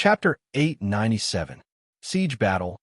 Chapter 897, Siege Battle.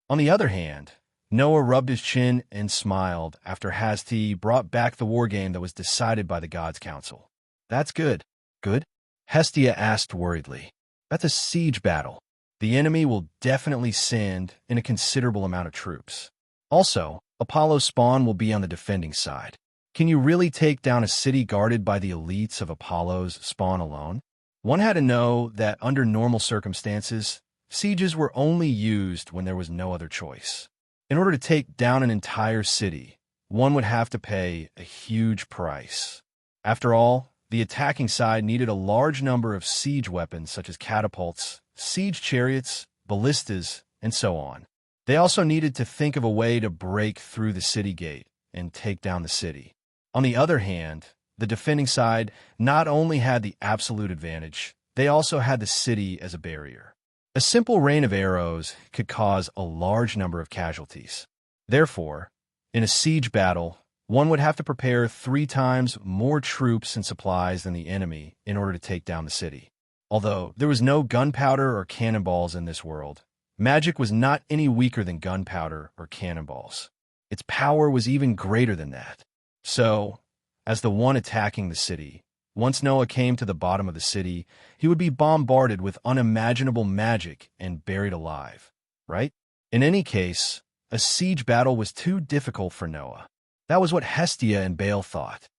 On the other hand, Noah rubbed his chin and smiled after Hasti brought back the war game that was decided by the Gods' Council. That's good. Good? Hestia asked worriedly. That's a siege battle. The enemy will definitely send in a considerable amount of troops. Also, Apollo's spawn will be on the defending side. Can you really take down a city guarded by the elites of Apollo's spawn alone? One had to know that under normal circumstances, sieges were only used when there was no other choice. In order to take down an entire city, one would have to pay a huge price. After all, the attacking side needed a large number of siege weapons such as catapults, siege chariots, ballistas, and so on. They also needed to think of a way to break through the city gate and take down the city. On the other hand, the defending side not only had the absolute advantage, they also had the city as a barrier. A simple rain of arrows could cause a large number of casualties. Therefore, in a siege battle, one would have to prepare 3 times more troops and supplies than the enemy in order to take down the city. Although there was no gunpowder or cannonballs in this world, magic was not any weaker than gunpowder or cannonballs. Its power was even greater than that. So, as the one attacking the city, once Noah came to the bottom of the city, he would be bombarded with unimaginable magic and buried alive, right? In any case, a siege battle was too difficult for Noah. That was what Hestia and Baal thought.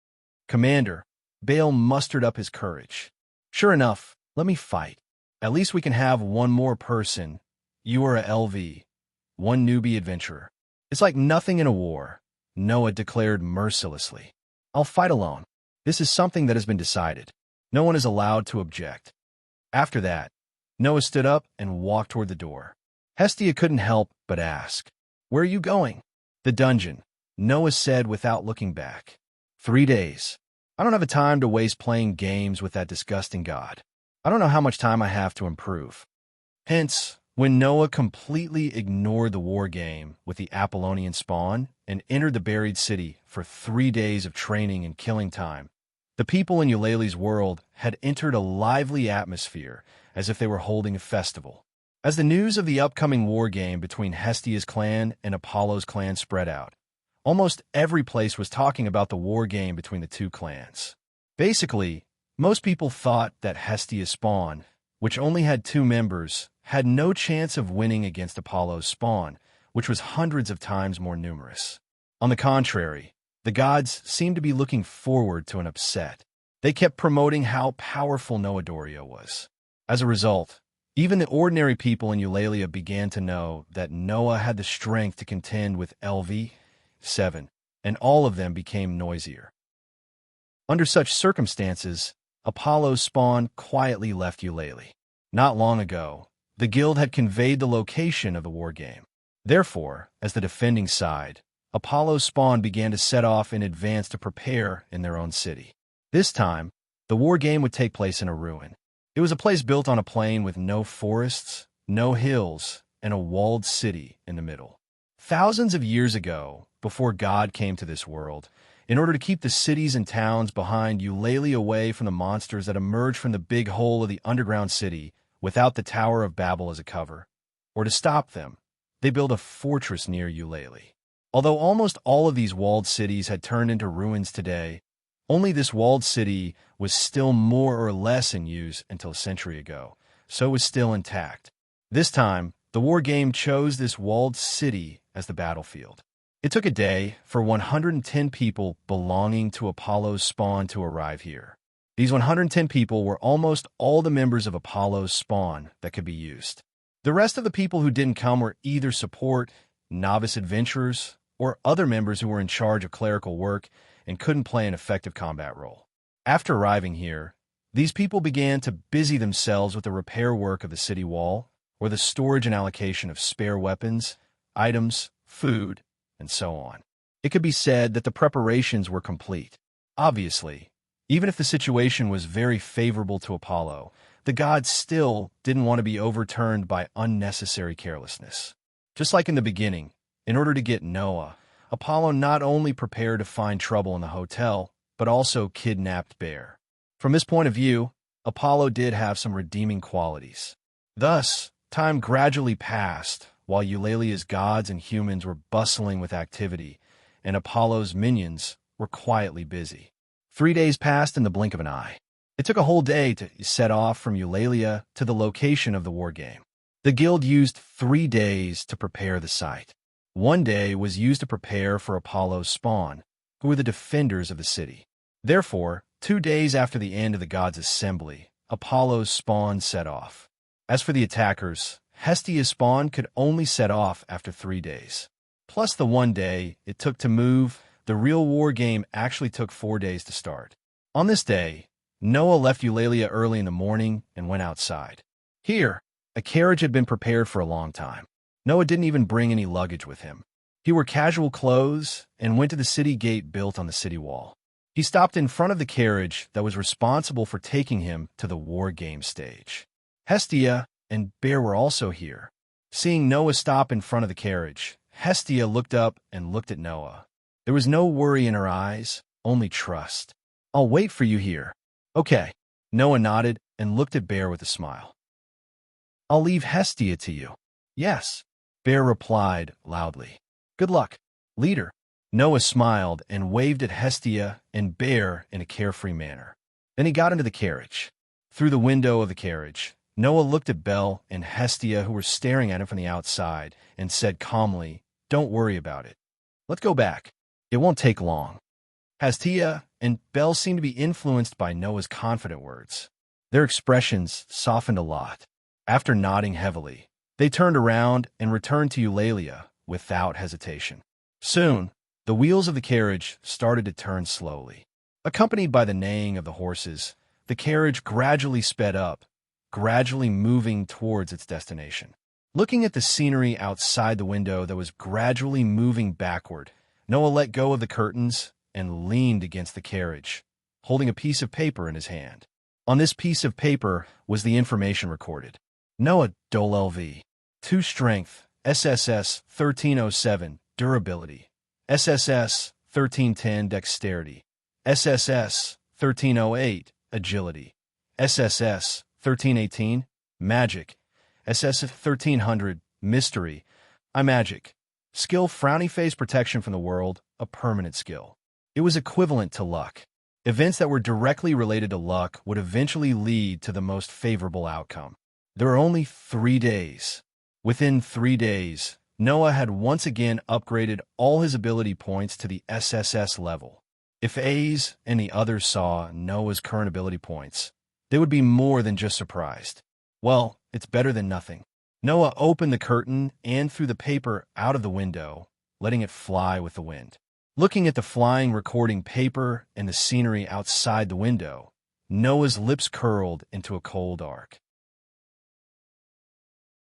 Commander, Baal mustered up his courage. Sure enough, let me fight. At least we can have one more person. You are a LV, one newbie adventurer. It's like nothing in a war, Noah declared mercilessly. I'll fight alone. This is something that has been decided. No one is allowed to object. After that, Noah stood up and walked toward the door. Hestia couldn't help but ask, "Where are you going?" "The dungeon," Noah said without looking back. 3 days. I don't have the time to waste playing games with that disgusting god. I don't know how much time I have to improve. Hence, when Noah completely ignored the war game with the Apollonian spawn and entered the buried city for 3 days of training and killing time, the people in Eulalie's world had entered a lively atmosphere as if they were holding a festival. As the news of the upcoming war game between Hestia's clan and Apollo's clan spread out, almost every place was talking about the war game between the two clans. Basically, most people thought that Hestia's spawn, which only had 2 members, had no chance of winning against Apollo's spawn, which was hundreds of times more numerous. On the contrary, the gods seemed to be looking forward to an upset. They kept promoting how powerful Noadorio was. As a result, even the ordinary people in Eulalia began to know that Noah had the strength to contend with LV7, and all of them became noisier. Under such circumstances, Apollo's spawn quietly left Eulalie. Not long ago, the guild had conveyed the location of the war game. Therefore, as the defending side, Apollo's spawn began to set off in advance to prepare in their own city. This time, the war game would take place in a ruin. It was a place built on a plain with no forests, no hills, and a walled city in the middle. Thousands of years ago, before God came to this world, in order to keep the cities and towns behind Eulalie away from the monsters that emerged from the big hole of the underground city without the Tower of Babel as a cover, or to stop them, they built a fortress near Eulalie. Although almost all of these walled cities had turned into ruins today, only this walled city was still more or less in use until a century ago, so it was still intact. This time, the war game chose this walled city as the battlefield. It took a day for 110 people belonging to Apollo's spawn to arrive here. These 110 people were almost all the members of Apollo's spawn that could be used. The rest of the people who didn't come were either support, novice adventurers, or other members who were in charge of clerical work and couldn't play an effective combat role. After arriving here, these people began to busy themselves with the repair work of the city wall, or the storage and allocation of spare weapons, items, food, and so on. It could be said that the preparations were complete. Obviously, even if the situation was very favorable to Apollo, the gods still didn't want to be overturned by unnecessary carelessness. Just like in the beginning, in order to get Noah, Apollo not only prepared to find trouble in the hotel, but also kidnapped Bear. From this point of view, Apollo did have some redeeming qualities. Thus, time gradually passed, while Eulalia's gods and humans were bustling with activity, and Apollo's minions were quietly busy. 3 days passed in the blink of an eye. It took a whole day to set off from Eulalia to the location of the war game. The guild used 3 days to prepare the site. 1 day was used to prepare for Apollo's spawn, who were the defenders of the city. Therefore, 2 days after the end of the gods' assembly, Apollo's spawn set off. As for the attackers, Hestia's spawn could only set off after 3 days. Plus the 1 day it took to move, the real war game actually took 4 days to start. On this day, Noah left Eulalia early in the morning and went outside. Here, a carriage had been prepared for a long time. Noah didn't even bring any luggage with him. He wore casual clothes and went to the city gate built on the city wall. He stopped in front of the carriage that was responsible for taking him to the war game stage. Hestia and Bear were also here. Seeing Noah stop in front of the carriage, Hestia looked up and looked at Noah. There was no worry in her eyes, only trust. "I'll wait for you here." "Okay." Noah nodded and looked at Bear with a smile. "I'll leave Hestia to you." "Yes," Bear replied loudly. "Good luck, leader." Noah smiled and waved at Hestia and Bear in a carefree manner. Then he got into the carriage. Through the window of the carriage, Noah looked at Bel and Hestia, who were staring at him from the outside, and said calmly, "Don't worry about it. Let's go back. It won't take long." Hestia and Bel seemed to be influenced by Noah's confident words. Their expressions softened a lot. After nodding heavily, they turned around and returned to Eulalia without hesitation. Soon, the wheels of the carriage started to turn slowly. Accompanied by the neighing of the horses, the carriage gradually sped up, gradually moving towards its destination. Looking at the scenery outside the window that was gradually moving backward, Noah let go of the curtains and leaned against the carriage, holding a piece of paper in his hand. On this piece of paper was the information recorded. Noah Dole LV. 2 strength, SSS 1307, durability. SSS 1310, dexterity. SSS 1308, agility. SSS 1318, magic. SS 1300, mystery. Magic. Skill frowny face protection from the world, a permanent skill. It was equivalent to luck. Events that were directly related to luck would eventually lead to the most favorable outcome. There were only 3 days. Within 3 days, Noah had once again upgraded all his ability points to the SSS level. If A's and the others saw Noah's current ability points, they would be more than just surprised. Well, it's better than nothing. Noah opened the curtain and threw the paper out of the window, letting it fly with the wind. Looking at the flying recording paper and the scenery outside the window, Noah's lips curled into a cold arc.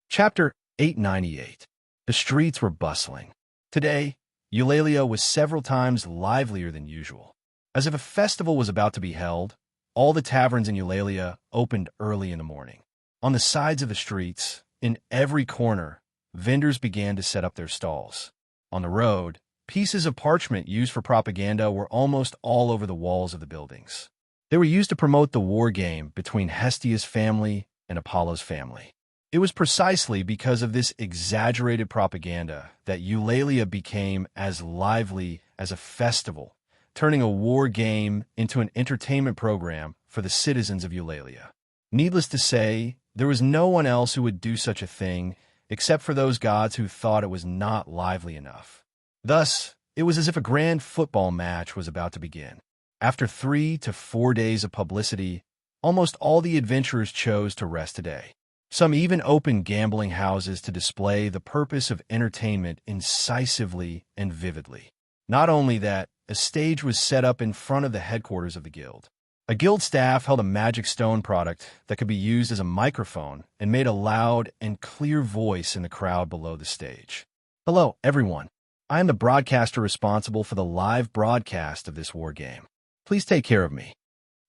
Chapter 898. The streets were bustling. Today, Eulalia was several times livelier than usual. As if a festival was about to be held, all the taverns in Eulalia opened early in the morning. On the sides of the streets, in every corner, vendors began to set up their stalls. On the road, pieces of parchment used for propaganda were almost all over the walls of the buildings. They were used to promote the war game between Hestia's family and Apollo's family. It was precisely because of this exaggerated propaganda that Eulalia became as lively as a festival, turning a war game into an entertainment program for the citizens of Eulalia. Needless to say, there was no one else who would do such a thing except for those gods who thought it was not lively enough. Thus, it was as if a grand football match was about to begin. After 3 to 4 days of publicity, almost all the adventurers chose to rest today. Some even opened gambling houses to display the purpose of entertainment incisively and vividly. Not only that, a stage was set up in front of the headquarters of the guild. A guild staff held a magic stone product that could be used as a microphone and made a loud and clear voice in the crowd below the stage. "Hello, everyone. I am the broadcaster responsible for the live broadcast of this war game. Please take care of me."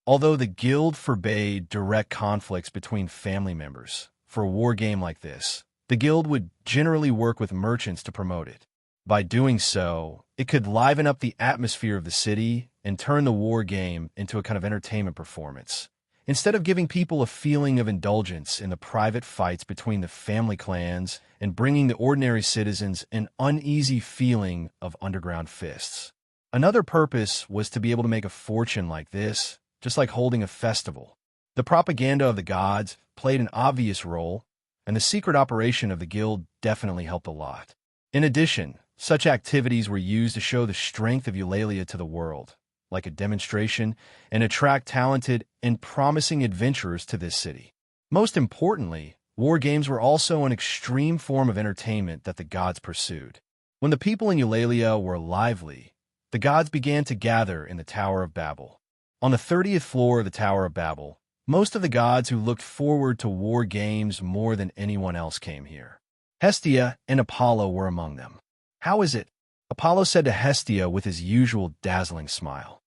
Although the guild forbade direct conflicts between family members, for a war game like this, the guild would generally work with merchants to promote it. By doing so, it could liven up the atmosphere of the city and turn the war game into a kind of entertainment performance, Instead of giving people a feeling of indulgence in the private fights between the family clans and bringing the ordinary citizens an uneasy feeling of underground fists. Another purpose was to be able to make a fortune like this, just like holding a festival. The propaganda of the gods played an obvious role, and the secret operation of the guild definitely helped a lot. In addition, such activities were used to show the strength of Eulalia to the world, like a demonstration, and attract talented and promising adventurers to this city. Most importantly, war games were also an extreme form of entertainment that the gods pursued. When the people in Eulalia were lively, the gods began to gather in the Tower of Babel. On the 30th floor of the Tower of Babel, most of the gods who looked forward to war games more than anyone else came here. Hestia and Apollo were among them. "How is it?" Apollo said to Hestia with his usual dazzling smile.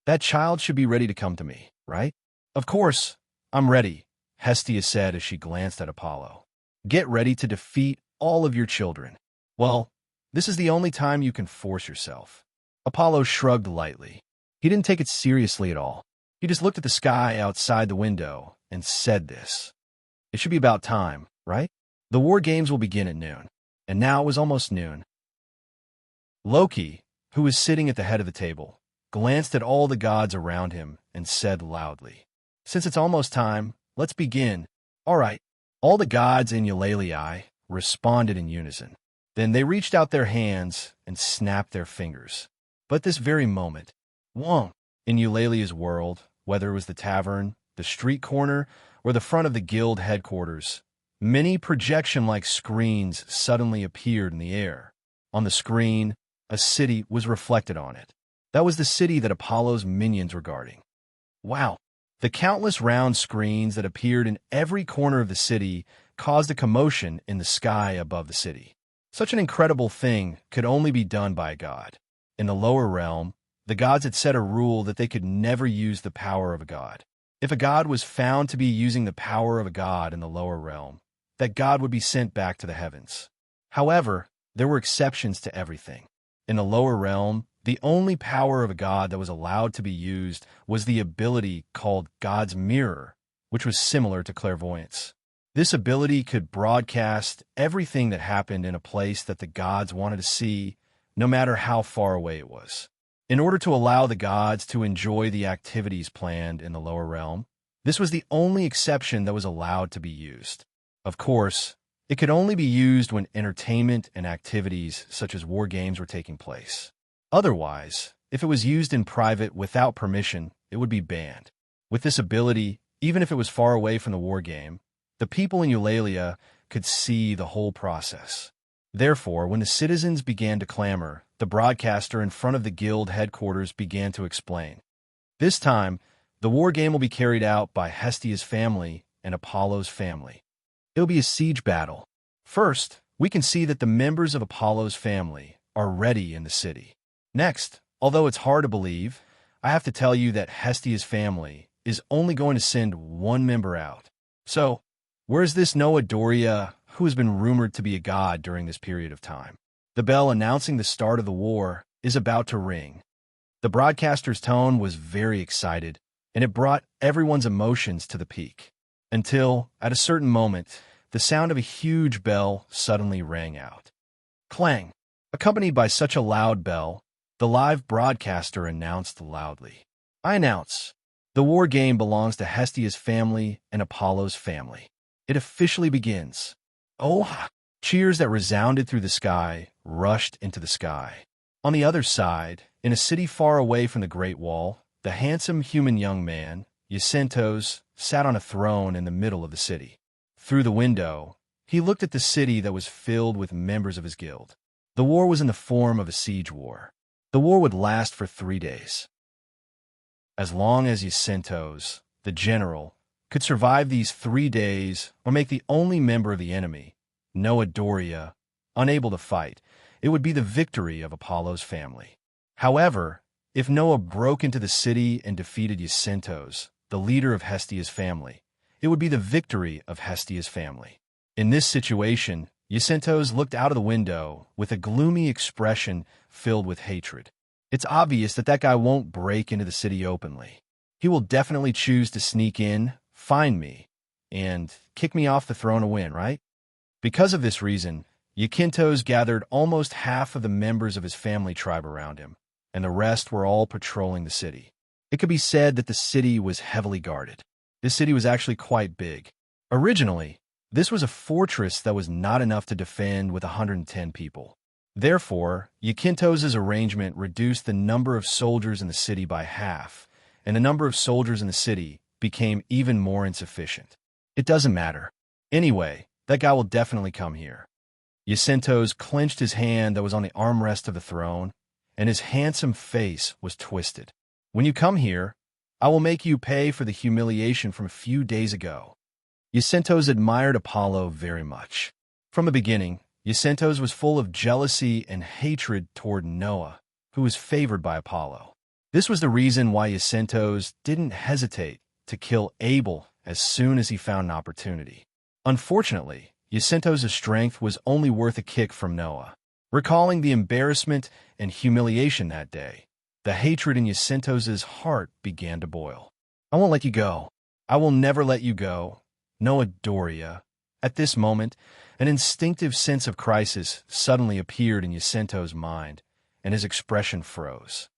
"That child should be ready to come to me, right?" "Of course, I'm ready," Hestia said as she glanced at Apollo. "Get ready to defeat all of your children." "Well, this is the only time you can force yourself." Apollo shrugged lightly. He didn't take it seriously at all. He just looked at the sky outside the window and said this. "It should be about time, right? The war games will begin at noon." And now it was almost noon. Loki, who was sitting at the head of the table, glanced at all the gods around him and said loudly, "Since it's almost time, let's begin." "All right." All the gods in Eulalia responded in unison. Then they reached out their hands and snapped their fingers. But this very moment, whoa, in Eulalia's world, whether it was the tavern, the street corner, or the front of the guild headquarters, many projection-like screens suddenly appeared in the air. On the screen, a city was reflected on it. That was the city that Apollo's minions were guarding. Wow! The countless round screens that appeared in every corner of the city caused a commotion in the sky above the city. Such an incredible thing could only be done by a god. In the lower realm, the gods had set a rule that they could never use the power of a god. If a god was found to be using the power of a god in the lower realm, that god would be sent back to the heavens. However, there were exceptions to everything. In the lower realm, the only power of a god that was allowed to be used was the ability called God's Mirror, which was similar to clairvoyance. This ability could broadcast everything that happened in a place that the gods wanted to see, no matter how far away it was. In order to allow the gods to enjoy the activities planned in the lower realm, this was the only exception that was allowed to be used. Of course, it could only be used when entertainment and activities such as war games were taking place. Otherwise, if it was used in private without permission, it would be banned. With this ability, even if it was far away from the war game, the people in Eulalia could see the whole process. Therefore, when the citizens began to clamor, the broadcaster in front of the guild headquarters began to explain. This time, the war game will be carried out by Hestia's family and Apollo's family. It'll be a siege battle. First, we can see that the members of Apollo's family are ready in the city. Next, although it's hard to believe, I have to tell you that Hestia's family is only going to send one member out. So, where's this Noah Doria, who has been rumored to be a god during this period of time? The bell announcing the start of the war is about to ring. The broadcaster's tone was very excited, and it brought everyone's emotions to the peak. Until, at a certain moment, the sound of a huge bell suddenly rang out. Clang! Accompanied by such a loud bell, the live broadcaster announced loudly, "I announce, the war game belongs to Hestia's family and Apollo's family. It officially begins." Oh! Cheers that resounded through the sky rushed into the sky. On the other side, in a city far away from the Great Wall, the handsome human young man, Jacintos, sat on a throne in the middle of the city. Through the window, he looked at the city that was filled with members of his guild. The war was in the form of a siege war. The war would last for 3 days. As long as Jacintos, the general, could survive these 3 days or make the only member of the enemy, Noah Doria, unable to fight, it would be the victory of Apollo's family. However, if Noah broke into the city and defeated Jacintos, the leader of Hestia's family, it would be the victory of Hestia's family. In this situation, Jacintos looked out of the window with a gloomy expression filled with hatred. It's obvious that guy won't break into the city openly. he will definitely choose to sneak in, find me, and kick me off the throne to win, right? Because of this reason, Yakintos gathered almost half of the members of his family tribe around him, and the rest were all patrolling the city. It could be said that the city was heavily guarded. This city was actually quite big. Originally, this was a fortress that was not enough to defend with 110 people. Therefore, Yakintos' arrangement reduced the number of soldiers in the city by half, and the number of soldiers in the city became even more insufficient. It doesn't matter. Anyway, that guy will definitely come here. Yacintos clenched his hand that was on the armrest of the throne, and his handsome face was twisted. When you come here, I will make you pay for the humiliation from a few days ago. Yacintos admired Apollo very much. From the beginning, Yacintos was full of jealousy and hatred toward Noah, who was favored by Apollo. This was the reason why Yacintos didn't hesitate to kill Abel as soon as he found an opportunity. Unfortunately, Yacintos' strength was only worth a kick from Noah. Recalling the embarrassment and humiliation that day, the hatred in Yacintos' heart began to boil. I won't let you go. I will never let you go. Noah Doria. At this moment, an instinctive sense of crisis suddenly appeared in Yacintos' mind, and his expression froze.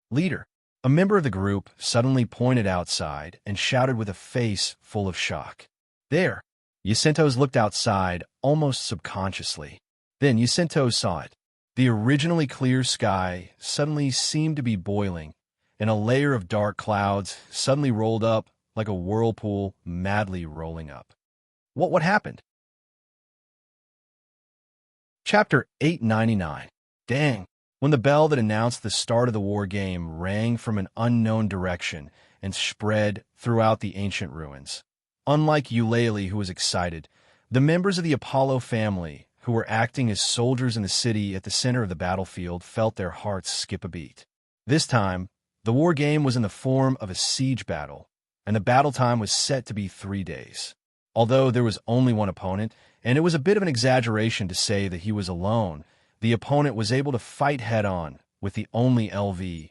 Leader, a member of the group suddenly pointed outside and shouted with a face full of shock. There! Yacintos looked outside almost subconsciously. Then Yacintos saw it. The originally clear sky suddenly seemed to be boiling, and a layer of dark clouds suddenly rolled up like a whirlpool madly rolling up. What happened? Chapter 899. Dang! When the bell that announced the start of the war game rang from an unknown direction and spread throughout the ancient ruins. Unlike Eulalie, who was excited, the members of the Apollo family, who were acting as soldiers in the city at the center of the battlefield, felt their hearts skip a beat. This time, the war game was in the form of a siege battle, and the battle time was set to be 3 days. Although there was only one opponent, and it was a bit of an exaggeration to say that he was alone, the opponent was able to fight head-on with the only LV-7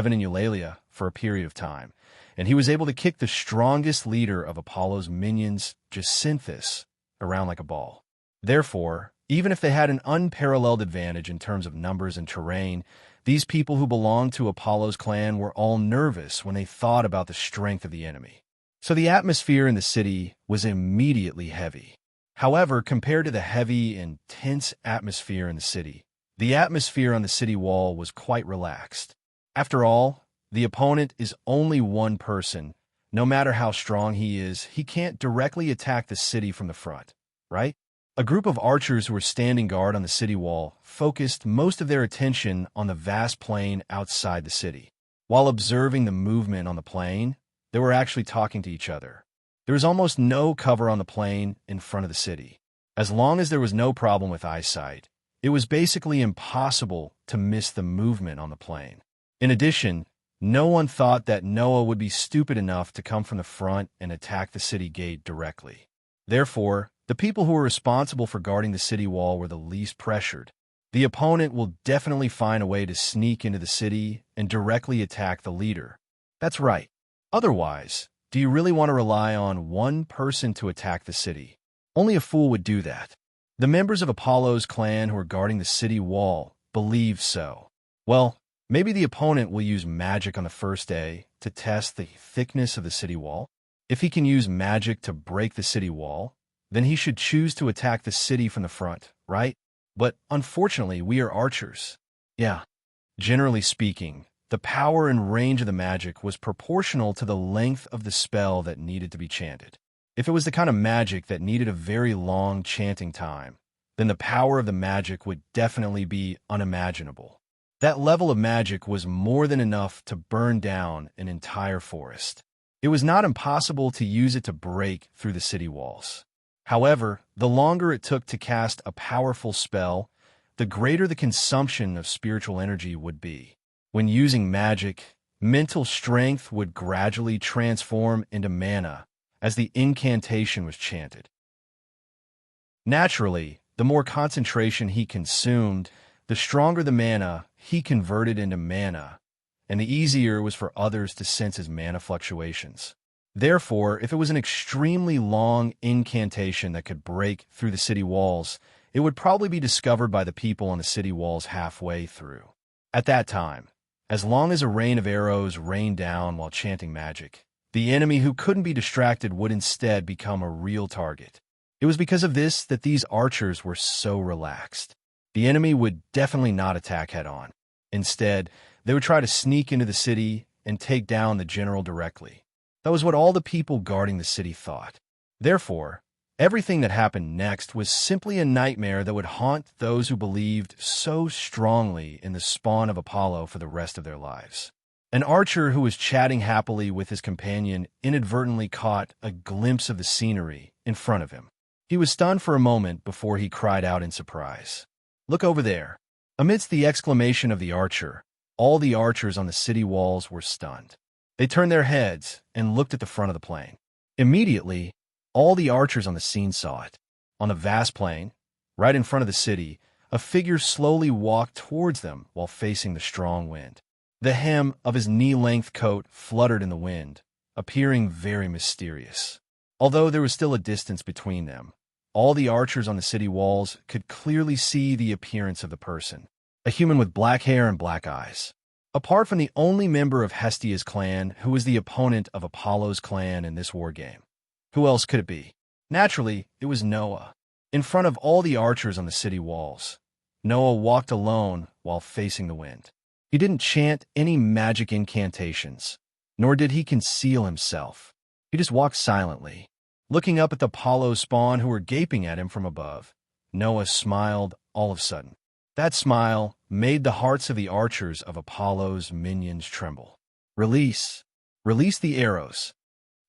in Eulalia for a period of time, and he was able to kick the strongest leader of Apollo's minions, Jacinthus, around like a ball. Therefore, even if they had an unparalleled advantage in terms of numbers and terrain, these people who belonged to Apollo's clan were all nervous when they thought about the strength of the enemy. So the atmosphere in the city was immediately heavy. However, compared to the heavy and tense atmosphere in the city, the atmosphere on the city wall was quite relaxed. After all, the opponent is only one person. No matter how strong he is, he can't directly attack the city from the front, right? A group of archers who were standing guard on the city wall focused most of their attention on the vast plain outside the city. While observing the movement on the plain, they were actually talking to each other. There was almost no cover on the plain in front of the city. As long as there was no problem with eyesight, it was basically impossible to miss the movement on the plain. In addition, no one thought that Noah would be stupid enough to come from the front and attack the city gate directly. Therefore, the people who were responsible for guarding the city wall were the least pressured. The opponent will definitely find a way to sneak into the city and directly attack the leader. That's right. Otherwise, do you really want to rely on one person to attack the city? Only a fool would do that. The members of Apollo's clan who were guarding the city wall believed so. Well, maybe the opponent will use magic on the first day to test the thickness of the city wall. If he can use magic to break the city wall, then he should choose to attack the city from the front, right? But unfortunately, we are archers. Yeah. Generally speaking, the power and range of the magic was proportional to the length of the spell that needed to be chanted. If it was the kind of magic that needed a very long chanting time, then the power of the magic would definitely be unimaginable. That level of magic was more than enough to burn down an entire forest. It was not impossible to use it to break through the city walls. However, the longer it took to cast a powerful spell, the greater the consumption of spiritual energy would be. When using magic, mental strength would gradually transform into mana as the incantation was chanted. Naturally, the more concentration he consumed, the stronger the mana he converted into mana, and the easier was for others to sense his mana fluctuations. Therefore, if it was an extremely long incantation that could break through the city walls, it would probably be discovered by the people on the city walls halfway through. At that time, as long as a rain of arrows rained down while chanting magic, the enemy who couldn't be distracted would instead become a real target. It was because of this that these archers were so relaxed. The enemy would definitely not attack head-on. Instead, they would try to sneak into the city and take down the general directly. That was what all the people guarding the city thought. Therefore, everything that happened next was simply a nightmare that would haunt those who believed so strongly in the spawn of Apollo for the rest of their lives. An archer who was chatting happily with his companion inadvertently caught a glimpse of the scenery in front of him. He was stunned for a moment before he cried out in surprise. "Look over there." Amidst the exclamation of the archer, all the archers on the city walls were stunned. They turned their heads and looked at the front of the plain. Immediately, all the archers on the scene saw it. On the vast plain, right in front of the city, a figure slowly walked towards them while facing the strong wind. The hem of his knee-length coat fluttered in the wind, appearing very mysterious. Although there was still a distance between them, all the archers on the city walls could clearly see the appearance of the person, a human with black hair and black eyes. Apart from the only member of Hestia's clan who was the opponent of Apollo's clan in this war game. Who else could it be? Naturally, it was Noah. In front of all the archers on the city walls, Noah walked alone while facing the wind. He didn't chant any magic incantations, nor did he conceal himself. He just walked silently, looking up at the Apollo spawn who were gaping at him from above. Noah smiled all of a sudden. That smile made the hearts of the archers of Apollo's minions tremble. Release the arrows.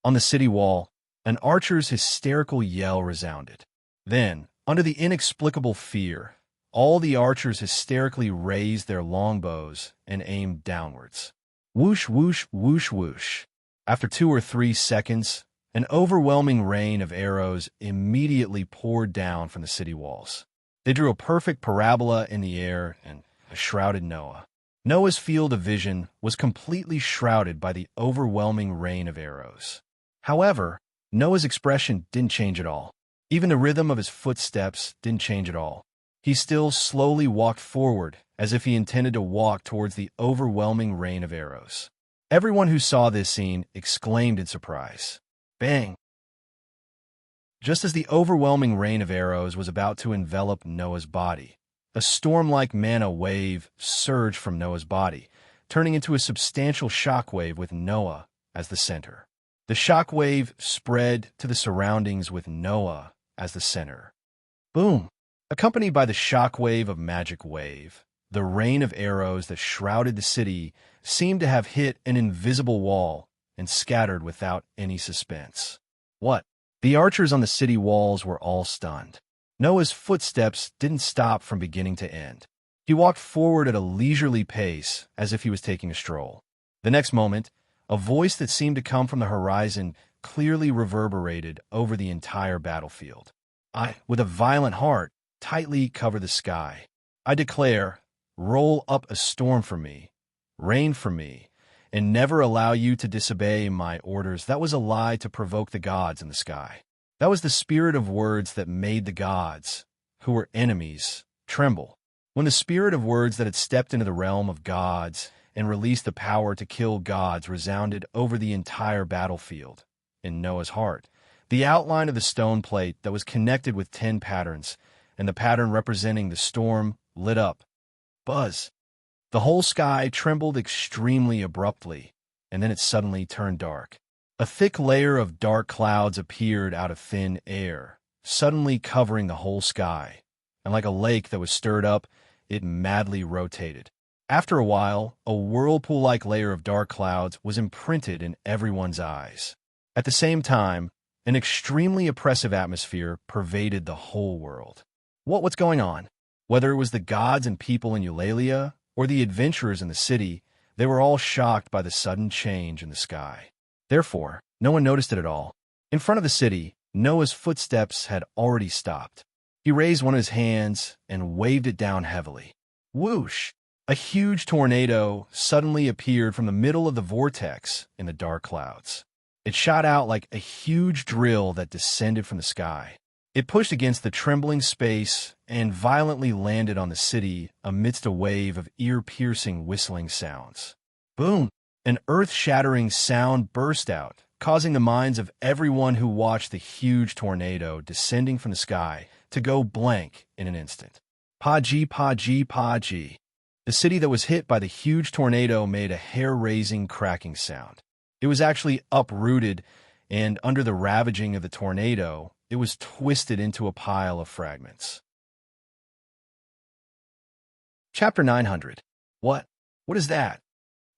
On the city wall, an archer's hysterical yell resounded. Then, under the inexplicable fear, all the archers hysterically raised their longbows and aimed downwards. Whoosh, whoosh, whoosh, whoosh. After 2 or 3 seconds, an overwhelming rain of arrows immediately poured down from the city walls. They drew a perfect parabola in the air and shrouded Noah. Noah's field of vision was completely shrouded by the overwhelming rain of arrows. However, Noah's expression didn't change at all. Even the rhythm of his footsteps didn't change at all. He still slowly walked forward as if he intended to walk towards the overwhelming rain of arrows. Everyone who saw this scene exclaimed in surprise. Bang! Just as the overwhelming rain of arrows was about to envelop Noah's body, a storm-like mana wave surged from Noah's body, turning into a substantial shockwave with Noah as the center. The shockwave spread to the surroundings with Noah as the center. Boom! Accompanied by the shockwave of magic wave, the rain of arrows that shrouded the city seemed to have hit an invisible wall and scattered without any suspense. What? The archers on the city walls were all stunned. Noah's footsteps didn't stop from beginning to end. He walked forward at a leisurely pace as if he was taking a stroll. The next moment, a voice that seemed to come from the horizon clearly reverberated over the entire battlefield. I, with a violent heart, tightly cover the sky. I declare, roll up a storm for me, rain for me, and never allow you to disobey my orders. That was a lie to provoke the gods in the sky. That was the spirit of words that made the gods, who were enemies, tremble. When the spirit of words that had stepped into the realm of gods and released the power to kill gods resounded over the entire battlefield, in Noah's heart, the outline of the stone plate that was connected with 10 patterns, and the pattern representing the storm lit up. Buzz. The whole sky trembled extremely abruptly, and then it suddenly turned dark. A thick layer of dark clouds appeared out of thin air, suddenly covering the whole sky, and like a lake that was stirred up, it madly rotated. After a while, a whirlpool-like layer of dark clouds was imprinted in everyone's eyes. At the same time, an extremely oppressive atmosphere pervaded the whole world. What's going on? Whether it was the gods and people in Eulalia, or the adventurers in the city, they were all shocked by the sudden change in the sky. Therefore, no one noticed it at all. In front of the city, Noah's footsteps had already stopped. He raised one of his hands and waved it down heavily. Whoosh! A huge tornado suddenly appeared from the middle of the vortex in the dark clouds. It shot out like a huge drill that descended from the sky. It pushed against the trembling space and violently landed on the city amidst a wave of ear-piercing whistling sounds. Boom! An earth-shattering sound burst out, causing the minds of everyone who watched the huge tornado descending from the sky to go blank in an instant. Paji, Paji, Paji. The city that was hit by the huge tornado made a hair-raising cracking sound. It was actually uprooted, and under the ravaging of the tornado, it was twisted into a pile of fragments. Chapter 900. What? What is that?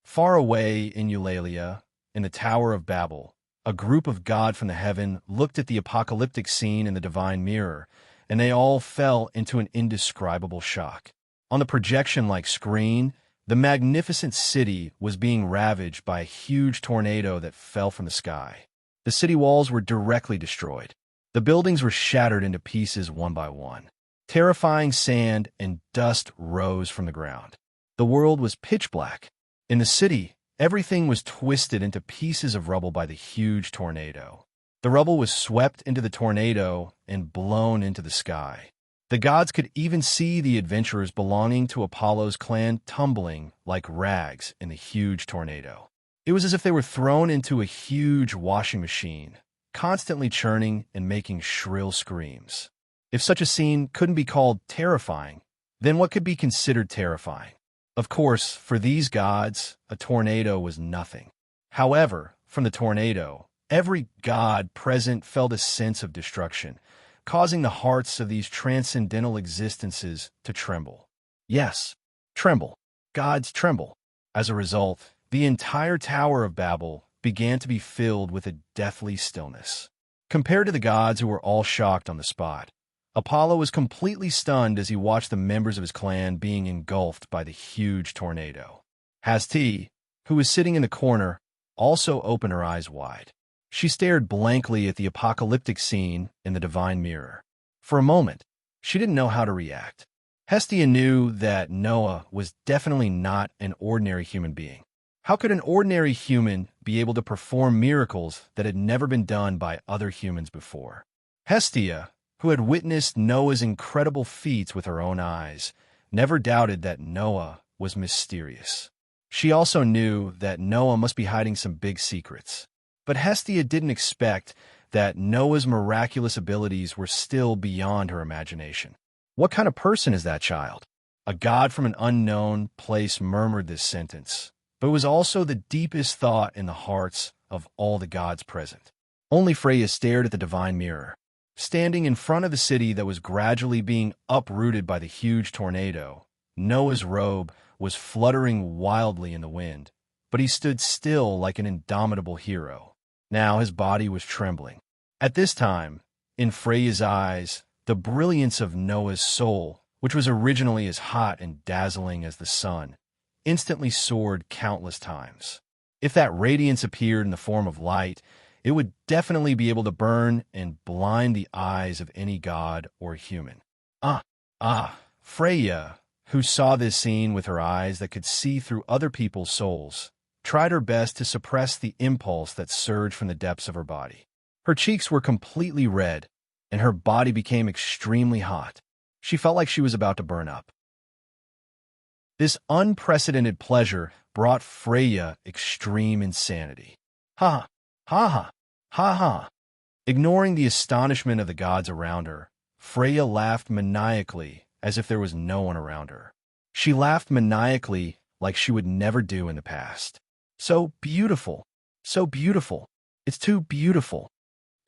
Far away in Eulalia, in the Tower of Babel, a group of God from the heaven looked at the apocalyptic scene in the divine mirror, and they all fell into an indescribable shock. On the projection-like screen, the magnificent city was being ravaged by a huge tornado that fell from the sky. The city walls were directly destroyed. The buildings were shattered into pieces one by one. Terrifying sand and dust rose from the ground. The world was pitch black. In the city, everything was twisted into pieces of rubble by the huge tornado. The rubble was swept into the tornado and blown into the sky. The gods could even see the adventurers belonging to Apollo's clan tumbling like rags in the huge tornado. It was as if they were thrown into a huge washing machine, constantly churning and making shrill screams. If such a scene couldn't be called terrifying, then what could be considered terrifying? Of course, for these gods, a tornado was nothing. However, from the tornado, every god present felt a sense of destruction, causing the hearts of these transcendental existences to tremble. Yes, tremble. Gods tremble. As a result, the entire Tower of Babel began to be filled with a deathly stillness. Compared to the gods who were all shocked on the spot, Apollo was completely stunned as he watched the members of his clan being engulfed by the huge tornado. Hasti, who was sitting in the corner, also opened her eyes wide. She stared blankly at the apocalyptic scene in the divine mirror. For a moment, she didn't know how to react. Hestia knew that Noah was definitely not an ordinary human being. How could an ordinary human be able to perform miracles that had never been done by other humans before? Hestia, who had witnessed Noah's incredible feats with her own eyes, never doubted that Noah was mysterious. She also knew that Noah must be hiding some big secrets. But Hestia didn't expect that Noah's miraculous abilities were still beyond her imagination. What kind of person is that child? A god from an unknown place murmured this sentence, but it was also the deepest thought in the hearts of all the gods present. Only Freya stared at the divine mirror. Standing in front of the city that was gradually being uprooted by the huge tornado, Noah's robe was fluttering wildly in the wind, but he stood still like an indomitable hero. Now his body was trembling. At this time, in Freya's eyes, the brilliance of Noah's soul, which was originally as hot and dazzling as the sun, instantly soared countless times. If that radiance appeared in the form of light, it would definitely be able to burn and blind the eyes of any god or human. Freya, who saw this scene with her eyes that could see through other people's souls, tried her best to suppress the impulse that surged from the depths of her body. Her cheeks were completely red, and her body became extremely hot. She felt like she was about to burn up. This unprecedented pleasure brought Freya extreme insanity. Ha, ha, ha, ha, ha. Ignoring the astonishment of the gods around her, Freya laughed maniacally as if there was no one around her. She laughed maniacally like she would never do in the past. So beautiful, so beautiful. It's too beautiful.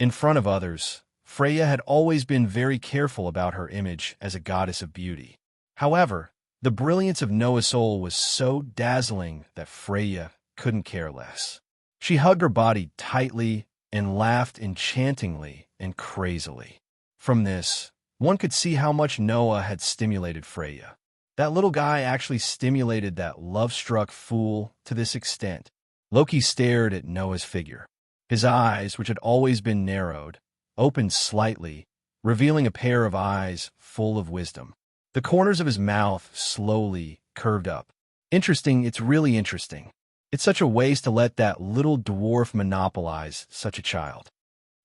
In front of others, Freya had always been very careful about her image as a goddess of beauty. However, the brilliance of Noah's soul was so dazzling that Freya couldn't care less. She hugged her body tightly and laughed enchantingly and crazily. From this, one could see how much Noah had stimulated Freya. That little guy actually stimulated that love-struck fool to this extent. Loki stared at Noah's figure. His eyes, which had always been narrowed, opened slightly, revealing a pair of eyes full of wisdom. The corners of his mouth slowly curved up. Interesting, it's really interesting. It's such a waste to let that little dwarf monopolize such a child.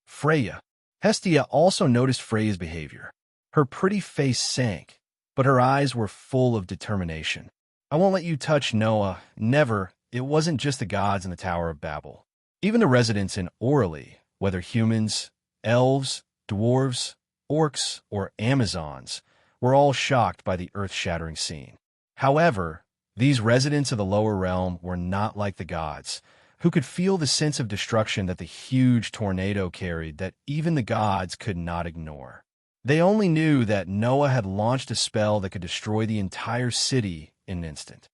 Freya. Hestia also noticed Freya's behavior. Her pretty face sank, but her eyes were full of determination. I won't let you touch Noah. Never. It wasn't just the gods in the Tower of Babel. Even the residents in Orly, whether humans, elves, dwarves, orcs, or Amazons, were all shocked by the earth-shattering scene. However, these residents of the lower realm were not like the gods, who could feel the sense of destruction that the huge tornado carried that even the gods could not ignore. They only knew that Noah had launched a spell that could destroy the entire city in an instant.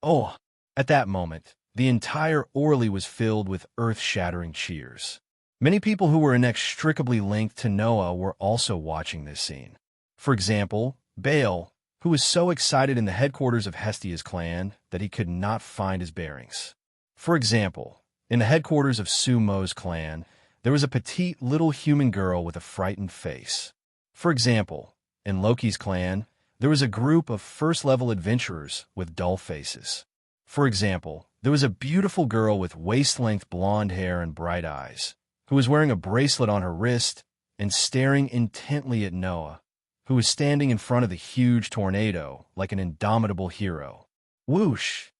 Oh, at that moment, the entire Orly was filled with earth-shattering cheers. Many people who were inextricably linked to Noah were also watching this scene. For example, Baal, who was so excited in the headquarters of Hestia's clan that he could not find his bearings. For example, in the headquarters of Sumo's clan, there was a petite little human girl with a frightened face. For example, in Loki's clan, there was a group of first-level adventurers with dull faces. For example, there was a beautiful girl with waist-length blonde hair and bright eyes, who was wearing a bracelet on her wrist and staring intently at Noah, who was standing in front of the huge tornado like an indomitable hero. Whoosh!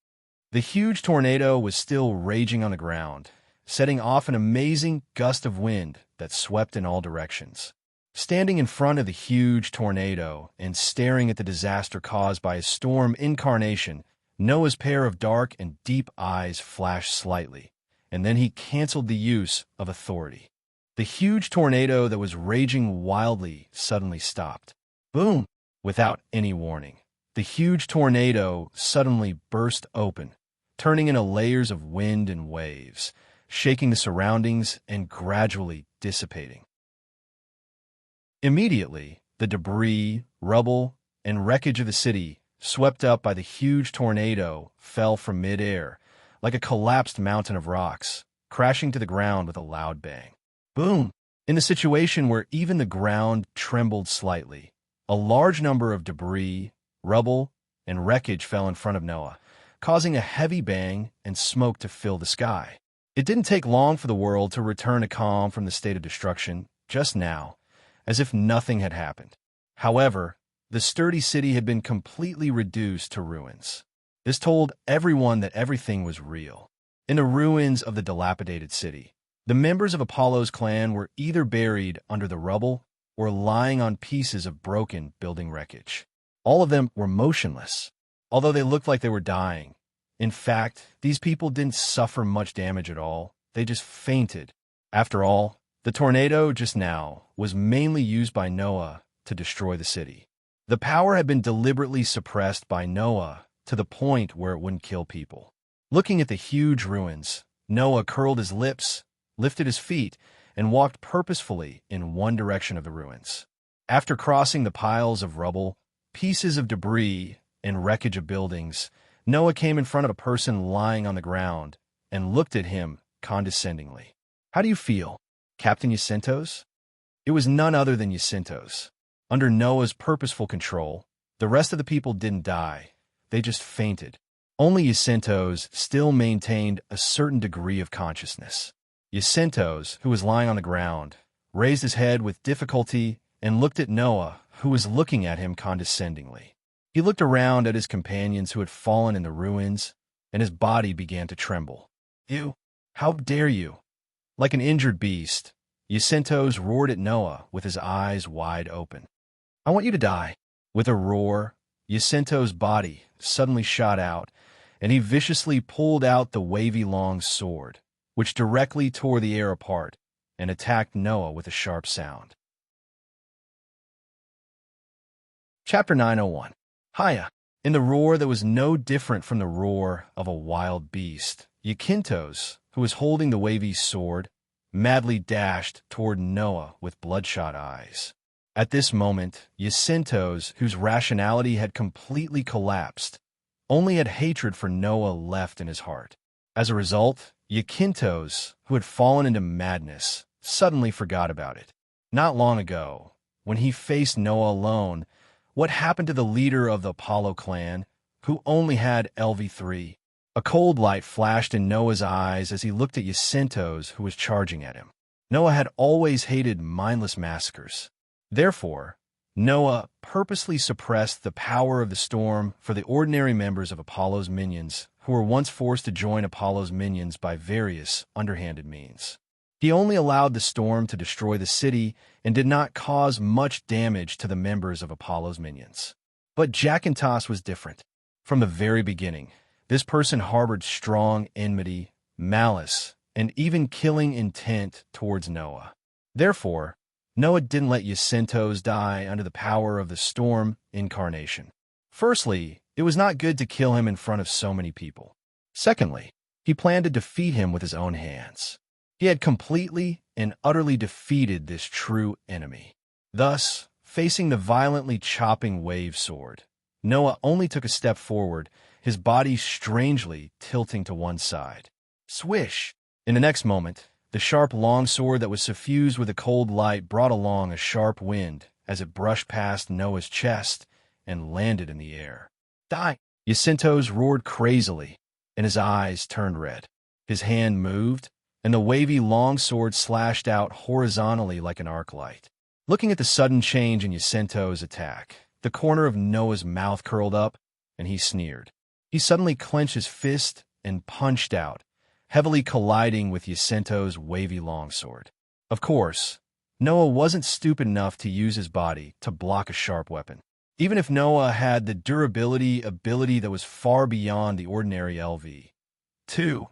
The huge tornado was still raging on the ground, setting off an amazing gust of wind that swept in all directions. Standing in front of the huge tornado and staring at the disaster caused by a storm incarnation, Noah's pair of dark and deep eyes flashed slightly, and then he canceled the use of authority. The huge tornado that was raging wildly suddenly stopped. Boom! Without any warning, the huge tornado suddenly burst open, turning into layers of wind and waves, shaking the surroundings and gradually dissipating. Immediately, the debris, rubble, and wreckage of the city, swept up by the huge tornado, fell from mid-air, like a collapsed mountain of rocks, crashing to the ground with a loud bang. Boom! In a situation where even the ground trembled slightly, a large number of debris, rubble, and wreckage fell in front of Noah, causing a heavy bang and smoke to fill the sky. It didn't take long for the world to return to calm from the state of destruction, just now, as if nothing had happened. However, the sturdy city had been completely reduced to ruins. This told everyone that everything was real. In the ruins of the dilapidated city, the members of Apollo's clan were either buried under the rubble or lying on pieces of broken building wreckage. All of them were motionless, although they looked like they were dying. In fact, these people didn't suffer much damage at all. They just fainted. After all, the tornado just now was mainly used by Noah to destroy the city. The power had been deliberately suppressed by Noah to the point where it wouldn't kill people. Looking at the huge ruins, Noah curled his lips, lifted his feet, and walked purposefully in one direction of the ruins. After crossing the piles of rubble, pieces of debris, and wreckage of buildings, Noah came in front of a person lying on the ground and looked at him condescendingly. "How do you feel, Captain Jacintos?" It was none other than Jacintos. Under Noah's purposeful control, the rest of the people didn't die. They just fainted. Only Jacintos still maintained a certain degree of consciousness. Jacintos, who was lying on the ground, raised his head with difficulty and looked at Noah, who was looking at him condescendingly. He looked around at his companions who had fallen in the ruins, and his body began to tremble. "You! How dare you!" Like an injured beast, Jacintos roared at Noah with his eyes wide open. "I want you to die." With a roar, Jacintos' body suddenly shot out, and he viciously pulled out the wavy long sword, which directly tore the air apart and attacked Noah with a sharp sound. Chapter 901. Hiya! In the roar that was no different from the roar of a wild beast, Jacintos, who was holding the wavy sword, madly dashed toward Noah with bloodshot eyes. At this moment, Jacintos, whose rationality had completely collapsed, only had hatred for Noah left in his heart. As a result, Jacintos, who had fallen into madness, suddenly forgot about it. Not long ago, when he faced Noah alone, what happened to the leader of the Apollo clan, who only had LV3. A cold light flashed in Noah's eyes as he looked at Jacinto's, who was charging at him. Noah had always hated mindless massacres. Therefore, Noah purposely suppressed the power of the storm for the ordinary members of Apollo's minions, who were once forced to join Apollo's minions by various underhanded means. He only allowed the storm to destroy the city and did not cause much damage to the members of Apollo's minions. But Jacintos was different. From the very beginning, this person harbored strong enmity, malice, and even killing intent towards Noah. Therefore, Noah didn't let Jacintos die under the power of the storm incarnation. Firstly, it was not good to kill him in front of so many people. Secondly, he planned to defeat him with his own hands. He had completely and utterly defeated this true enemy. Thus, facing the violently chopping wave sword, Noah only took a step forward, his body strangely tilting to one side. Swish! In the next moment, the sharp longsword that was suffused with a cold light brought along a sharp wind as it brushed past Noah's chest and landed in the air. Die! Jacintos roared crazily, and his eyes turned red. His hand moved, and the wavy longsword slashed out horizontally like an arc light. Looking at the sudden change in Jacinto's attack, the corner of Noah's mouth curled up, and he sneered. He suddenly clenched his fist and punched out, heavily colliding with Jacinto's wavy longsword. Of course, Noah wasn't stupid enough to use his body to block a sharp weapon. Even if Noah had the durability ability that was far beyond the ordinary LV. 2.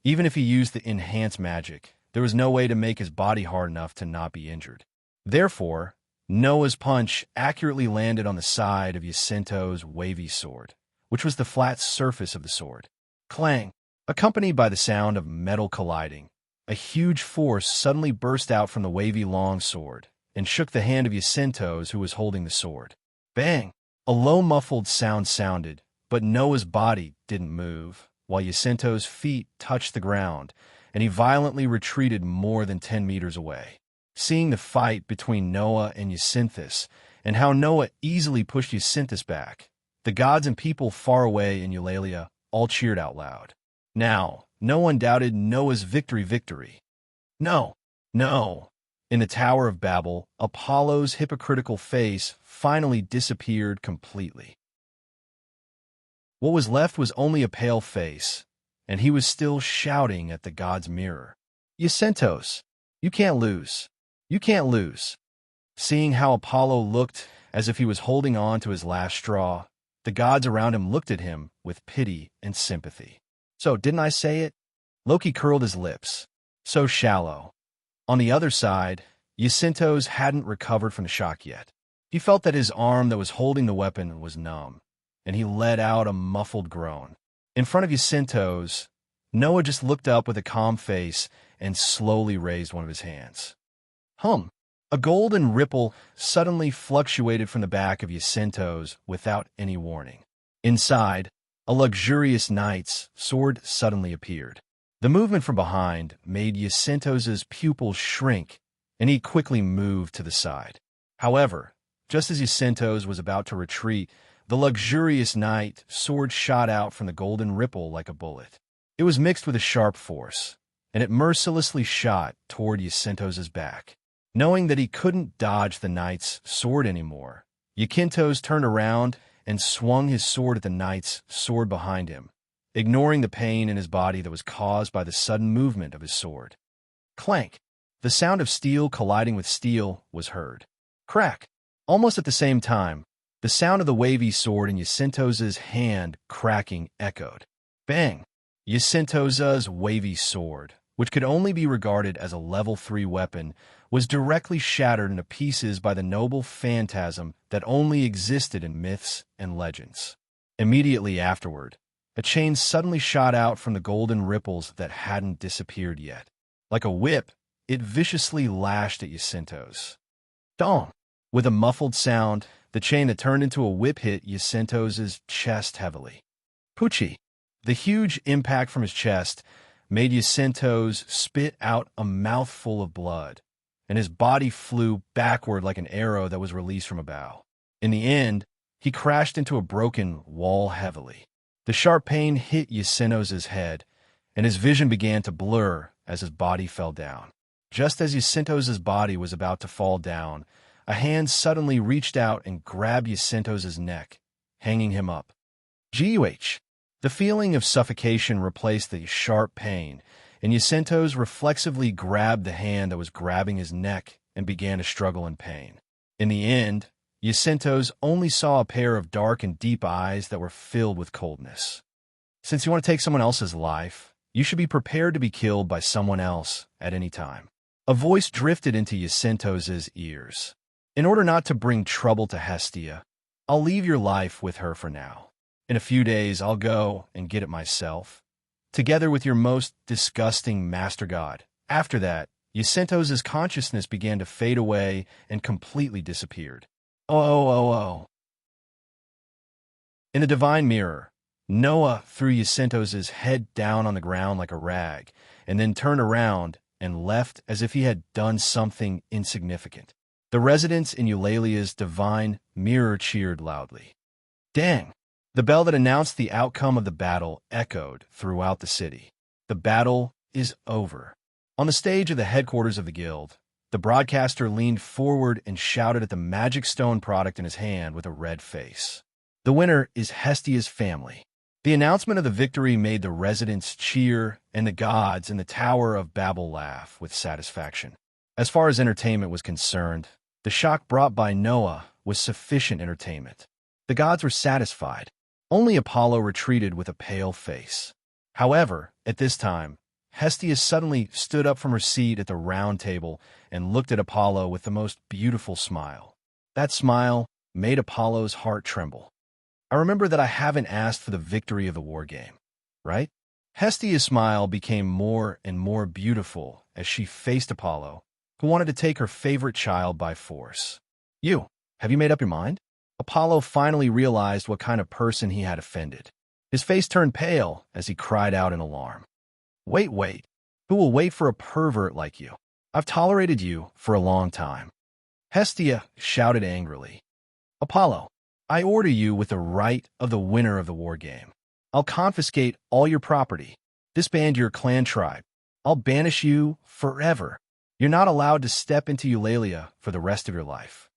Even if he used the enhanced magic, there was no way to make his body hard enough to not be injured. Therefore, Noah's punch accurately landed on the side of Jacinto's wavy sword, which was the flat surface of the sword. Clang! Accompanied by the sound of metal colliding, a huge force suddenly burst out from the wavy long sword and shook the hand of Jacinto's, who was holding the sword. Bang! A low muffled sound sounded, but Noah's body didn't move, while Jacinto's feet touched the ground, and he violently retreated more than 10 meters away. Seeing the fight between Noah and Jacinthus, and how Noah easily pushed Jacinthus back, the gods and people far away in Eulalia all cheered out loud. Now, no one doubted Noah's victory. No. In the Tower of Babel, Apollo's hypocritical face finally disappeared completely. What was left was only a pale face, and he was still shouting at the god's mirror. Jacintos, you can't lose. You can't lose. Seeing how Apollo looked as if he was holding on to his last straw, the gods around him looked at him with pity and sympathy. So, didn't I say it? Loki curled his lips. So shallow. On the other side, Jacintos hadn't recovered from the shock yet. He felt that his arm that was holding the weapon was numb, and he let out a muffled groan. In front of Jacintos, Noah just looked up with a calm face and slowly raised one of his hands. A golden ripple suddenly fluctuated from the back of Jacintos without any warning. Inside, a luxurious knight's sword suddenly appeared. The movement from behind made Jacintos's pupils shrink, and he quickly moved to the side. However, just as Jacintos was about to retreat, the luxurious knight sword shot out from the golden ripple like a bullet. It was mixed with a sharp force, and it mercilessly shot toward Jacintos's back. Knowing that he couldn't dodge the knight's sword anymore, Jacintos turned around and swung his sword at the knight's sword behind him, ignoring the pain in his body that was caused by the sudden movement of his sword. Clank! The sound of steel colliding with steel was heard. Crack! Almost at the same time, the sound of the wavy sword in Jacintos's hand cracking echoed. Bang! Jacintos's wavy sword, which could only be regarded as a level 3 weapon, was directly shattered into pieces by the noble phantasm that only existed in myths and legends. Immediately afterward, a chain suddenly shot out from the golden ripples that hadn't disappeared yet. Like a whip, it viciously lashed at Jacintos. Dong! With a muffled sound, the chain that turned into a whip hit Jacintos's chest heavily. Poochie! The huge impact from his chest made Jacintos spit out a mouthful of blood, and his body flew backward like an arrow that was released from a bow. In the end, he crashed into a broken wall heavily. The sharp pain hit Yacinto's head, and his vision began to blur as his body fell down. Just as Yacinto's body was about to fall down, a hand suddenly reached out and grabbed Yacinto's neck, hanging him up. GUH! The feeling of suffocation replaced the sharp pain, and Yacinto's reflexively grabbed the hand that was grabbing his neck and began to struggle in pain. In the end, Yacinto's only saw a pair of dark and deep eyes that were filled with coldness. Since you want to take someone else's life, you should be prepared to be killed by someone else at any time. A voice drifted into Yacinto's ears. In order not to bring trouble to Hestia, I'll leave your life with her for now. In a few days, I'll go and get it myself, together with your most disgusting master god. After that, Yacinto's consciousness began to fade away and completely disappeared. Oh. In the divine mirror, Noah threw Yacinto's head down on the ground like a rag, and then turned around and left as if he had done something insignificant. The residents in Eulalia's divine mirror cheered loudly. Dang! The bell that announced the outcome of the battle echoed throughout the city. The battle is over. On the stage of the headquarters of the guild, the broadcaster leaned forward and shouted at the magic stone product in his hand with a red face. The winner is Hestia's family. The announcement of the victory made the residents cheer and the gods in the Tower of Babel laugh with satisfaction. As far as entertainment was concerned, the shock brought by Noah was sufficient entertainment. The gods were satisfied. Only Apollo retreated with a pale face. However, at this time, Hestia suddenly stood up from her seat at the round table and looked at Apollo with the most beautiful smile. That smile made Apollo's heart tremble. I remember that I haven't asked for the victory of the war game, right? Hestia's smile became more and more beautiful as she faced Apollo, who wanted to take her favorite child by force. Have you made up your mind? Apollo finally realized what kind of person he had offended. His face turned pale as he cried out in alarm. Wait. Who will wait for a pervert like you? I've tolerated you for a long time. Hestia shouted angrily. Apollo, I order you with the right of the winner of the war game. I'll confiscate all your property, disband your clan tribe. I'll banish you forever. You're not allowed to step into Eulalia for the rest of your life.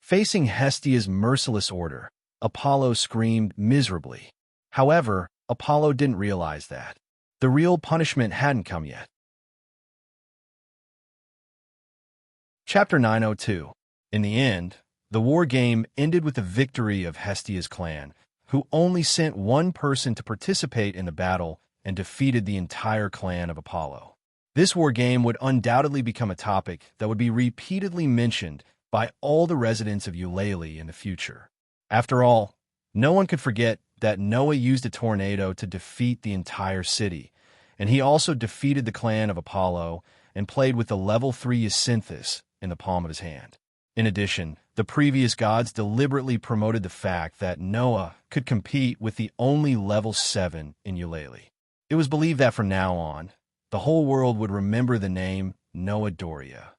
Facing Hestia's merciless order, Apollo screamed miserably. However, Apollo didn't realize that. The real punishment hadn't come yet. Chapter 902. In the end, the war game ended with the victory of Hestia's clan, who only sent one person to participate in the battle and defeated the entire clan of Apollo. This war game would undoubtedly become a topic that would be repeatedly mentioned by all the residents of Eulalia in the future. After all, no one could forget that Noah used a tornado to defeat the entire city, and he also defeated the clan of Apollo and played with the level 3 Yacinthus in the palm of his hand. In addition, the previous gods deliberately promoted the fact that Noah could compete with the only level 7 in Eulalia. It was believed that from now on, the whole world would remember the name Noah Doria.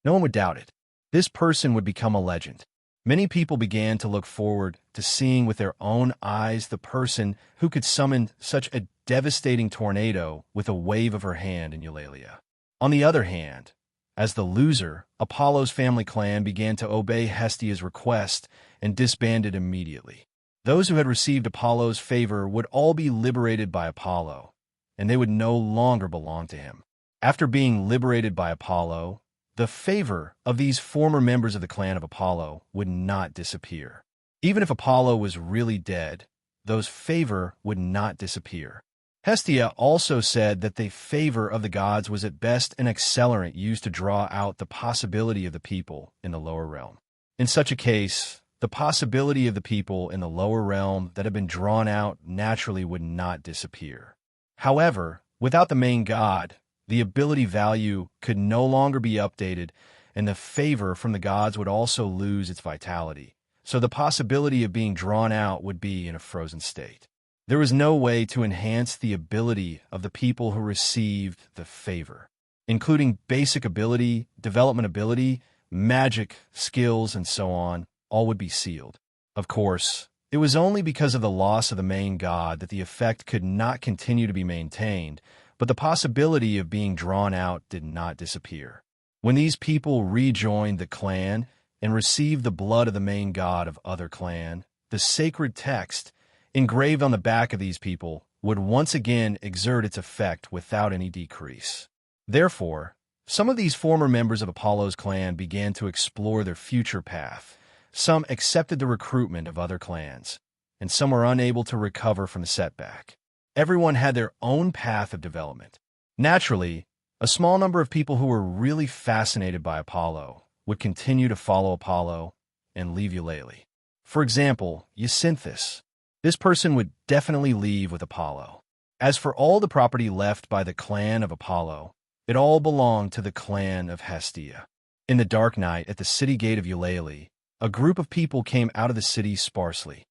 No one would doubt it. This person would become a legend. Many people began to look forward to seeing with their own eyes the person who could summon such a devastating tornado with a wave of her hand in Eulalia. On the other hand, as the loser, Apollo's family clan began to obey Hestia's request and disbanded immediately. Those who had received Apollo's favor would all be liberated by Apollo, and they would no longer belong to him. After being liberated by Apollo, the favor of these former members of the clan of Apollo would not disappear. Even if Apollo was really dead, those favor would not disappear. Hestia also said that the favor of the gods was at best an accelerant used to draw out the possibility of the people in the lower realm. In such a case, the possibility of the people in the lower realm that had been drawn out naturally would not disappear. However, without the main god, the ability value could no longer be updated, and the favor from the gods would also lose its vitality, so the possibility of being drawn out would be in a frozen state. There was no way to enhance the ability of the people who received the favor, including basic ability, development ability, magic, skills, and so on, all would be sealed. Of course, it was only because of the loss of the main god that the effect could not continue to be maintained, but the possibility of being drawn out did not disappear. When these people rejoined the clan and received the blood of the main god of other clan, the sacred text engraved on the back of these people would once again exert its effect without any decrease. Therefore, some of these former members of Apollo's clan began to explore their future path. Some accepted the recruitment of other clans, and some were unable to recover from the setback. Everyone had their own path of development. Naturally, a small number of people who were really fascinated by Apollo would continue to follow Apollo and leave Eulalie. For example, Jacinthus. This person would definitely leave with Apollo. As for all the property left by the clan of Apollo, it all belonged to the clan of Hestia. In the dark night at the city gate of Eulalie, a group of people came out of the city sparsely.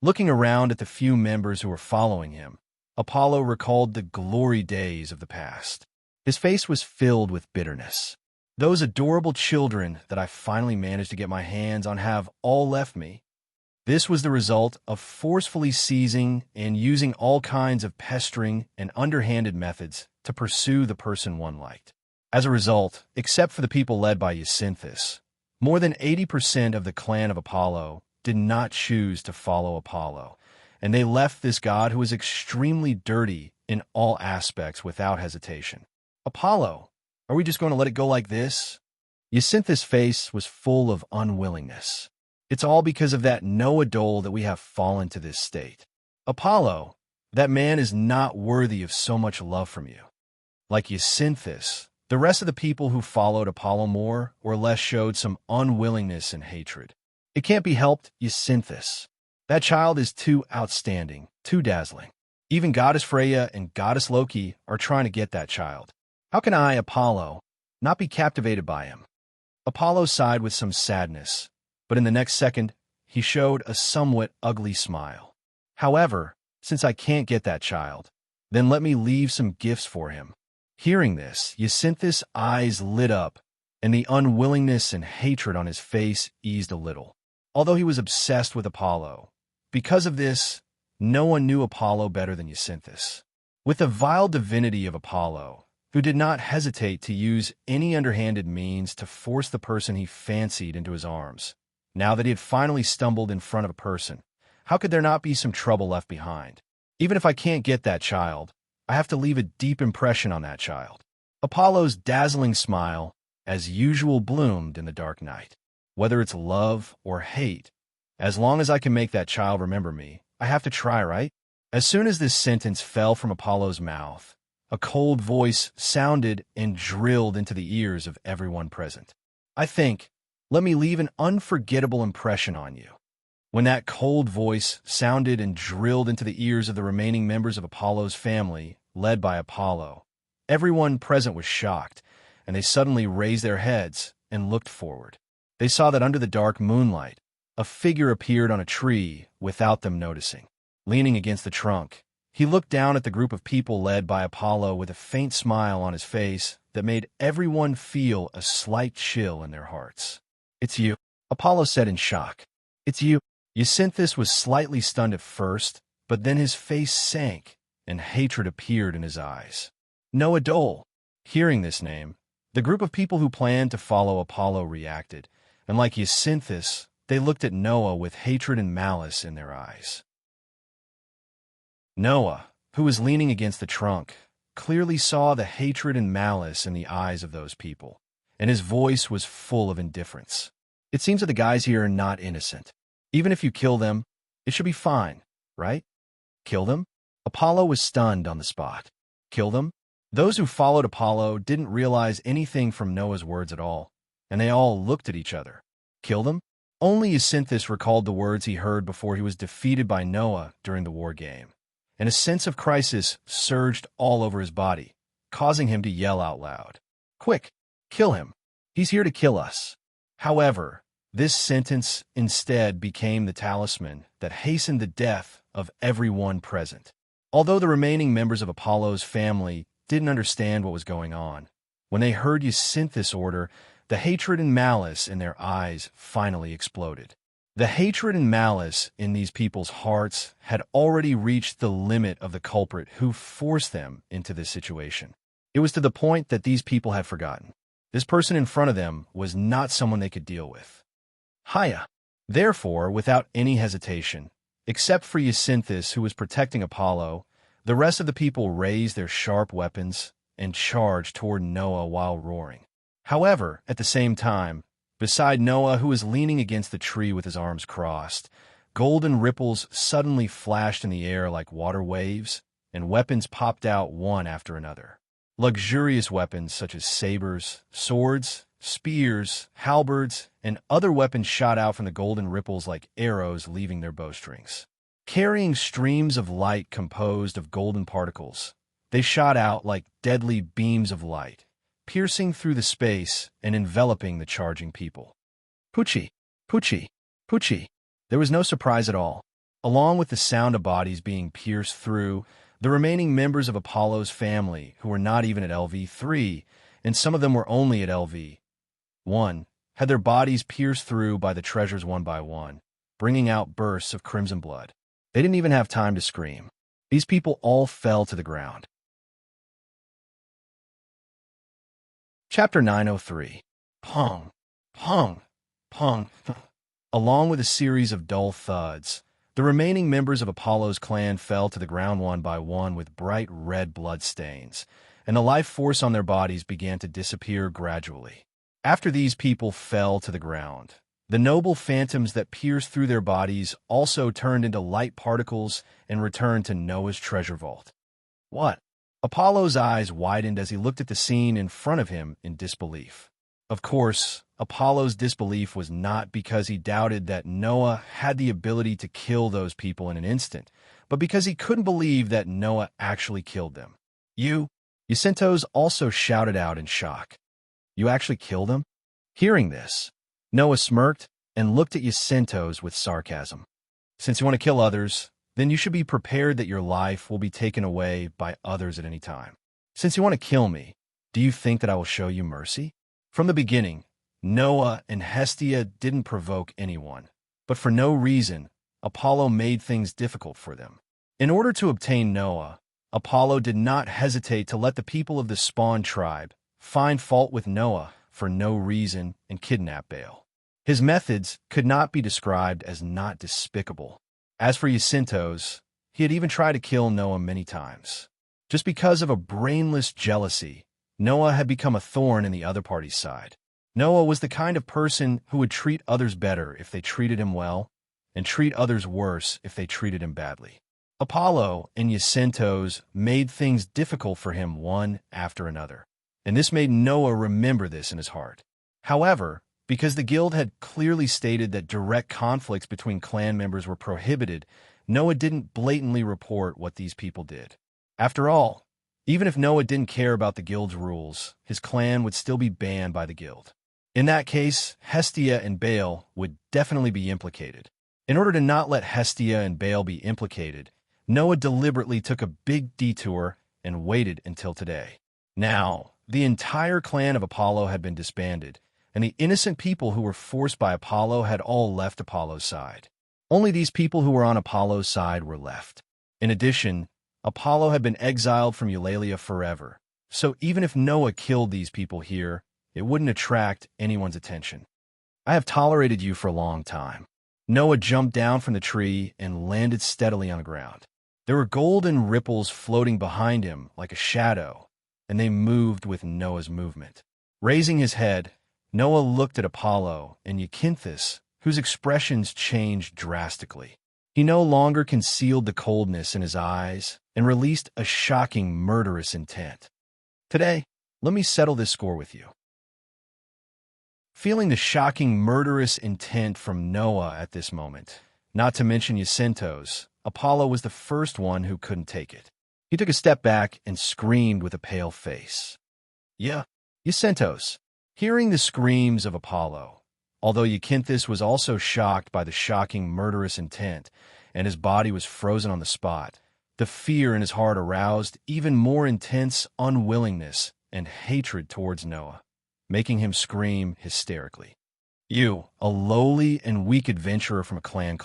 Looking around at the few members who were following him, Apollo recalled the glory days of the past. His face was filled with bitterness. Those adorable children that I finally managed to get my hands on have all left me. This was the result of forcefully seizing and using all kinds of pestering and underhanded methods to pursue the person one liked. As a result, except for the people led by Jacinthus, more than 80% of the clan of Apollo did not choose to follow Apollo, and they left this god who was extremely dirty in all aspects without hesitation. Apollo, are we just going to let it go like this? Jacinthus' face was full of unwillingness. It's all because of that Noah dole that we have fallen to this state. Apollo, that man is not worthy of so much love from you. Like Jacinthus, the rest of the people who followed Apollo more or less showed some unwillingness and hatred. It can't be helped, Jacinthus. That child is too outstanding, too dazzling. Even Goddess Freya and Goddess Loki are trying to get that child. How can I, Apollo, not be captivated by him? Apollo sighed with some sadness, but in the next second, he showed a somewhat ugly smile. However, since I can't get that child, then let me leave some gifts for him. Hearing this, Jacinthus' eyes lit up, and the unwillingness and hatred on his face eased a little. Although he was obsessed with Apollo, because of this, no one knew Apollo better than Jacinthus. With the vile divinity of Apollo, who did not hesitate to use any underhanded means to force the person he fancied into his arms, now that he had finally stumbled in front of a person, how could there not be some trouble left behind? Even if I can't get that child, I have to leave a deep impression on that child. Apollo's dazzling smile, as usual, bloomed in the dark night. Whether it's love or hate, as long as I can make that child remember me, I have to try, right? As soon as this sentence fell from Apollo's mouth, a cold voice sounded and drilled into the ears of everyone present. I think, let me leave an unforgettable impression on you. When that cold voice sounded and drilled into the ears of the remaining members of Apollo's family, led by Apollo, everyone present was shocked, and they suddenly raised their heads and looked forward. They saw that under the dark moonlight, a figure appeared on a tree without them noticing. Leaning against the trunk, he looked down at the group of people led by Apollo with a faint smile on his face that made everyone feel a slight chill in their hearts. "It's you," Apollo said in shock. "It's you." Jacinthus was slightly stunned at first, but then his face sank, and hatred appeared in his eyes. Noah Dole. Hearing this name, the group of people who planned to follow Apollo reacted, and like Jacinthus, they looked at Noah with hatred and malice in their eyes. Noah, who was leaning against the trunk, clearly saw the hatred and malice in the eyes of those people, and his voice was full of indifference. "It seems that the guys here are not innocent. Even if you kill them, it should be fine, right?" "Kill them?" Apollo was stunned on the spot. "Kill them?" Those who followed Apollo didn't realize anything from Noah's words at all, and they all looked at each other. "Kill them?" Only Jacinthus recalled the words he heard before he was defeated by Noah during the war game, and a sense of crisis surged all over his body, causing him to yell out loud, "Quick, kill him! He's here to kill us!" However, this sentence instead became the talisman that hastened the death of everyone present. Although the remaining members of Apollo's family didn't understand what was going on, when they heard Jacinthus' order, The hatred and malice in their eyes finally exploded. The hatred and malice in these people's hearts had already reached the limit of the culprit who forced them into this situation. It was to the point that these people had forgotten. This person in front of them was not someone they could deal with. Haya. Therefore, without any hesitation, except for Jacinthus, who was protecting Apollo, the rest of the people raised their sharp weapons and charged toward Noah while roaring. However, at the same time, beside Noah, who was leaning against the tree with his arms crossed, golden ripples suddenly flashed in the air like water waves, and weapons popped out one after another. Luxurious weapons such as sabers, swords, spears, halberds, and other weapons shot out from the golden ripples like arrows leaving their bowstrings. Carrying streams of light composed of golden particles, they shot out like deadly beams of light, piercing through the space and enveloping the charging people. Pucci, Pucci, Pucci. There was no surprise at all. Along with the sound of bodies being pierced through, the remaining members of Apollo's family, who were not even at LV3, and some of them were only at LV1, had their bodies pierced through by the treasures one by one, bringing out bursts of crimson blood. They didn't even have time to scream. These people all fell to the ground. Chapter 903. Pong, pong, pong. Along with a series of dull thuds, the remaining members of Apollo's clan fell to the ground one by one with bright red blood stains, and the life force on their bodies began to disappear gradually. After these people fell to the ground, the noble phantoms that pierced through their bodies also turned into light particles and returned to Noah's treasure vault. What? Apollo's eyes widened as he looked at the scene in front of him in disbelief. Of course, Apollo's disbelief was not because he doubted that Noah had the ability to kill those people in an instant, but because he couldn't believe that Noah actually killed them. You? Jacinthos also shouted out in shock. You actually killed him? Hearing this, Noah smirked and looked at Jacinthos with sarcasm. Since you want to kill others, then you should be prepared that your life will be taken away by others at any time. Since you want to kill me, do you think that I will show you mercy? From the beginning, Noah and Hestia didn't provoke anyone, but for no reason, Apollo made things difficult for them. In order to obtain Noah, Apollo did not hesitate to let the people of the Spawn tribe find fault with Noah for no reason and kidnap Baal. His methods could not be described as not despicable. As for Jacinthos, he had even tried to kill Noah many times. Just because of a brainless jealousy, Noah had become a thorn in the other party's side. Noah was the kind of person who would treat others better if they treated him well, and treat others worse if they treated him badly. Apollo and Jacinthos made things difficult for him one after another, and this made Noah remember this in his heart. However, because the guild had clearly stated that direct conflicts between clan members were prohibited, Noah didn't blatantly report what these people did. After all, even if Noah didn't care about the guild's rules, his clan would still be banned by the guild. In that case, Hestia and Baal would definitely be implicated. In order to not let Hestia and Baal be implicated, Noah deliberately took a big detour and waited until today. Now, the entire clan of Apollo had been disbanded, and the innocent people who were forced by Apollo had all left Apollo's side. Only these people who were on Apollo's side were left. In addition, Apollo had been exiled from Eulalia forever, so even if Noah killed these people here, it wouldn't attract anyone's attention. I have tolerated you for a long time. Noah jumped down from the tree and landed steadily on the ground. There were golden ripples floating behind him like a shadow, and they moved with Noah's movement. Raising his head, Noah looked at Apollo and Jacinthus, whose expressions changed drastically. He no longer concealed the coldness in his eyes and released a shocking, murderous intent. Today, let me settle this score with you. Feeling the shocking, murderous intent from Noah at this moment, not to mention Jacinthos, Apollo was the first one who couldn't take it. He took a step back and screamed with a pale face. Yeah, Jacinthos. Hearing the screams of Apollo, although Jacinthus was also shocked by the shocking, murderous intent, and his body was frozen on the spot, the fear in his heart aroused even more intense unwillingness and hatred towards Noah. making him scream hysterically. You, a lowly and weak adventurer from a clan.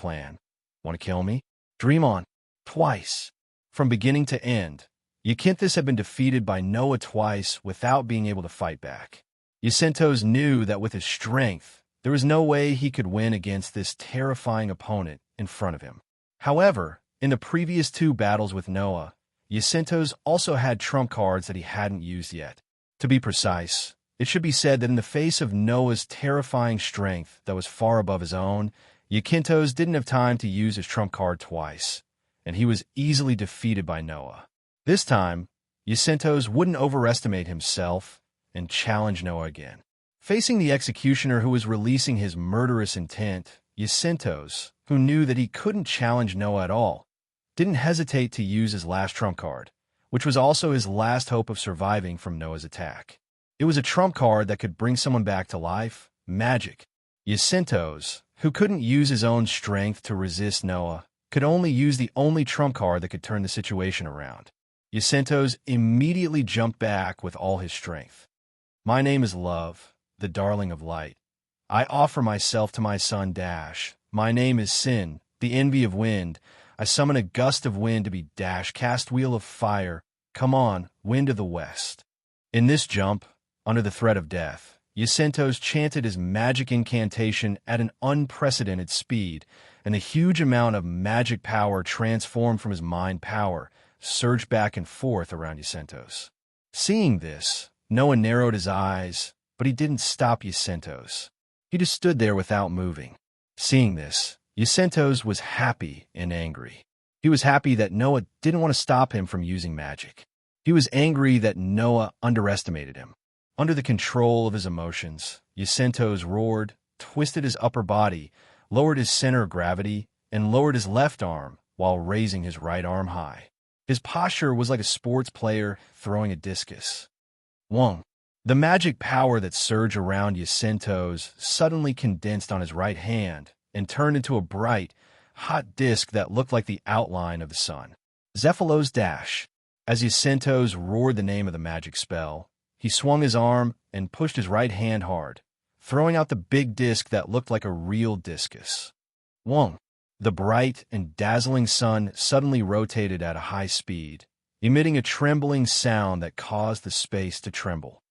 Want to kill me? Dream on. Twice. From beginning to end, Ykynthus had been defeated by Noah twice without being able to fight back. Ykynthos knew that with his strength, there was no way he could win against this terrifying opponent in front of him. However, in the previous 2 battles with Noah, Ykynthos also had trump cards that he hadn't used yet. To be precise, it should be said that in the face of Noah's terrifying strength that was far above his own, Ykynthos didn't have time to use his trump card twice, and he was easily defeated by Noah. This time, Ykynthos wouldn't overestimate himself and challenge Noah again. Facing the executioner who was releasing his murderous intent, Ykynthos, who knew that he couldn't challenge Noah at all, didn't hesitate to use his last trump card, which was also his last hope of surviving from Noah's attack. It was a trump card that could bring someone back to life, magic. Ykynthos, who couldn't use his own strength to resist Noah, could only use the only trump card that could turn the situation around. Ykynthos immediately jumped back with all his strength. My name is Love, the darling of light. I offer myself to my son Dash. My name is Sin, the envy of wind. I summon a gust of wind to be Dash, cast wheel of fire. Come on, wind of the west. In this jump, under the threat of death, Ykynthos chanted his magic incantation at an unprecedented speed, and a huge amount of magic power transformed from his mind power surged back and forth around Ykynthos. Seeing this, Noah narrowed his eyes, but he didn't stop Ykynthos. He just stood there without moving. Seeing this, Ykynthos was happy and angry. He was happy that Noah didn't want to stop him from using magic. He was angry that Noah underestimated him. Under the control of his emotions, Ykynthos roared, twisted his upper body, lowered his center of gravity, and lowered his left arm while raising his right arm high. His posture was like a sports player throwing a discus. Wong. The magic power that surged around Ykynthos suddenly condensed on his right hand and turned into a bright, hot disk that looked like the outline of the sun. Zephylos Dash. As Ykynthos roared the name of the magic spell, he swung his arm and pushed his right hand hard, throwing out the big disc that looked like a real discus. Wong. The bright and dazzling sun suddenly rotated at a high speed, emitting a trembling sound that caused the space to tremble.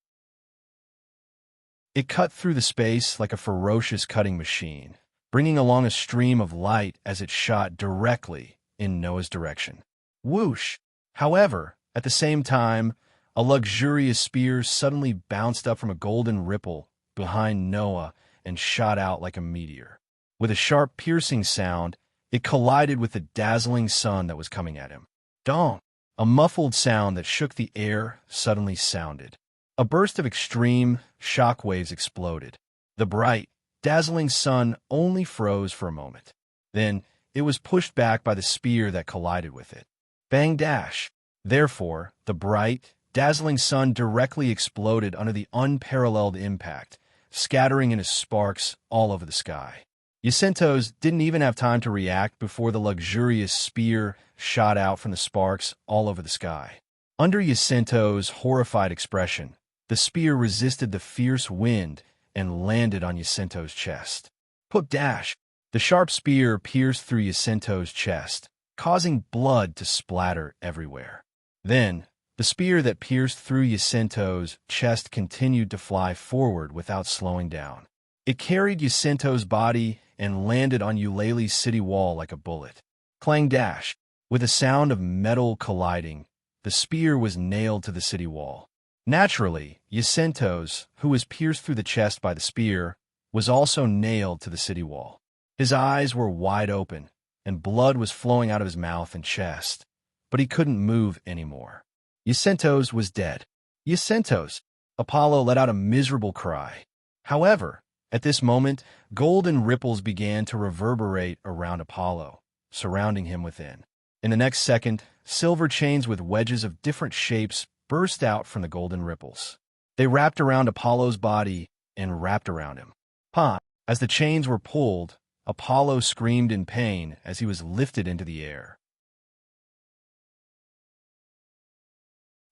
It cut through the space like a ferocious cutting machine, bringing along a stream of light as it shot directly in Noah's direction. Whoosh! However, at the same time, a luxurious spear suddenly bounced up from a golden ripple behind Noah and shot out like a meteor. With a sharp, piercing sound, it collided with the dazzling sun that was coming at him. Dong! A muffled sound that shook the air suddenly sounded. A burst of extreme shock waves exploded. The bright, dazzling sun only froze for a moment. Then, it was pushed back by the spear that collided with it. Bang dash! Therefore, the bright, dazzling sun directly exploded under the unparalleled impact, scattering into sparks all over the sky. Ykynthos didn't even have time to react before the luxurious spear shot out from the sparks all over the sky. Under Ykynthos' horrified expression, the spear resisted the fierce wind and landed on Ykynthos' chest. Hook dash! The sharp spear pierced through Ykynthos' chest, causing blood to splatter everywhere. Then, the spear that pierced through Ykynthos' chest continued to fly forward without slowing down. It carried Ykynthos' body and landed on Eulalie's city wall like a bullet. Clang dash! With a sound of metal colliding, the spear was nailed to the city wall. Naturally, Ykynthos, who was pierced through the chest by the spear, was also nailed to the city wall. His eyes were wide open, and blood was flowing out of his mouth and chest, but he couldn't move anymore. Ykynthos was dead. Ykynthos! Apollo let out a miserable cry. However, at this moment, golden ripples began to reverberate around Apollo, surrounding him within. In the next second, silver chains with wedges of different shapes burst out from the golden ripples. They wrapped around Apollo's body and wrapped around him. Pa! As the chains were pulled, Apollo screamed in pain as he was lifted into the air.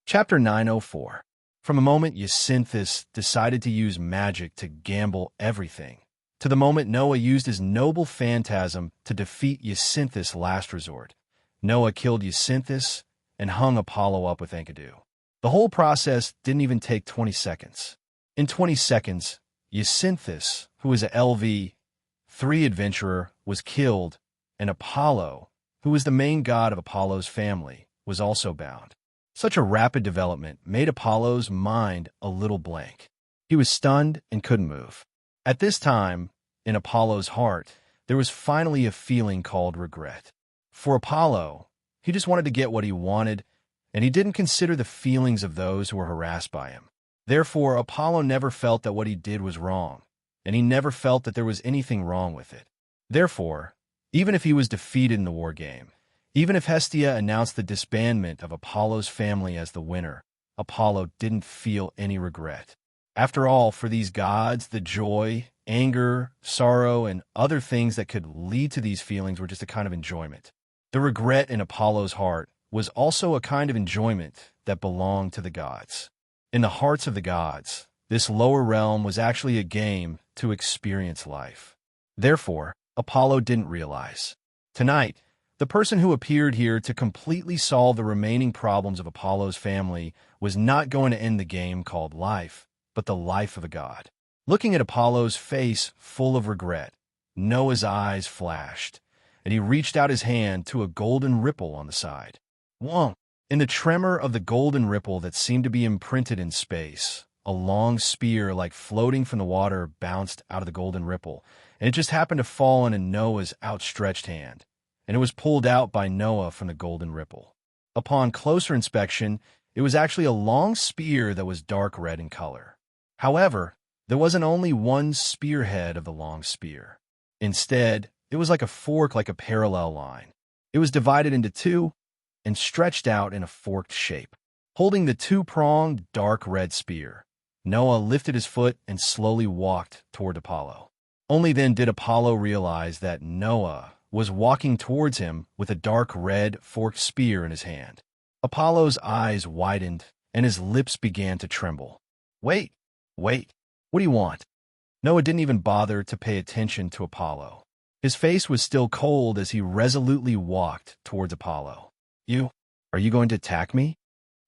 Chapter 904. From the moment Jacinthus decided to use magic to gamble everything, to the moment Noah used his noble phantasm to defeat Jacinthus' last resort, Noah killed Jacinthus and hung Apollo up with Enkidu. The whole process didn't even take 20 seconds. In 20 seconds, Jacinthus, who was a LV-3 adventurer, was killed, and Apollo, who was the main god of Apollo's family, was also bound. Such a rapid development made Apollo's mind a little blank. He was stunned and couldn't move. At this time, in Apollo's heart, there was finally a feeling called regret. For Apollo, he just wanted to get what he wanted, and he didn't consider the feelings of those who were harassed by him. Therefore, Apollo never felt that what he did was wrong, and he never felt that there was anything wrong with it. Therefore, even if he was defeated in the war game, even if Hestia announced the disbandment of Apollo's family as the winner, Apollo didn't feel any regret. After all, for these gods, the joy, anger, sorrow, and other things that could lead to these feelings were just a kind of enjoyment. The regret in Apollo's heart was also a kind of enjoyment that belonged to the gods. In the hearts of the gods, this lower realm was actually a game to experience life. Therefore, Apollo didn't realize. Tonight, the person who appeared here to completely solve the remaining problems of Apollo's family was not going to end the game called life, but the life of a god. Looking at Apollo's face full of regret, Noah's eyes flashed, and he reached out his hand to a golden ripple on the side. Whoa! In the tremor of the golden ripple that seemed to be imprinted in space, a long spear like floating from the water bounced out of the golden ripple, and it just happened to fall into Noah's outstretched hand, and it was pulled out by Noah from the golden ripple. Upon closer inspection, it was actually a long spear that was dark red in color. However, there wasn't only one spearhead of the long spear. Instead, it was like a fork, like a parallel line. It was divided into two and stretched out in a forked shape. Holding the two-pronged dark red spear, Noah lifted his foot and slowly walked toward Apollo. Only then did Apollo realize that Noah was walking towards him with a dark red forked spear in his hand. Apollo's eyes widened and his lips began to tremble. Wait, what do you want? Noah didn't even bother to pay attention to Apollo. His face was still cold as he resolutely walked towards Apollo. Are you going to attack me?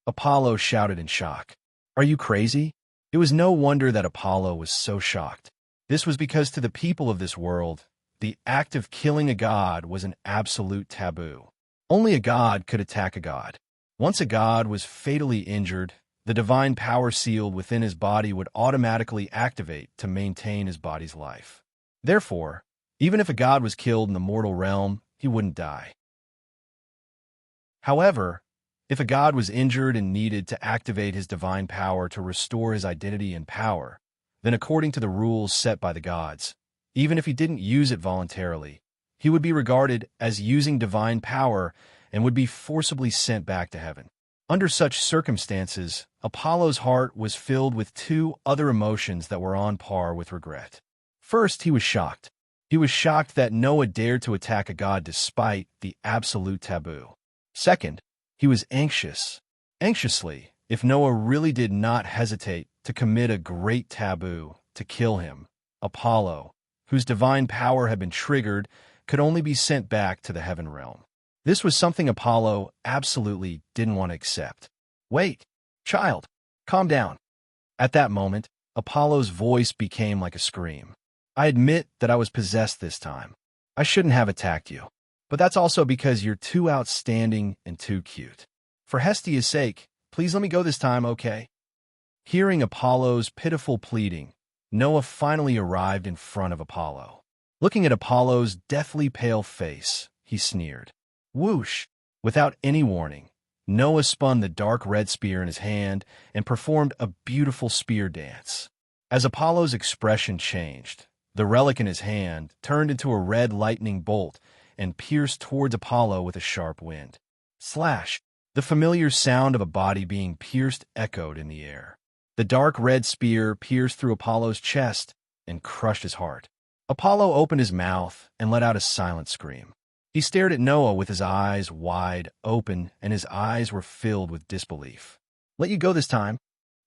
Apollo shouted in shock. Are you crazy? It was no wonder that Apollo was so shocked. This was because to the people of this world, the act of killing a god was an absolute taboo. Only a god could attack a god. Once a god was fatally injured, the divine power sealed within his body would automatically activate to maintain his body's life. Therefore, even if a god was killed in the mortal realm, he wouldn't die. However, if a god was injured and needed to activate his divine power to restore his identity and power, then according to the rules set by the gods, even if he didn't use it voluntarily, he would be regarded as using divine power and would be forcibly sent back to heaven. Under such circumstances, Apollo's heart was filled with two other emotions that were on par with regret. First, he was shocked. He was shocked that Noah dared to attack a god despite the absolute taboo. Second, he was anxiously, if Noah really did not hesitate to commit a great taboo to kill him, Apollo, whose divine power had been triggered, could only be sent back to the heaven realm. This was something Apollo absolutely didn't want to accept. Wait, child, calm down. At that moment, Apollo's voice became like a scream. I admit that I was possessed this time. I shouldn't have attacked you. But that's also because you're too outstanding and too cute. For Hestia's sake, please let me go this time, okay? Hearing Apollo's pitiful pleading, Noah finally arrived in front of Apollo. Looking at Apollo's deathly pale face, he sneered. Whoosh! Without any warning, Noah spun the dark red spear in his hand and performed a beautiful spear dance. As Apollo's expression changed, the relic in his hand turned into a red lightning bolt and pierced towards Apollo with a sharp wind. Slash! The familiar sound of a body being pierced echoed in the air. The dark red spear pierced through Apollo's chest and crushed his heart. Apollo opened his mouth and let out a silent scream. He stared at Noah with his eyes wide open, and his eyes were filled with disbelief. Let you go this time?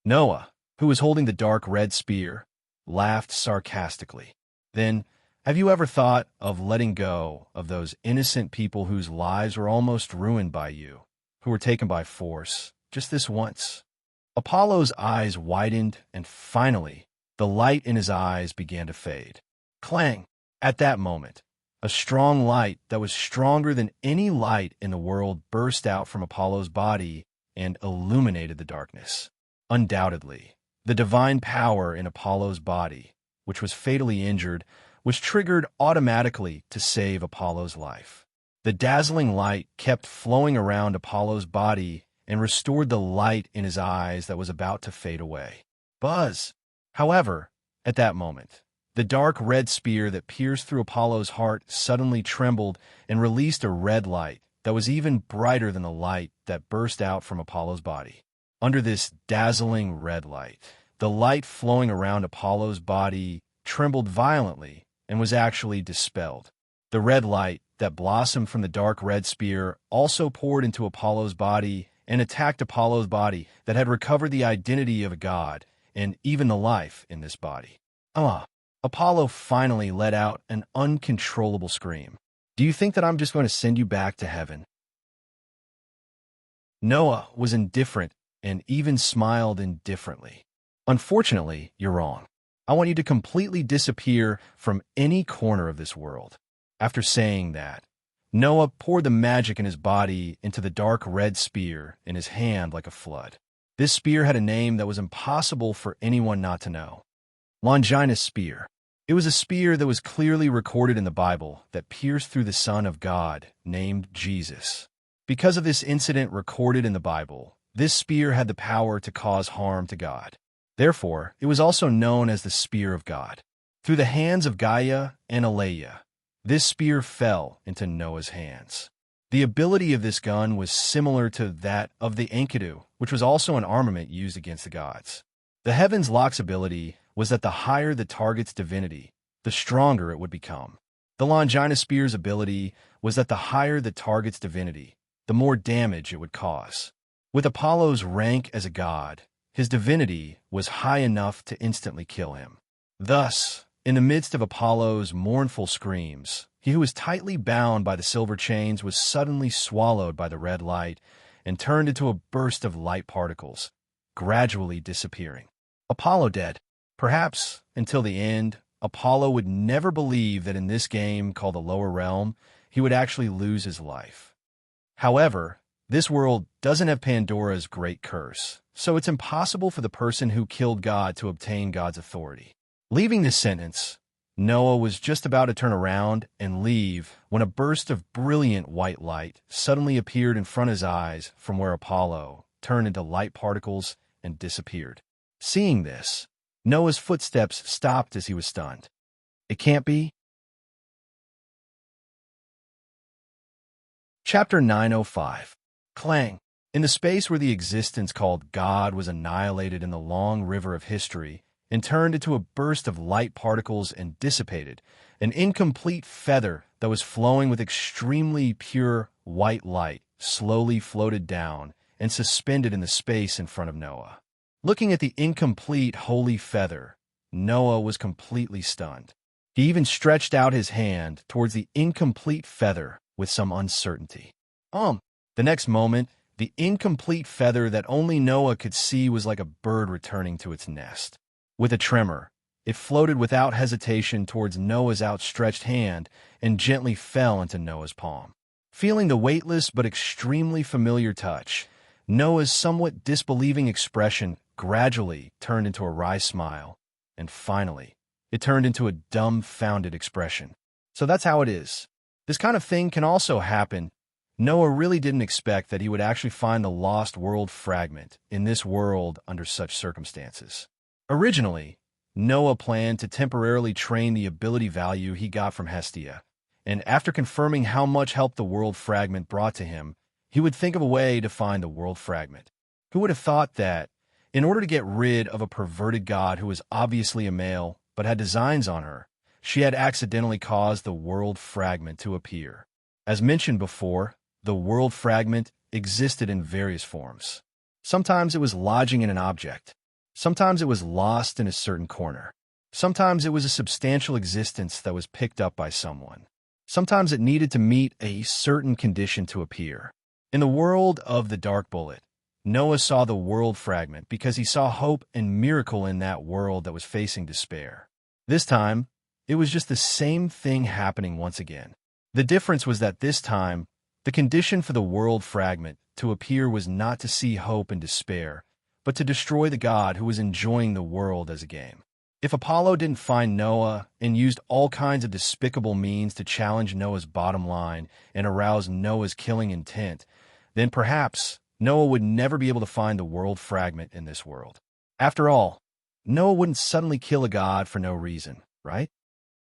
Noah, who was holding the dark red spear, laughed sarcastically. Then, have you ever thought of letting go of those innocent people whose lives were almost ruined by you, who were taken by force, just this once? Apollo's eyes widened, and finally, the light in his eyes began to fade. Clang! At that moment, a strong light that was stronger than any light in the world burst out from Apollo's body and illuminated the darkness. Undoubtedly, the divine power in Apollo's body, which was fatally injured, was triggered automatically to save Apollo's life. The dazzling light kept flowing around Apollo's body and restored the light in his eyes that was about to fade away. Buzz! However, at that moment, the dark red spear that pierced through Apollo's heart suddenly trembled and released a red light that was even brighter than the light that burst out from Apollo's body. Under this dazzling red light, the light flowing around Apollo's body trembled violently and was actually dispelled. The red light that blossomed from the dark red spear also poured into Apollo's body and attacked Apollo's body that had recovered the identity of a god and even the life in this body. Apollo finally let out an uncontrollable scream. Do you think that I'm just going to send you back to heaven? Noah was indifferent and even smiled indifferently. Unfortunately, you're wrong. I want you to completely disappear from any corner of this world. After saying that, Noah poured the magic in his body into the dark red spear in his hand like a flood. This spear had a name that was impossible for anyone not to know. Longinus spear. It was a spear that was clearly recorded in the Bible that pierced through the Son of God, named Jesus. Because of this incident recorded in the Bible, this spear had the power to cause harm to God. Therefore, it was also known as the Spear of God. Through the hands of Gaia and Aleia, this spear fell into Noah's hands. The ability of this gun was similar to that of the Enkidu, which was also an armament used against the gods. The Heaven's Lock's ability was that the higher the target's divinity, the stronger it would become. The Longinus spear's ability was that the higher the target's divinity, the more damage it would cause. With Apollo's rank as a god, his divinity was high enough to instantly kill him. Thus, in the midst of Apollo's mournful screams, he who was tightly bound by the silver chains was suddenly swallowed by the red light and turned into a burst of light particles, gradually disappearing. Apollo dead. Perhaps, until the end, Apollo would never believe that in this game called the Lower Realm, he would actually lose his life. However, this world doesn't have Pandora's great curse, so it's impossible for the person who killed God to obtain God's authority. Leaving this sentence, Noah was just about to turn around and leave when a burst of brilliant white light suddenly appeared in front of his eyes from where Apollo turned into light particles and disappeared. Seeing this, Noah's footsteps stopped as he was stunned. It can't be. Chapter 905. Clang. In the space where the existence called God was annihilated in the long river of history and turned into a burst of light particles and dissipated, an incomplete feather that was flowing with extremely pure white light slowly floated down and suspended in the space in front of Noah. Looking at the incomplete holy feather, Noah was completely stunned. He even stretched out his hand towards the incomplete feather with some uncertainty. The next moment, the incomplete feather that only Noah could see was like a bird returning to its nest. With a tremor, it floated without hesitation towards Noah's outstretched hand and gently fell into Noah's palm. Feeling the weightless but extremely familiar touch, Noah's somewhat disbelieving expression gradually turned into a wry smile, and finally, it turned into a dumbfounded expression. So that's how it is. This kind of thing can also happen. Noah really didn't expect that he would actually find the lost world fragment in this world under such circumstances. Originally, Noah planned to temporarily train the ability value he got from Hestia, and after confirming how much help the world fragment brought to him, he would think of a way to find the world fragment. Who would have thought that, in order to get rid of a perverted god who was obviously a male but had designs on her, she had accidentally caused the world fragment to appear. As mentioned before, the world fragment existed in various forms. Sometimes it was lodging in an object, Sometimes it was lost in a certain corner. Sometimes it was a substantial existence that was picked up by someone. Sometimes it needed to meet a certain condition to appear. In the world of the Dark Bullet, Noah saw the world fragment because he saw hope and miracle in that world that was facing despair. This time, it was just the same thing happening once again. The difference was that this time, the condition for the world fragment to appear was not to see hope and despair, but to destroy the god who was enjoying the world as a game. If Apollo didn't find Noah and used all kinds of despicable means to challenge Noah's bottom line and arouse Noah's killing intent, then perhaps Noah would never be able to find the world fragment in this world. After all, Noah wouldn't suddenly kill a god for no reason, right?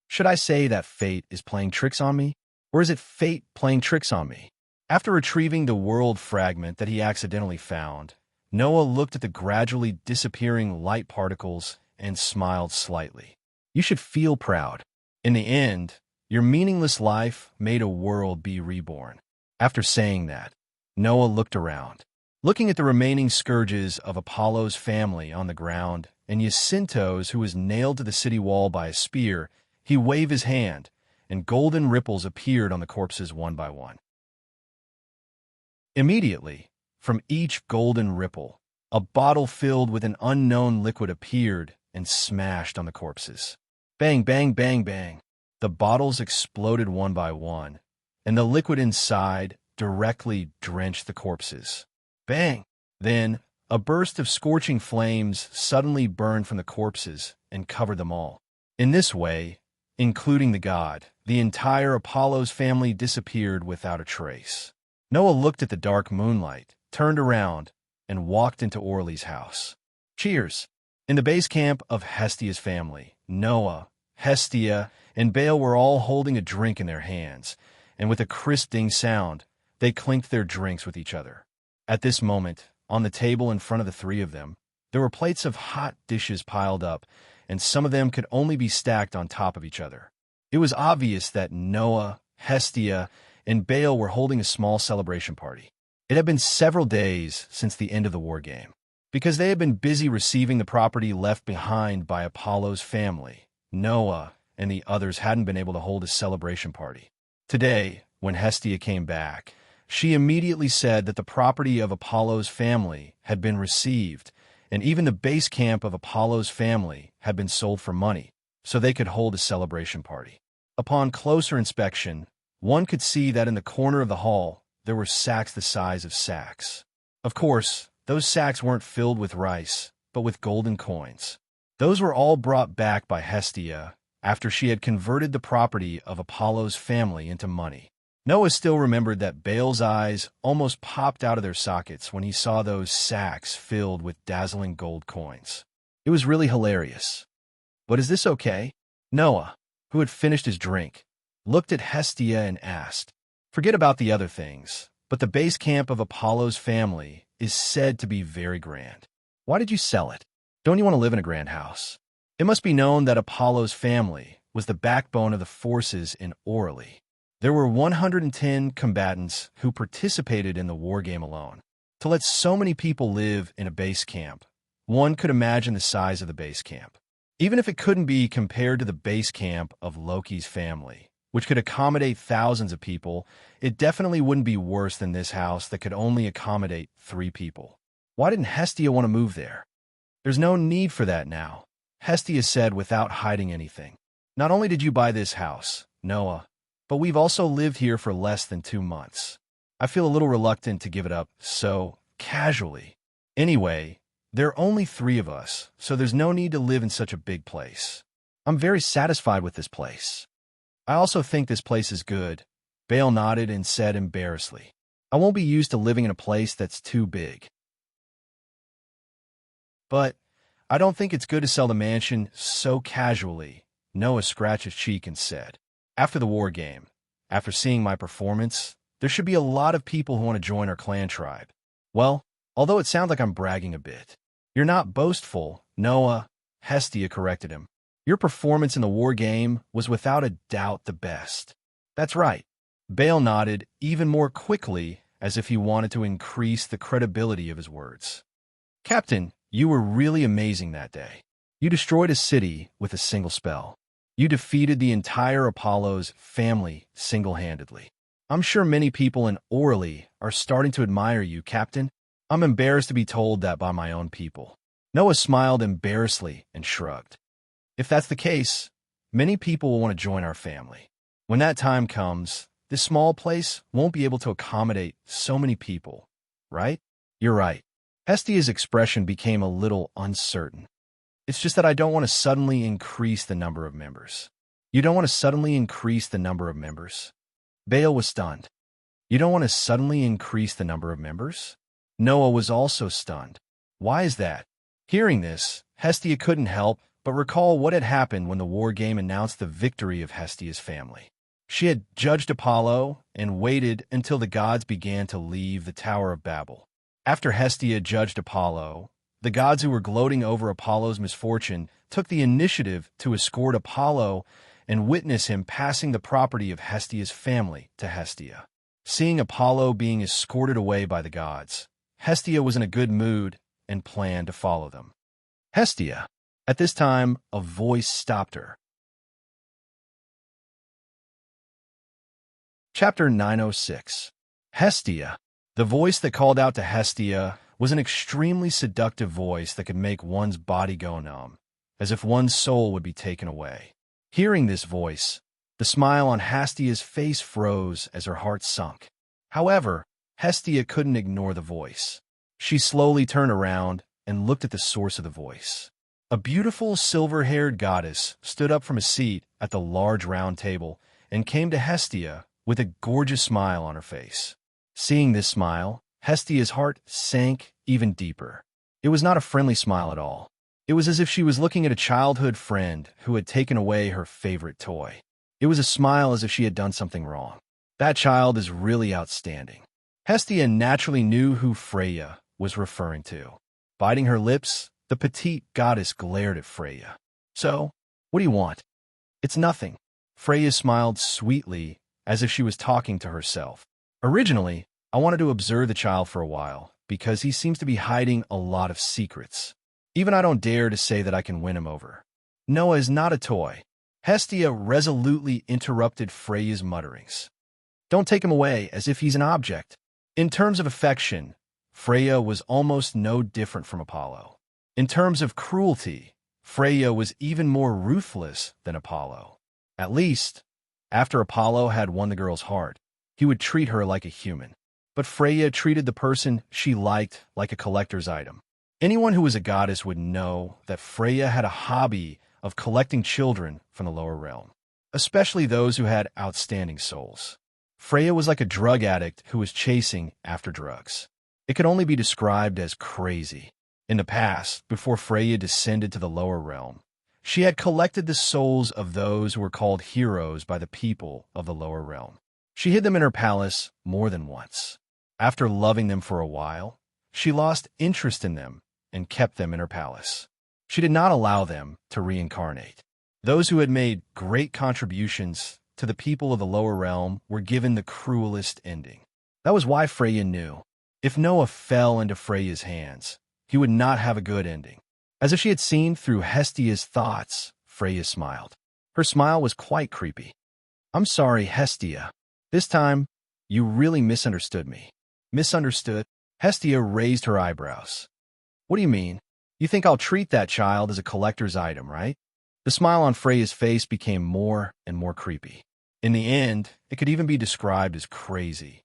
Should I say that fate is playing tricks on me? Or is it fate playing tricks on me? After retrieving the world fragment that he accidentally found, Noah looked at the gradually disappearing light particles and smiled slightly. You should feel proud. In the end, your meaningless life made a world be reborn. After saying that, Noah looked around. Looking at the remaining scourges of Apollo's family on the ground and Jacinto's, who was nailed to the city wall by a spear, he waved his hand, and golden ripples appeared on the corpses one by one. Immediately, from each golden ripple, a bottle filled with an unknown liquid appeared and smashed on the corpses. Bang, bang, bang, bang. The bottles exploded one by one, and the liquid inside directly drenched the corpses. Bang! Then, a burst of scorching flames suddenly burned from the corpses and covered them all. In this way, including the god, the entire Apollo's family disappeared without a trace. Noah looked at the dark moonlight, turned around, and walked into Orly's house. Cheers! In the base camp of Hestia's family, Noah, Hestia, and Baal were all holding a drink in their hands, and with a crisp ding sound, they clinked their drinks with each other. At this moment, on the table in front of the three of them, there were plates of hot dishes piled up, and some of them could only be stacked on top of each other. It was obvious that Noah, Hestia, and Baal were holding a small celebration party. It had been several days since the end of the war game. Because they had been busy receiving the property left behind by Apollo's family, Noah and the others hadn't been able to hold a celebration party. Today, when Hestia came back, she immediately said that the property of Apollo's family had been received, and even the base camp of Apollo's family had been sold for money, so they could hold a celebration party. Upon closer inspection, one could see that in the corner of the hall, there were sacks the size of sacks. Of course, those sacks weren't filled with rice, but with golden coins. Those were all brought back by Hestia after she had converted the property of Apollo's family into money. Noah still remembered that Baal's eyes almost popped out of their sockets when he saw those sacks filled with dazzling gold coins. It was really hilarious. But is this okay? Noah, who had finished his drink, looked at Hestia and asked, "Forget about the other things, but the base camp of Apollo's family is said to be very grand. Why did you sell it? Don't you want to live in a grand house?" It must be known that Apollo's family was the backbone of the forces in Orly. There were 110 combatants who participated in the war game alone. To let so many people live in a base camp, one could imagine the size of the base camp. Even if it couldn't be compared to the base camp of Loki's family, which could accommodate thousands of people, it definitely wouldn't be worse than this house that could only accommodate 3 people. Why didn't Hestia want to move there? There's no need for that now, Hestia said without hiding anything. Not only did you buy this house, Noah, but we've also lived here for less than 2 months. I feel a little reluctant to give it up so casually. Anyway, there are only 3 of us, so there's no need to live in such a big place. I'm very satisfied with this place. I also think this place is good. Baal nodded and said embarrassedly, I won't be used to living in a place that's too big. But I don't think it's good to sell the mansion so casually. Noah scratched his cheek and said, after the war game, after seeing my performance, there should be a lot of people who want to join our clan tribe. Well, although it sounds like I'm bragging a bit, you're not boastful, Noah, Hestia corrected him. Your performance in the war game was without a doubt the best. That's right. Baal nodded even more quickly as if he wanted to increase the credibility of his words. Captain, You were really amazing that day. You destroyed a city with a single spell. You defeated the entire Apollo's family single-handedly. I'm sure many people in Orly are starting to admire you, Captain. I'm embarrassed to be told that by my own people." Noah smiled embarrassedly and shrugged. "If that's the case, many people will want to join our family. When that time comes, this small place won't be able to accommodate so many people, right?" "You're right." Hestia's expression became a little uncertain. "It's just that I don't want to suddenly increase the number of members." "You don't want to suddenly increase the number of members?" Baal was stunned. "You don't want to suddenly increase the number of members?" Noah was also stunned. "Why is that?" Hearing this, Hestia couldn't help but recall what had happened when the war game announced the victory of Hestia's family. She had judged Apollo and waited until the gods began to leave the Tower of Babel. After Hestia judged Apollo, the gods who were gloating over Apollo's misfortune took the initiative to escort Apollo and witness him passing the property of Hestia's family to Hestia. Seeing Apollo being escorted away by the gods, Hestia was in a good mood and planned to follow them. Hestia. At this time, a voice stopped her. Chapter 906. Hestia. The voice that called out to Hestia was an extremely seductive voice that could make one's body go numb, as if one's soul would be taken away. Hearing this voice, the smile on Hestia's face froze as her heart sunk. However, Hestia couldn't ignore the voice. She slowly turned around and looked at the source of the voice. A beautiful silver-haired goddess stood up from a seat at the large round table and came to Hestia with a gorgeous smile on her face. Seeing this smile, Hestia's heart sank even deeper. It was not a friendly smile at all. It was as if she was looking at a childhood friend who had taken away her favorite toy. It was a smile as if she had done something wrong. That child is really outstanding. Hestia naturally knew who Freya was referring to. Biting her lips, the petite goddess glared at Freya. "So, what do you want?" "It's nothing." Freya smiled sweetly as if she was talking to herself. "Originally, I wanted to observe the child for a while because he seems to be hiding a lot of secrets. Even I don't dare to say that I can win him over. Noah is not a toy." Hestia resolutely interrupted Freya's mutterings. "Don't take him away as if he's an object." In terms of affection, Freya was almost no different from Apollo. In terms of cruelty, Freya was even more ruthless than Apollo. At least, after Apollo had won the girl's heart, he would treat her like a human. But Freya treated the person she liked like a collector's item. Anyone who was a goddess would know that Freya had a hobby of collecting children from the lower realm, especially those who had outstanding souls. Freya was like a drug addict who was chasing after drugs. It could only be described as crazy. In the past, before Freya descended to the lower realm, she had collected the souls of those who were called heroes by the people of the lower realm. She hid them in her palace more than once. After loving them for a while, she lost interest in them and kept them in her palace. She did not allow them to reincarnate. Those who had made great contributions to the people of the lower realm were given the cruelest ending. That was why Freya knew. If Noah fell into Freya's hands, he would not have a good ending. As if she had seen through Hestia's thoughts, Freya smiled. Her smile was quite creepy. "I'm sorry, Hestia. This time, you really misunderstood me." "Misunderstood?" Hestia raised her eyebrows. "What do you mean? You think I'll treat that child as a collector's item, right?" The smile on Freya's face became more and more creepy. In the end, it could even be described as crazy.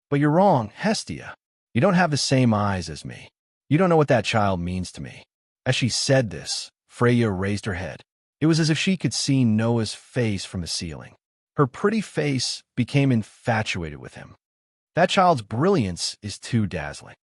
"But you're wrong, Hestia. You don't have the same eyes as me. You don't know what that child means to me." As she said this, Freya raised her head. It was as if she could see Noah's face from the ceiling. Her pretty face became infatuated with him. That child's brilliance is too dazzling.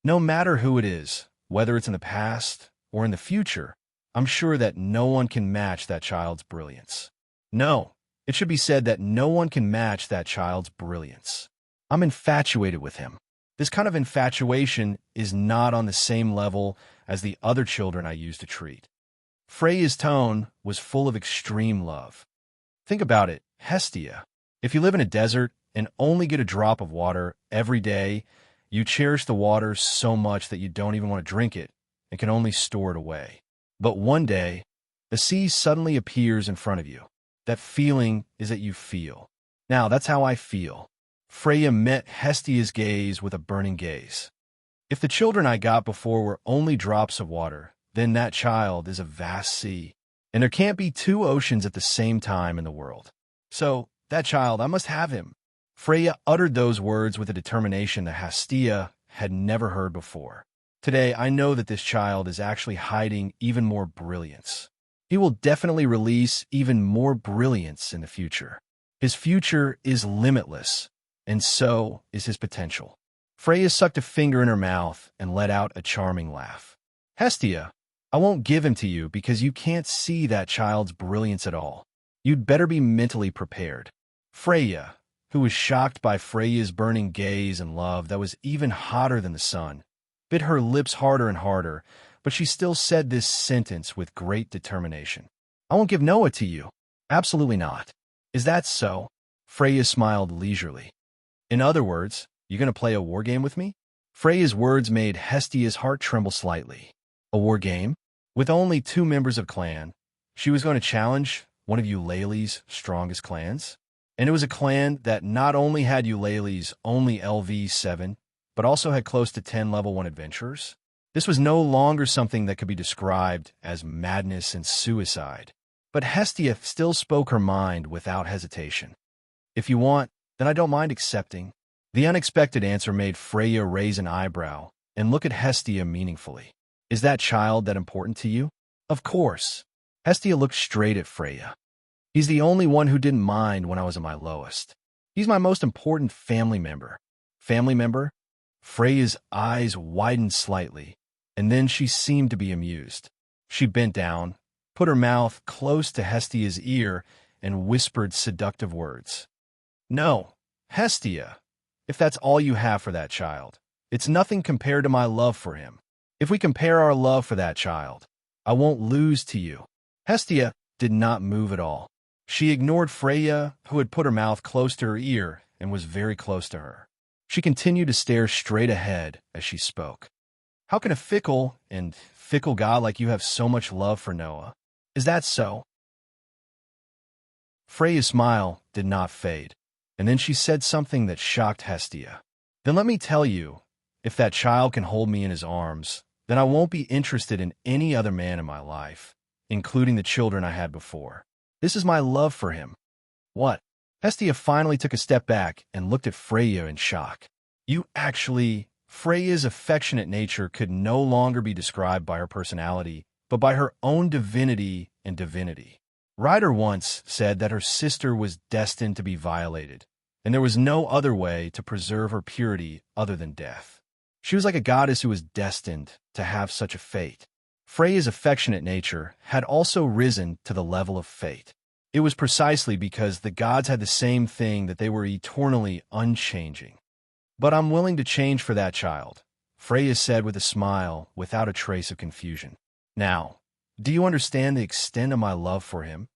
No matter who it is, whether it's in the past or in the future, I'm sure that no one can match that child's brilliance. No, it should be said that no one can match that child's brilliance. I'm infatuated with him. This kind of infatuation is not on the same level as the other children I used to treat. Freya's tone was full of extreme love. Think about it, Hestia. If you live in a desert and only get a drop of water every day, You cherish the water so much that you don't even want to drink it and can only store it away. But one day, the sea suddenly appears in front of you. That feeling is that you feel. Now, that's how I feel. Freya met Hestia's gaze with a burning gaze. If the children I got before were only drops of water, then that child is a vast sea. And there can't be two oceans at the same time in the world. So, that child, I must have him. Freya uttered those words with a determination that Hestia had never heard before. Today, I know that this child is actually hiding even more brilliance. He will definitely release even more brilliance in the future. His future is limitless, and so is his potential. Freya sucked a finger in her mouth and let out a charming laugh. Hestia, I won't give him to you because you can't see that child's brilliance at all. You'd better be mentally prepared. Freya, who was shocked by Freya's burning gaze and love that was even hotter than the sun, bit her lips harder and harder, but she still said this sentence with great determination. I won't give Noah to you. Absolutely not. Is that so? Freya smiled leisurely. In other words, you going to play a war game with me? Freya's words made Hestia's heart tremble slightly. A war game? With only 2 members of clan, she was going to challenge one of Eulalie's strongest clans? And it was a clan that not only had Eulalie's only LV7, but also had close to 10 level 1 adventurers? This was no longer something that could be described as madness and suicide. But Hestia still spoke her mind without hesitation. If you want, then I don't mind accepting. The unexpected answer made Freya raise an eyebrow and look at Hestia meaningfully. Is that child that important to you? Of course. Hestia looked straight at Freya. He's the only one who didn't mind when I was at my lowest. He's my most important family member. Family member? Freya's eyes widened slightly, and then she seemed to be amused. She bent down, put her mouth close to Hestia's ear, and whispered seductive words. No, Hestia, if that's all you have for that child, it's nothing compared to my love for him. If we compare our love for that child, I won't lose to you. Hestia did not move at all. She ignored Freya, who had put her mouth close to her ear and was very close to her. She continued to stare straight ahead as she spoke. How can a fickle god like you have so much love for Noah? Is that so? Freya's smile did not fade, and then she said something that shocked Hestia. Then let me tell you, if that child can hold me in his arms, then I won't be interested in any other man in my life, including the children I had before. This is my love for him. What? Hestia finally took a step back and looked at Freya in shock. Freya's affectionate nature could no longer be described by her personality, but by her own divinity and divinity. Ryder once said that her sister was destined to be violated, and there was no other way to preserve her purity other than death. She was like a goddess who was destined to have such a fate. Freya's affectionate nature had also risen to the level of fate. It was precisely because the gods had the same thing that they were eternally unchanging. But I'm willing to change for that child, Freya said with a smile without a trace of confusion. Now, do you understand the extent of my love for him?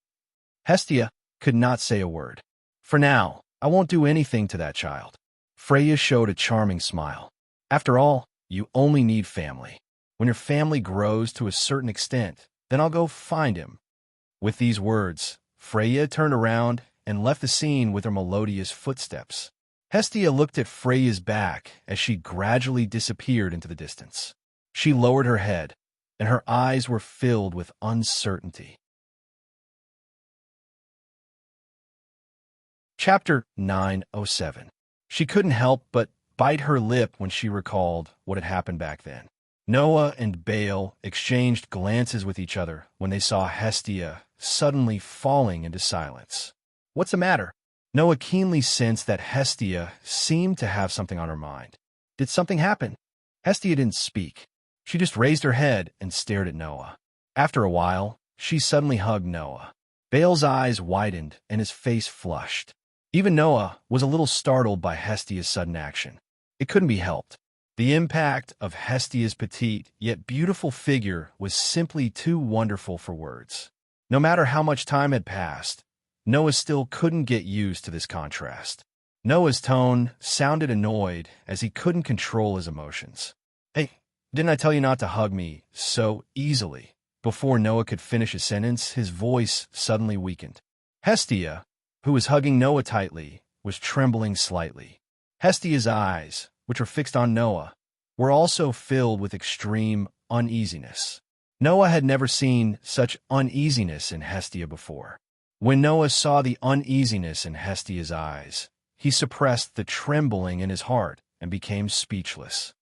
Hestia could not say a word. For now, I won't do anything to that child. Freya showed a charming smile. After all, you only need family. When your family grows to a certain extent, then I'll go find him. With these words, Freya turned around and left the scene with her melodious footsteps. Hestia looked at Freya's back as she gradually disappeared into the distance. She lowered her head, and her eyes were filled with uncertainty. Chapter 907. She couldn't help but bite her lip when she recalled what had happened back then. Noah and Baal exchanged glances with each other when they saw Hestia suddenly falling into silence. What's the matter? Noah keenly sensed that Hestia seemed to have something on her mind. Did something happen? Hestia didn't speak. She just raised her head and stared at Noah. After a while, she suddenly hugged Noah. Baal's eyes widened and his face flushed. Even Noah was a little startled by Hestia's sudden action. It couldn't be helped. The impact of Hestia's petite yet beautiful figure was simply too wonderful for words. No matter how much time had passed, Noah still couldn't get used to this contrast. Noah's tone sounded annoyed as he couldn't control his emotions. Hey, didn't I tell you not to hug me so easily? Before Noah could finish his sentence, his voice suddenly weakened. Hestia, who was hugging Noah tightly, was trembling slightly. Hestia's eyes, which were fixed on Noah, were also filled with extreme uneasiness. Noah had never seen such uneasiness in Hestia before. When Noah saw the uneasiness in Hestia's eyes, he suppressed the trembling in his heart and became speechless.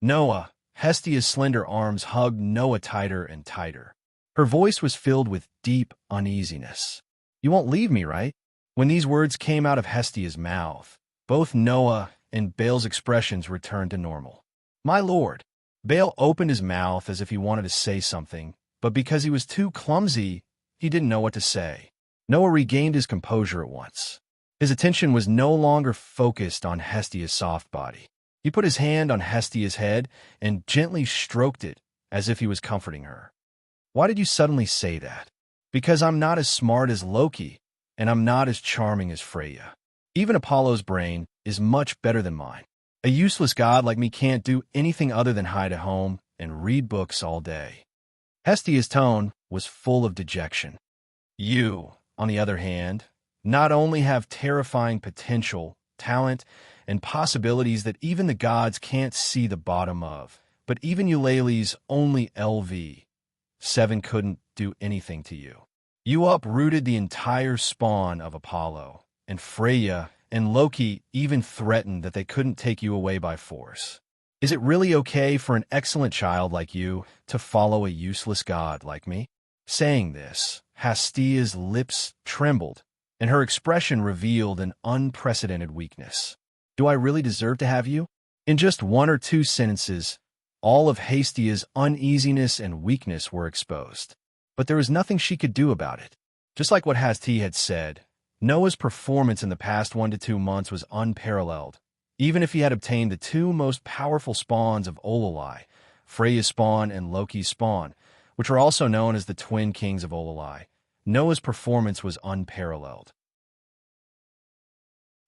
Noah, Hestia's slender arms hugged Noah tighter and tighter. Her voice was filled with deep uneasiness. You won't leave me, right? When these words came out of Hestia's mouth, both Noah and Baal's expressions returned to normal. My lord. Baal opened his mouth as if he wanted to say something, but because he was too clumsy, he didn't know what to say. Noah regained his composure at once. His attention was no longer focused on Hestia's soft body. He put his hand on Hestia's head and gently stroked it as if he was comforting her. Why did you suddenly say that? Because I'm not as smart as Loki, and I'm not as charming as Freya. Even Apollo's brain is much better than mine. A useless god like me can't do anything other than hide at home and read books all day. Hestia's tone was full of dejection. You, on the other hand, not only have terrifying potential, talent, and possibilities that even the gods can't see the bottom of, but even Eulalie's only LV7 couldn't do anything to you. You uprooted the entire spawn of Apollo, and Freya and Loki even threatened that they couldn't take you away by force. Is it really okay for an excellent child like you to follow a useless god like me? Saying this, Hestia's lips trembled, and her expression revealed an unprecedented weakness. Do I really deserve to have you? In just one or two sentences, all of Hestia's uneasiness and weakness were exposed. But there was nothing she could do about it. Just like what Hestia had said, Noah's performance in the past 1 to 2 months was unparalleled. Even if he had obtained the two most powerful spawns of Ololai, Freya's spawn and Loki's spawn, which are also known as the twin kings of Ololai, Noah's performance was unparalleled.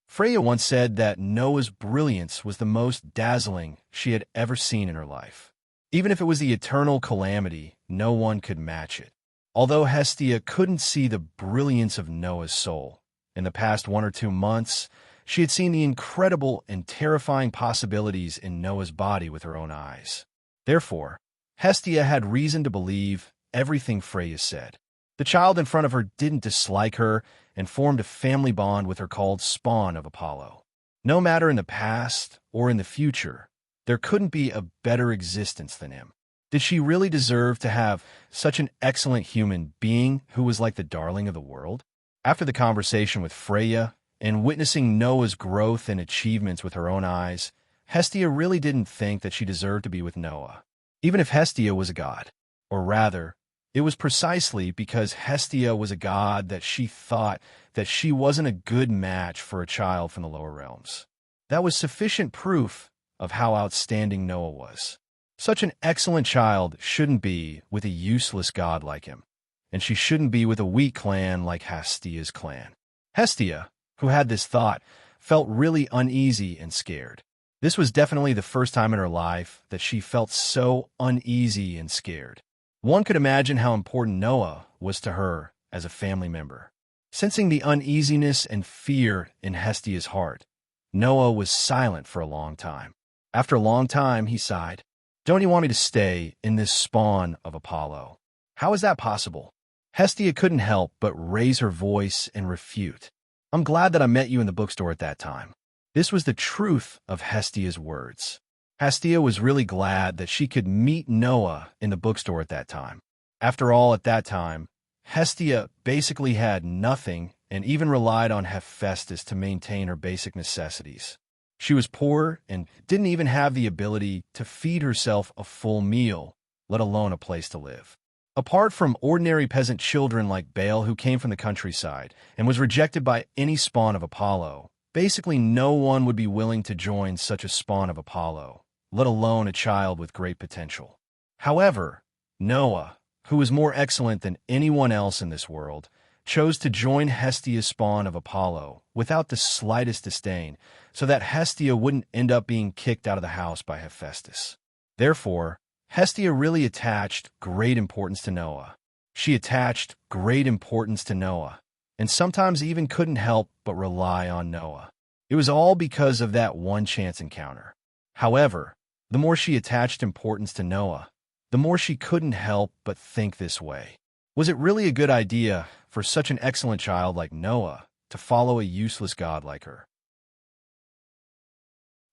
Freya once said that Noah's brilliance was the most dazzling she had ever seen in her life. Even if it was the eternal calamity, no one could match it. Although Hestia couldn't see the brilliance of Noah's soul, in the past 1 or 2 months, she had seen the incredible and terrifying possibilities in Noah's body with her own eyes. Therefore, Hestia had reason to believe everything Freya said. The child in front of her didn't dislike her and formed a family bond with her called spawn of Apollo. No matter in the past or in the future, there couldn't be a better existence than him. Did she really deserve to have such an excellent human being who was like the darling of the world? After the conversation with Freya and witnessing Noah's growth and achievements with her own eyes, Hestia really didn't think that she deserved to be with Noah, even if Hestia was a god. Or rather, it was precisely because Hestia was a god that she thought that she wasn't a good match for a child from the lower realms. That was sufficient proof of how outstanding Noah was. Such an excellent child shouldn't be with a useless god like him, and she shouldn't be with a weak clan like Hestia's clan. Hestia, who had this thought, felt really uneasy and scared. This was definitely the first time in her life that she felt so uneasy and scared. One could imagine how important Noah was to her as a family member. Sensing the uneasiness and fear in Hestia's heart, Noah was silent for a long time. After a long time, he sighed. Don't you want me to stay in this spawn of Apollo? How is that possible? Hestia couldn't help but raise her voice and refute. I'm glad that I met you in the bookstore at that time. This was the truth of Hestia's words. Hestia was really glad that she could meet Noah in the bookstore at that time. After all, at that time, Hestia basically had nothing and even relied on Hephaestus to maintain her basic necessities. She was poor and didn't even have the ability to feed herself a full meal, let alone a place to live. Apart from ordinary peasant children like Baal who came from the countryside and was rejected by any spawn of Apollo, basically no one would be willing to join such a spawn of Apollo, let alone a child with great potential. However, Noah, who was more excellent than anyone else in this world, chose to join Hestia's spawn of Apollo without the slightest disdain, so that Hestia wouldn't end up being kicked out of the house by Hephaestus. Therefore, Hestia really attached great importance to Noah. She attached great importance to Noah, and sometimes even couldn't help but rely on Noah. It was all because of that one chance encounter. However, the more she attached importance to Noah, the more she couldn't help but think this way. Was it really a good idea for such an excellent child like Noah to follow a useless god like her?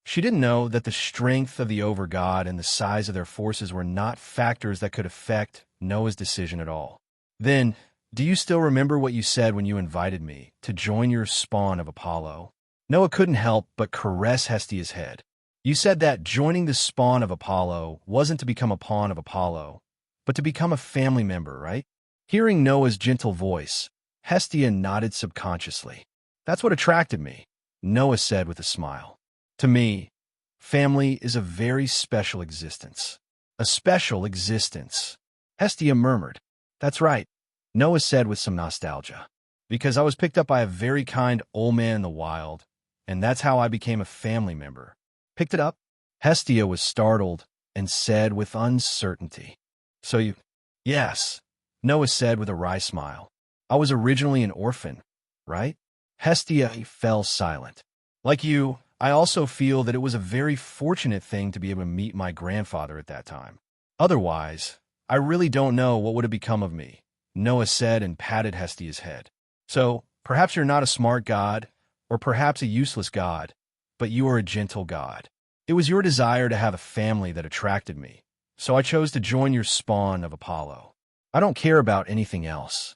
She didn't know that the strength of the over-god and the size of their forces were not factors that could affect Noah's decision at all. Then, do you still remember what you said when you invited me to join your spawn of Apollo? Noah couldn't help but caress Hestia's head. You said that joining the spawn of Apollo wasn't to become a pawn of Apollo, but to become a family member, right? Hearing Noah's gentle voice, Hestia nodded subconsciously. That's what attracted me, Noah said with a smile. To me, family is a very special existence. A special existence. Hestia murmured. That's right, Noah said with some nostalgia. Because I was picked up by a very kind old man in the wild, and that's how I became a family member. Picked it up? Hestia was startled and said with uncertainty. So you... Yes, Noah said with a wry smile. I was originally an orphan, right? Hestia fell silent. Like you, I also feel that it was a very fortunate thing to be able to meet my grandfather at that time. Otherwise, I really don't know what would have become of me, Noah said and patted Hestia's head. So, perhaps you're not a smart god, or perhaps a useless god, but you are a gentle god. It was your desire to have a family that attracted me, so I chose to join your spawn of Apollo. I don't care about anything else.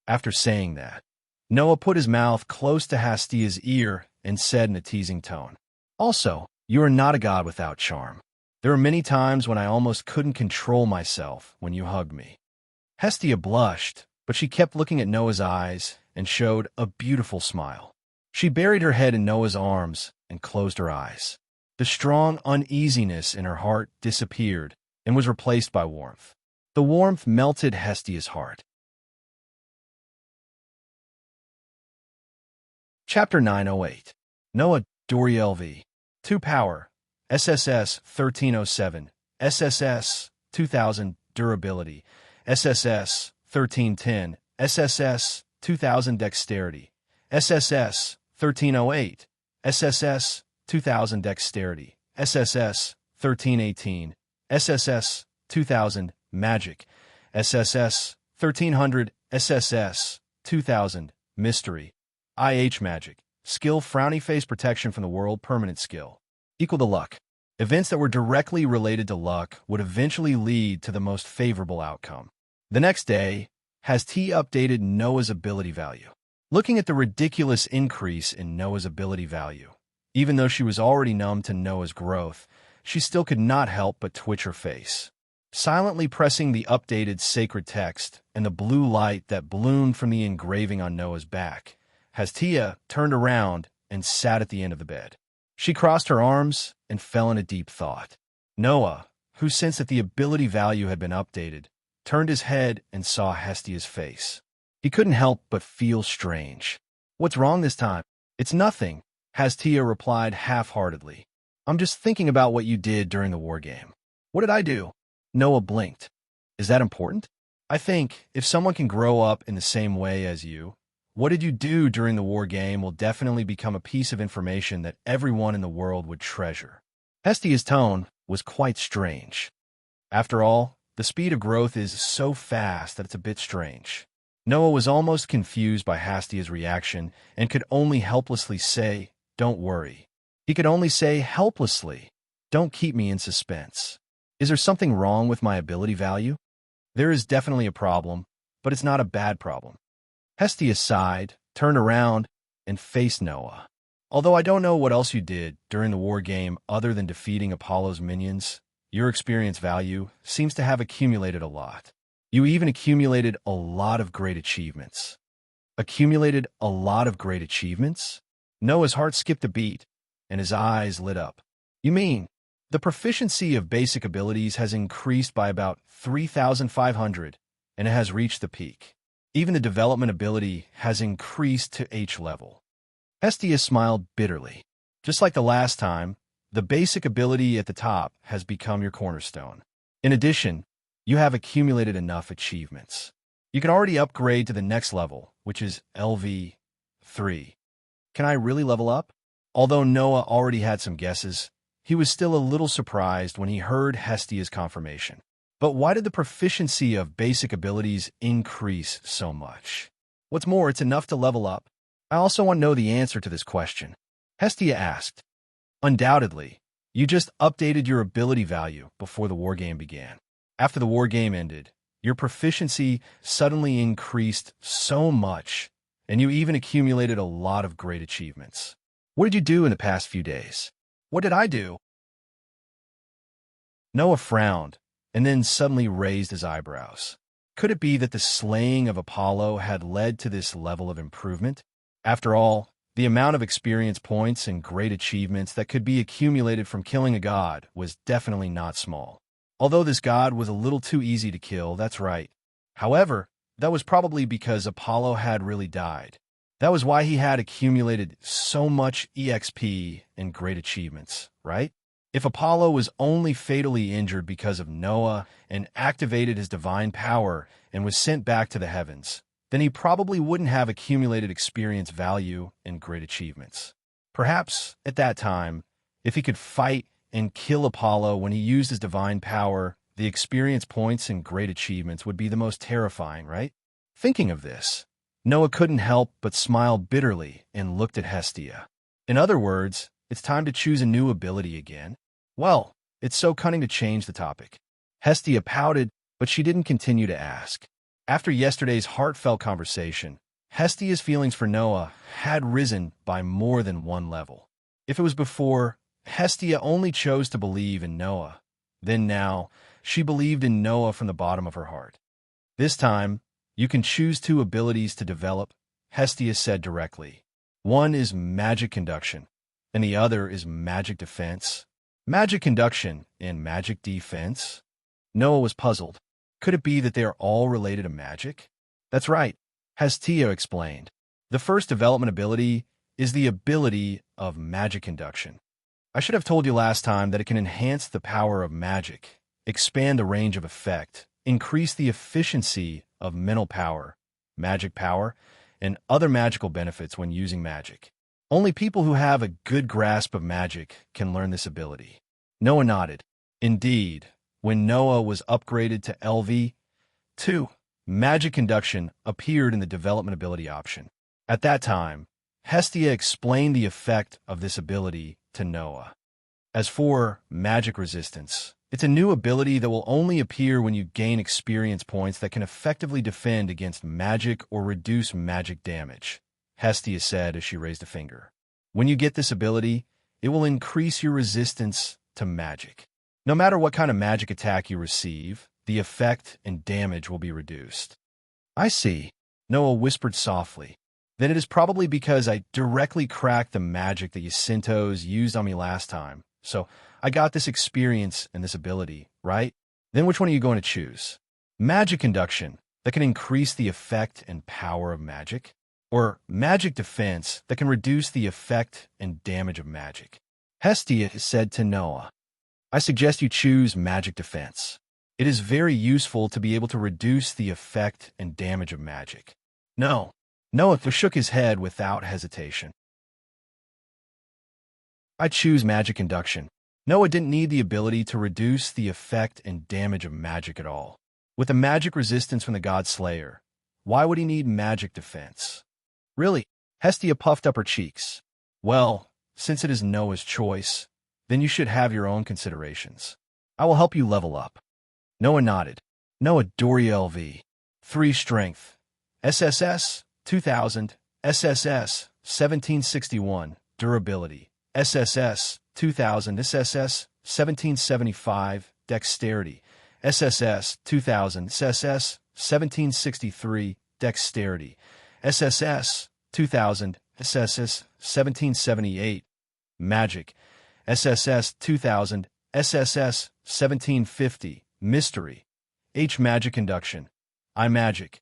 After saying that, Noah put his mouth close to Hestia's ear and said in a teasing tone, Also, you are not a god without charm. There are many times when I almost couldn't control myself when you hugged me. Hestia blushed, but she kept looking at Noah's eyes and showed a beautiful smile. She buried her head in Noah's arms and closed her eyes. The strong uneasiness in her heart disappeared and was replaced by warmth. The warmth melted Hestia's heart. Chapter 908. Noah Doriel v. 2 Power, SSS 1307, SSS 2000 Durability, SSS 1310, SSS 2000 Dexterity, SSS 1308, SSS 2000 Dexterity, SSS 1318, SSS 2000 Magic, SSS 1300, SSS 2000 Mystery, IH Magic, Skill Frowny Face Protection from the World Permanent Skill, equal to Luck. Events that were directly related to luck would eventually lead to the most favorable outcome. The next day, Hasti updated Noah's ability value. Looking at the ridiculous increase in Noah's ability value, even though she was already numb to Noah's growth, she still could not help but twitch her face. Silently pressing the updated sacred text and the blue light that bloomed from the engraving on Noah's back, Hestia turned around and sat at the end of the bed. She crossed her arms and fell in a deep thought. Noah, who sensed that the ability value had been updated, turned his head and saw Hestia's face. He couldn't help but feel strange. What's wrong this time? It's nothing, Hestia replied half-heartedly. I'm just thinking about what you did during the war game. What did I do? Noah blinked. Is that important? I think if someone can grow up in the same way as you, what did you do during the war game will definitely become a piece of information that everyone in the world would treasure. Hestia's tone was quite strange. After all, the speed of growth is so fast that it's a bit strange. Noah was almost confused by Hestia's reaction and could only helplessly say, Don't worry. He could only say helplessly, Don't keep me in suspense. Is there something wrong with my ability value? There is definitely a problem, but it's not a bad problem. Hestia sighed, turned around, and faced Noah. Although I don't know what else you did during the war game other than defeating Apollo's minions, your experience value seems to have accumulated a lot. You even accumulated a lot of great achievements. Accumulated a lot of great achievements? Noah's heart skipped a beat, and his eyes lit up. You mean, the proficiency of basic abilities has increased by about 3,500, and it has reached the peak. Even the development ability has increased to H level. Hestia smiled bitterly. Just like the last time, the basic ability at the top has become your cornerstone. In addition, you have accumulated enough achievements. You can already upgrade to the next level, which is LV3. Can I really level up? Although Noah already had some guesses, he was still a little surprised when he heard Hestia's confirmation. But why did the proficiency of basic abilities increase so much? What's more, it's enough to level up. I also want to know the answer to this question. Hestia asked. Undoubtedly, you just updated your ability value before the wargame began. After the wargame ended, your proficiency suddenly increased so much, and you even accumulated a lot of great achievements. What did you do in the past few days? What did I do? Noah frowned, and then suddenly raised his eyebrows. Could it be that the slaying of Apollo had led to this level of improvement? After all, the amount of experience points and great achievements that could be accumulated from killing a god was definitely not small. Although this god was a little too easy to kill, that's right. However, that was probably because Apollo had really died. That was why he had accumulated so much EXP and great achievements, right? If Apollo was only fatally injured because of Noah and activated his divine power and was sent back to the heavens, then he probably wouldn't have accumulated experience value and great achievements. Perhaps, at that time, if he could fight and kill Apollo when he used his divine power, the experience points and great achievements would be the most terrifying, right? Thinking of this, Noah couldn't help but smile bitterly and looked at Hestia. In other words, it's time to choose a new ability again. Well, it's so cunning to change the topic. Hestia pouted, but she didn't continue to ask. After yesterday's heartfelt conversation, Hestia's feelings for Noah had risen by more than one level. If it was before, Hestia only chose to believe in Noah. Then now, she believed in Noah from the bottom of her heart. This time, you can choose two abilities to develop, Hestia said directly. One is magic conduction, and the other is magic defense. Magic conduction and magic defense? Noah was puzzled. Could it be that they are all related to magic? That's right, Hestia explained. The first development ability is the ability of magic conduction. I should have told you last time that it can enhance the power of magic, expand the range of effect, increase the efficiency of mental power, magic power, and other magical benefits when using magic. Only people who have a good grasp of magic can learn this ability. Noah nodded. Indeed, when Noah was upgraded to LV2, magic conduction appeared in the development ability option. At that time, Hestia explained the effect of this ability to Noah. As for magic resistance, it's a new ability that will only appear when you gain experience points that can effectively defend against magic or reduce magic damage, Hestia said as she raised a finger. When you get this ability, it will increase your resistance to magic. No matter what kind of magic attack you receive, the effect and damage will be reduced. I see, Noah whispered softly. Then it is probably because I directly cracked the magic that Jacintos used on me last time. So I got this experience and this ability, right? Then which one are you going to choose? Magic conduction, that can increase the effect and power of magic? Or magic defense, that can reduce the effect and damage of magic? Hestia said to Noah, I suggest you choose magic defense. It is very useful to be able to reduce the effect and damage of magic. No. Noah shook his head without hesitation. I choose magic conduction. Noah didn't need the ability to reduce the effect and damage of magic at all. With the magic resistance from the God Slayer, why would he need magic defense? Really? Hestia puffed up her cheeks. Well, since it is Noah's choice, then you should have your own considerations. I will help you level up. Noah nodded. Noah Doria LV. 3 Strength. SSS 2000. SSS 1761. Durability. SSS 2000. SSS 1775. Dexterity. SSS 2000. SSS 1763. Dexterity. SSS 2000. SSS 1778. Magic. SSS 2000. SSS 1750. Mystery. H. Magic Conduction. I Magic.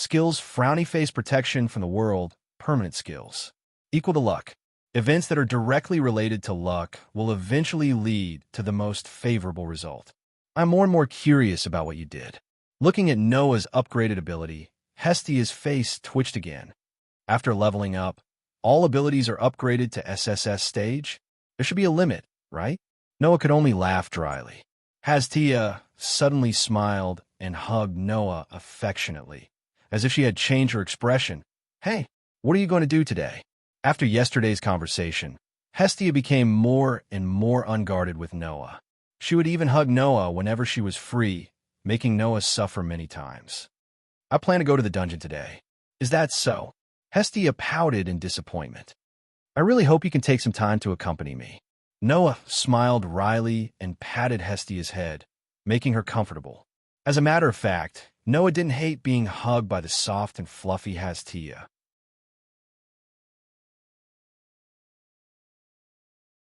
Skills: frowny face protection from the world, permanent skills. Equal to luck. Events that are directly related to luck will eventually lead to the most favorable result. I'm more and more curious about what you did. Looking at Noah's upgraded ability, Hestia's face twitched again. After leveling up, all abilities are upgraded to SSS stage? There should be a limit, right? Noah could only laugh dryly. Hestia suddenly smiled and hugged Noah affectionately, as if she had changed her expression. Hey, what are you going to do today? After yesterday's conversation, Hestia became more and more unguarded with Noah. She would even hug Noah whenever she was free, making Noah suffer many times. I plan to go to the dungeon today. Is that so? Hestia pouted in disappointment. I really hope you can take some time to accompany me. Noah smiled wryly and patted Hestia's head, making her comfortable. As a matter of fact, Noah didn't hate being hugged by the soft and fluffy Hestia.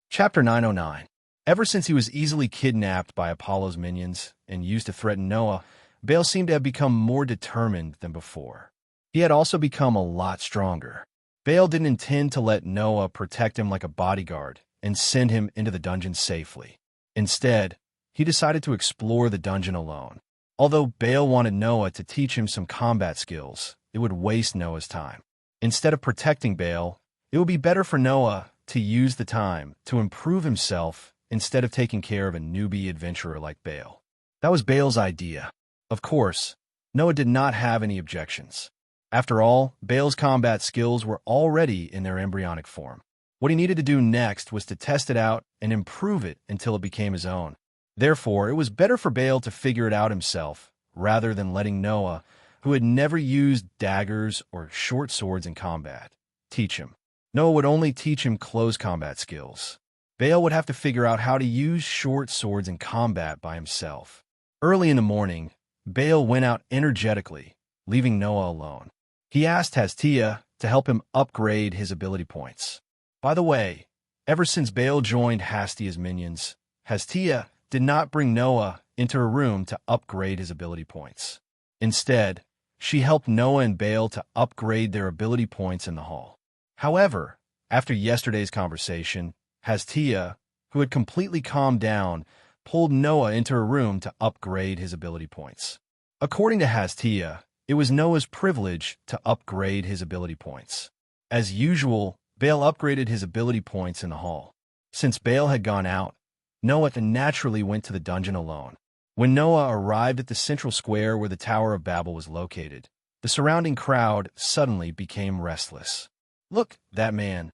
Chapter 909. Ever since he was easily kidnapped by Apollo's minions and used to threaten Noah, Baal seemed to have become more determined than before. He had also become a lot stronger. Baal didn't intend to let Noah protect him like a bodyguard and send him into the dungeon safely. Instead, he decided to explore the dungeon alone. Although Baal wanted Noah to teach him some combat skills, it would waste Noah's time. Instead of protecting Baal, it would be better for Noah to use the time to improve himself instead of taking care of a newbie adventurer like Baal. That was Baal's idea. Of course, Noah did not have any objections. After all, Baal's combat skills were already in their embryonic form. What he needed to do next was to test it out and improve it until it became his own. Therefore, it was better for Baal to figure it out himself, rather than letting Noah, who had never used daggers or short swords in combat, teach him. Noah would only teach him close combat skills. Baal would have to figure out how to use short swords in combat by himself. Early in the morning, Baal went out energetically, leaving Noah alone. He asked Hestia to help him upgrade his ability points. By the way, ever since Baal joined Hestia's minions, Hestia did not bring Noah into her room to upgrade his ability points. Instead, she helped Noah and Baal to upgrade their ability points in the hall. However, after yesterday's conversation, Hestia, who had completely calmed down, pulled Noah into her room to upgrade his ability points. According to Hestia, it was Noah's privilege to upgrade his ability points. As usual, Baal upgraded his ability points in the hall. Since Baal had gone out, Noah naturally went to the dungeon alone. When Noah arrived at the central square where the Tower of Babel was located, the surrounding crowd suddenly became restless. Look, that man.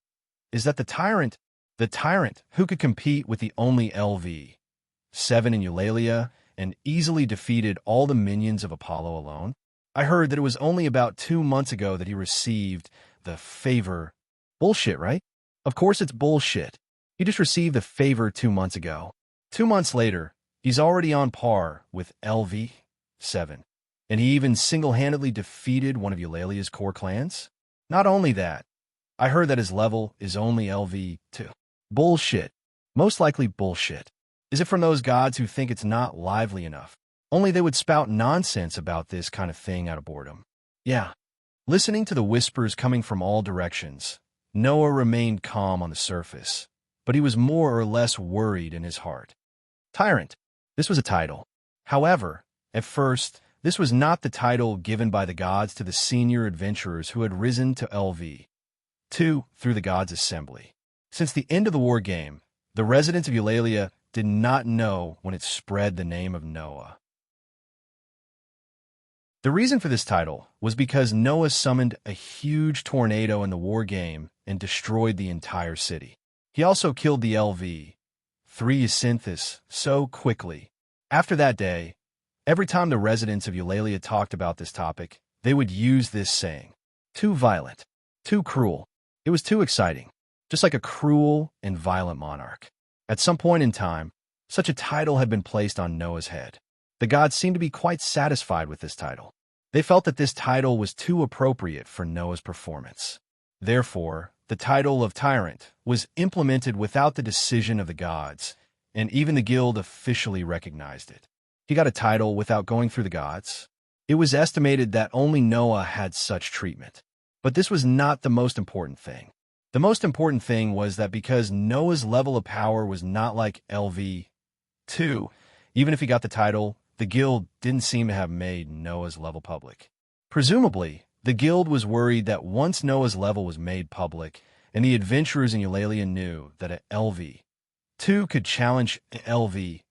Is that the tyrant? The tyrant who could compete with the only LV7 in Eulalia and easily defeated all the minions of Apollo alone? I heard that it was only about 2 months ago that he received the favor. Bullshit, right? Of course it's bullshit. He just received the favor 2 months ago. 2 months later, he's already on par with LV7. And he even single-handedly defeated one of Eulalia's core clans? Not only that, I heard that his level is only LV2. Bullshit. Most likely bullshit. Is it from those gods who think it's not lively enough? Only they would spout nonsense about this kind of thing out of boredom. Yeah. Listening to the whispers coming from all directions, Noah remained calm on the surface, but he was more or less worried in his heart. Tyrant. This was a title. However, at first, this was not the title given by the gods to the senior adventurers who had risen to LV2 through the gods' assembly. Since the end of the war game, the residents of Eulalia did not know when it spread the name of Noah. The reason for this title was because Noah summoned a huge tornado in the war game and destroyed the entire city. He also killed the LV3 Synthis so quickly. After that day, every time the residents of Eulalia talked about this topic, they would use this saying. Too violent. Too cruel. It was too exciting. Just like a cruel and violent monarch. At some point in time, such a title had been placed on Noah's head. The gods seemed to be quite satisfied with this title. They felt that this title was too appropriate for Noah's performance. Therefore, the title of Tyrant was implemented without the decision of the gods, and even the guild officially recognized it. He got a title without going through the gods. It was estimated that only Noah had such treatment. But this was not the most important thing. The most important thing was that because Noah's level of power was not like LV2, even if he got the title, the guild didn't seem to have made Noah's level public. Presumably, the guild was worried that once Noah's level was made public, and the adventurers in Eulalia knew that a LV2 could challenge LV7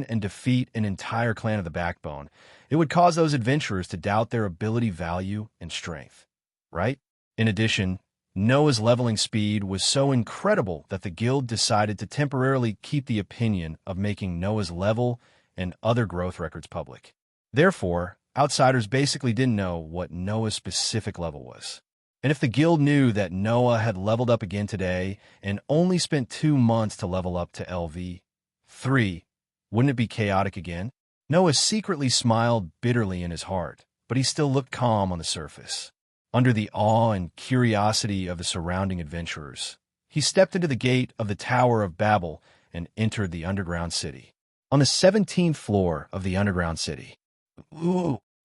and defeat an entire clan of the Backbone, it would cause those adventurers to doubt their ability, value, and strength. Right? In addition, Noah's leveling speed was so incredible that the guild decided to temporarily keep the opinion of making Noah's level and other growth records public. Therefore, outsiders basically didn't know what Noah's specific level was. And if the guild knew that Noah had leveled up again today and only spent 2 months to level up to LV3, wouldn't it be chaotic again? Noah secretly smiled bitterly in his heart, but he still looked calm on the surface. Under the awe and curiosity of the surrounding adventurers, he stepped into the gate of the Tower of Babel and entered the underground city. On the 17th floor of the underground city,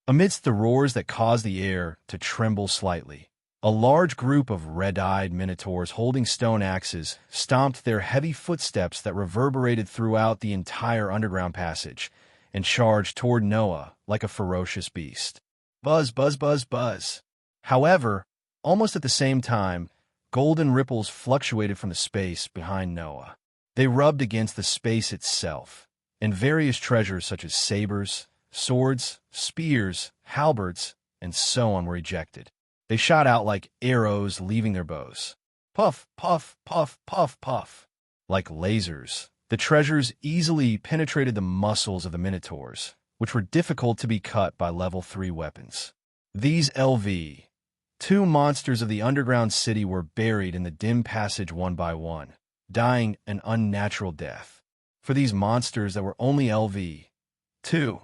amidst the roars that caused the air to tremble slightly, a large group of red-eyed minotaurs holding stone axes stomped their heavy footsteps that reverberated throughout the entire underground passage and charged toward Noah like a ferocious beast. Buzz, buzz, buzz, buzz. However, almost at the same time, golden ripples fluctuated from the space behind Noah. They rubbed against the space itself, and various treasures such as sabers, swords, spears, halberds, and so on were ejected. They shot out like arrows leaving their bows. Puff, puff, puff, puff, puff. Like lasers, the treasures easily penetrated the muscles of the minotaurs, which were difficult to be cut by level 3 weapons. These LV2 monsters of the underground city were buried in the dim passage one by one, dying an unnatural death. For these monsters that were only LV2,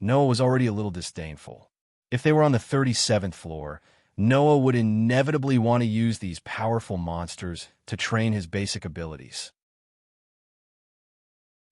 Noah was already a little disdainful. If they were on the 37th floor, Noah would inevitably want to use these powerful monsters to train his basic abilities.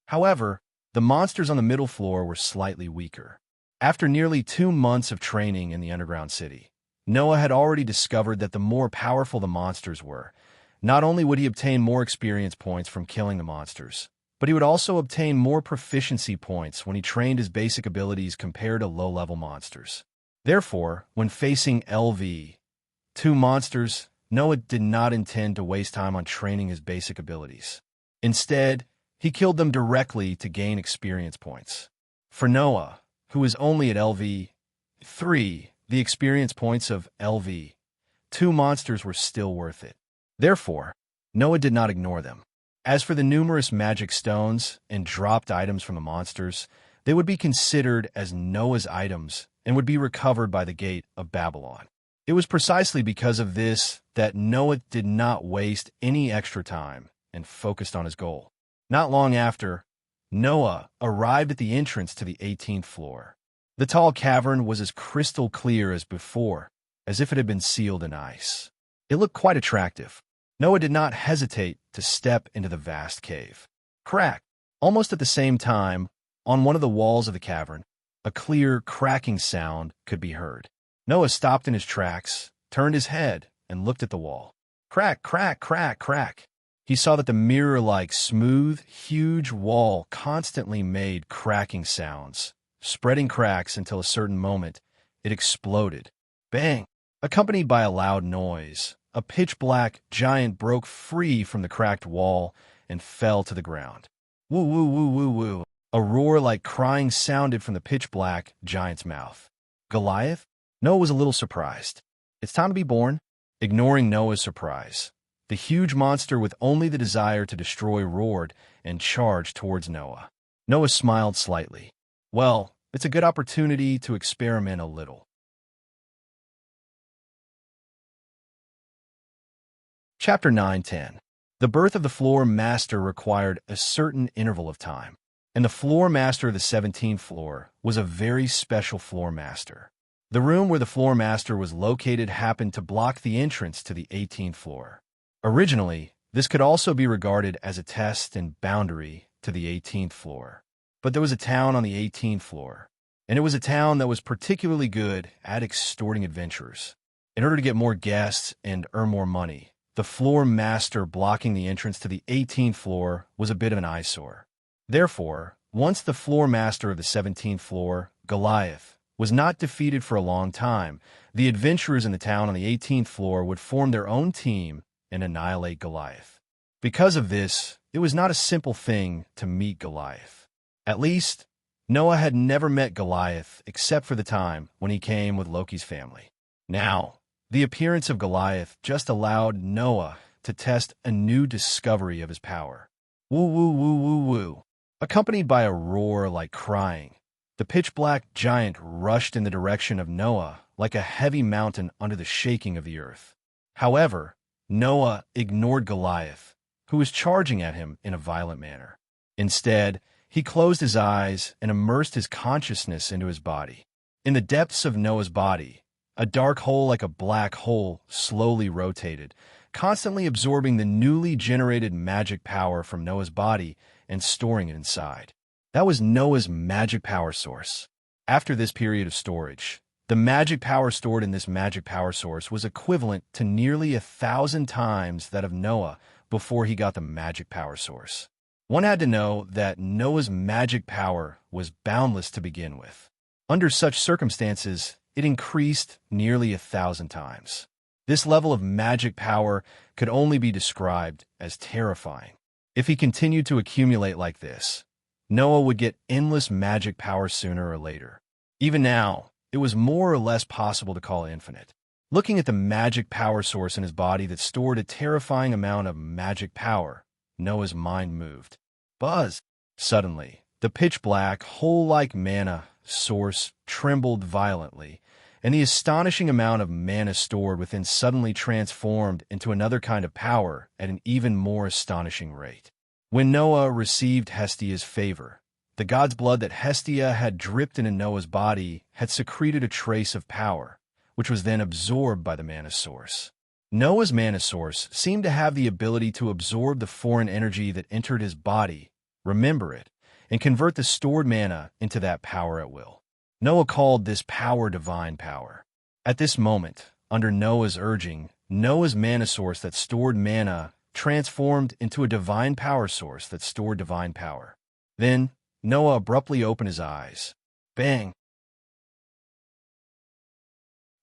However, the monsters on the middle floor were slightly weaker. After nearly 2 months of training in the underground city, Noah had already discovered that the more powerful the monsters were, not only would he obtain more experience points from killing the monsters, but he would also obtain more proficiency points when he trained his basic abilities compared to low-level monsters. Therefore, when facing LV2 monsters, Noah did not intend to waste time on training his basic abilities. Instead, he killed them directly to gain experience points. For Noah, who was only at LV3, the experience points of LV2 monsters were still worth it. Therefore, Noah did not ignore them. As for the numerous magic stones and dropped items from the monsters, they would be considered as Noah's items and would be recovered by the Gate of Babylon. It was precisely because of this that Noah did not waste any extra time and focused on his goal. Not long after, Noah arrived at the entrance to the 18th floor. The tall cavern was as crystal clear as before, as if it had been sealed in ice. It looked quite attractive. Noah did not hesitate to step into the vast cave. Crack! Almost at the same time, on one of the walls of the cavern, a clear cracking sound could be heard. Noah stopped in his tracks, turned his head, and looked at the wall. Crack, crack, crack, crack. He saw that the mirror-like, smooth, huge wall constantly made cracking sounds, spreading cracks until a certain moment, it exploded. Bang! Accompanied by a loud noise, a pitch-black giant broke free from the cracked wall and fell to the ground. Woo, woo, woo, woo, woo. A roar like crying sounded from the pitch-black giant's mouth. Goliath? Noah was a little surprised. It's time to be born. Ignoring Noah's surprise, the huge monster with only the desire to destroy roared and charged towards Noah. Noah smiled slightly. Well, it's a good opportunity to experiment a little. Chapter 9-10. The birth of the floor master required a certain interval of time, and the floor master of the 17th floor was a very special floor master. The room where the floor master was located happened to block the entrance to the 18th floor. Originally, this could also be regarded as a test and boundary to the 18th floor. But there was a town on the 18th floor, and it was a town that was particularly good at extorting adventurers. In order to get more guests and earn more money, the floor master blocking the entrance to the 18th floor was a bit of an eyesore. Therefore, once the floor master of the 17th floor, Goliath, was not defeated for a long time, the adventurers in the town on the 18th floor would form their own team and annihilate Goliath. Because of this, it was not a simple thing to meet Goliath. At least, Noah had never met Goliath except for the time when he came with Loki's family. Now, the appearance of Goliath just allowed Noah to test a new discovery of his power. Woo woo woo woo woo. Accompanied by a roar like crying, the pitch-black giant rushed in the direction of Noah like a heavy mountain under the shaking of the earth. However, Noah ignored Goliath, who was charging at him in a violent manner. Instead, he closed his eyes and immersed his consciousness into his body. In the depths of Noah's body, a dark hole like a black hole slowly rotated, constantly absorbing the newly generated magic power from Noah's body and storing it inside. That was Noah's magic power source. After this period of storage, the magic power stored in this magic power source was equivalent to nearly 1,000 times that of Noah before he got the magic power source. One had to know that Noah's magic power was boundless to begin with. Under such circumstances, it increased nearly 1,000 times. This level of magic power could only be described as terrifying. If he continued to accumulate like this, Noah would get endless magic power sooner or later. Even now, it was more or less possible to call infinite. Looking at the magic power source in his body that stored a terrifying amount of magic power, Noah's mind moved. Buzz! Suddenly, the pitch-black, hole-like mana source trembled violently, and the astonishing amount of mana stored within suddenly transformed into another kind of power at an even more astonishing rate. When Noah received Hestia's favor, the god's blood that Hestia had dripped into Noah's body had secreted a trace of power, which was then absorbed by the mana source. Noah's mana source seemed to have the ability to absorb the foreign energy that entered his body, remember it, and convert the stored mana into that power at will. Noah called this power divine power. At this moment, under Noah's urging, Noah's mana source that stored mana transformed into a divine power source that stored divine power. Then, Noah abruptly opened his eyes. Bang!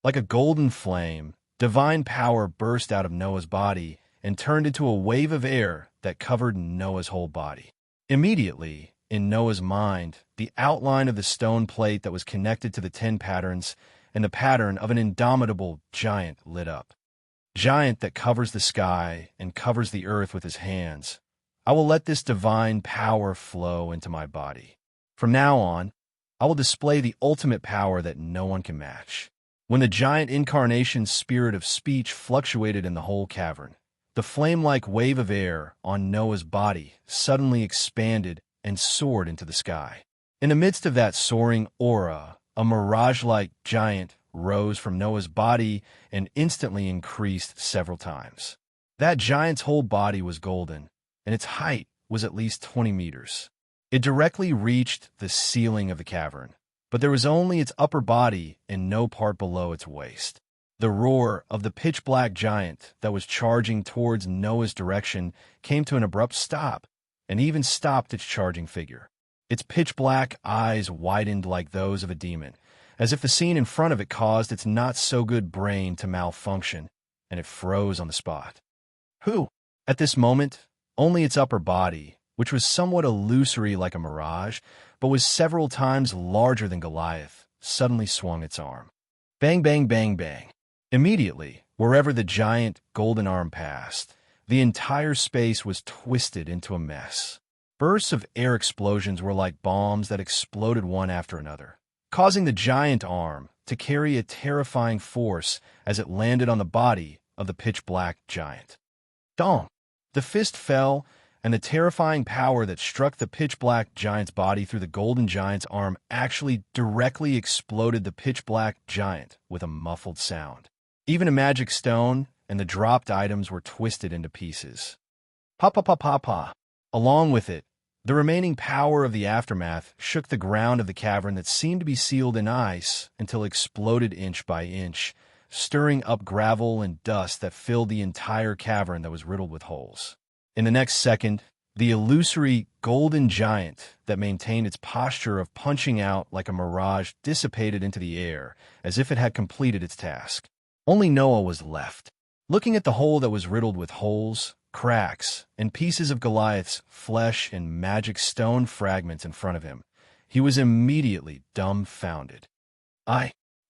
Like a golden flame, divine power burst out of Noah's body and turned into a wave of air that covered Noah's whole body. Immediately, in Noah's mind, the outline of the stone plate that was connected to the 10 patterns and the pattern of an indomitable giant lit up. Giant that covers the sky and covers the earth with his hands, I will let this divine power flow into my body. From now on, I will display the ultimate power that no one can match. When the giant incarnation's spirit of speech fluctuated in the whole cavern, the flame-like wave of air on Noah's body suddenly expanded and soared into the sky. In the midst of that soaring aura, a mirage-like giant rose from Noah's body and instantly increased several times. That giant's whole body was golden, and its height was at least 20 meters. It directly reached the ceiling of the cavern, but there was only its upper body and no part below its waist. The roar of the pitch-black giant that was charging towards Noah's direction came to an abrupt stop, and even stopped its charging figure. Its pitch-black eyes widened like those of a demon, as if the scene in front of it caused its not-so-good brain to malfunction, and it froze on the spot. Who? At this moment, only its upper body, which was somewhat illusory like a mirage, but was several times larger than Goliath, suddenly swung its arm. Bang, bang, bang, bang. Immediately, wherever the giant golden arm passed, the entire space was twisted into a mess. Bursts of air explosions were like bombs that exploded one after another, causing the giant arm to carry a terrifying force as it landed on the body of the pitch-black giant. Dong! The fist fell, and the terrifying power that struck the pitch-black giant's body through the golden giant's arm actually directly exploded the pitch-black giant with a muffled sound. Even a magic stone and the dropped items were twisted into pieces. Pa pa pa pa pa. Along with it, The remaining power of the aftermath shook the ground of the cavern that seemed to be sealed in ice until it exploded inch by inch, stirring up gravel and dust that filled the entire cavern that was riddled with holes. In the next second, the illusory golden giant that maintained its posture of punching out like a mirage dissipated into the air as if it had completed its task. Only Noah was left. Looking at the hole that was riddled with holes, cracks, and pieces of Goliath's flesh and magic stone fragments in front of him, he was immediately dumbfounded.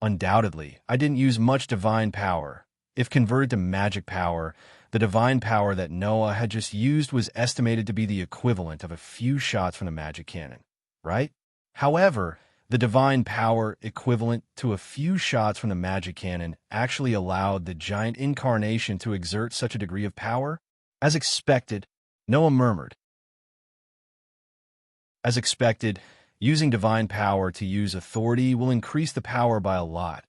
Undoubtedly, I didn't use much divine power. If converted to magic power, the divine power that Noah had just used was estimated to be the equivalent of a few shots from the magic cannon, right? However, the divine power equivalent to a few shots from the magic cannon actually allowed the giant incarnation to exert such a degree of power? As expected, Noah murmured. As expected, using divine power to use authority will increase the power by a lot.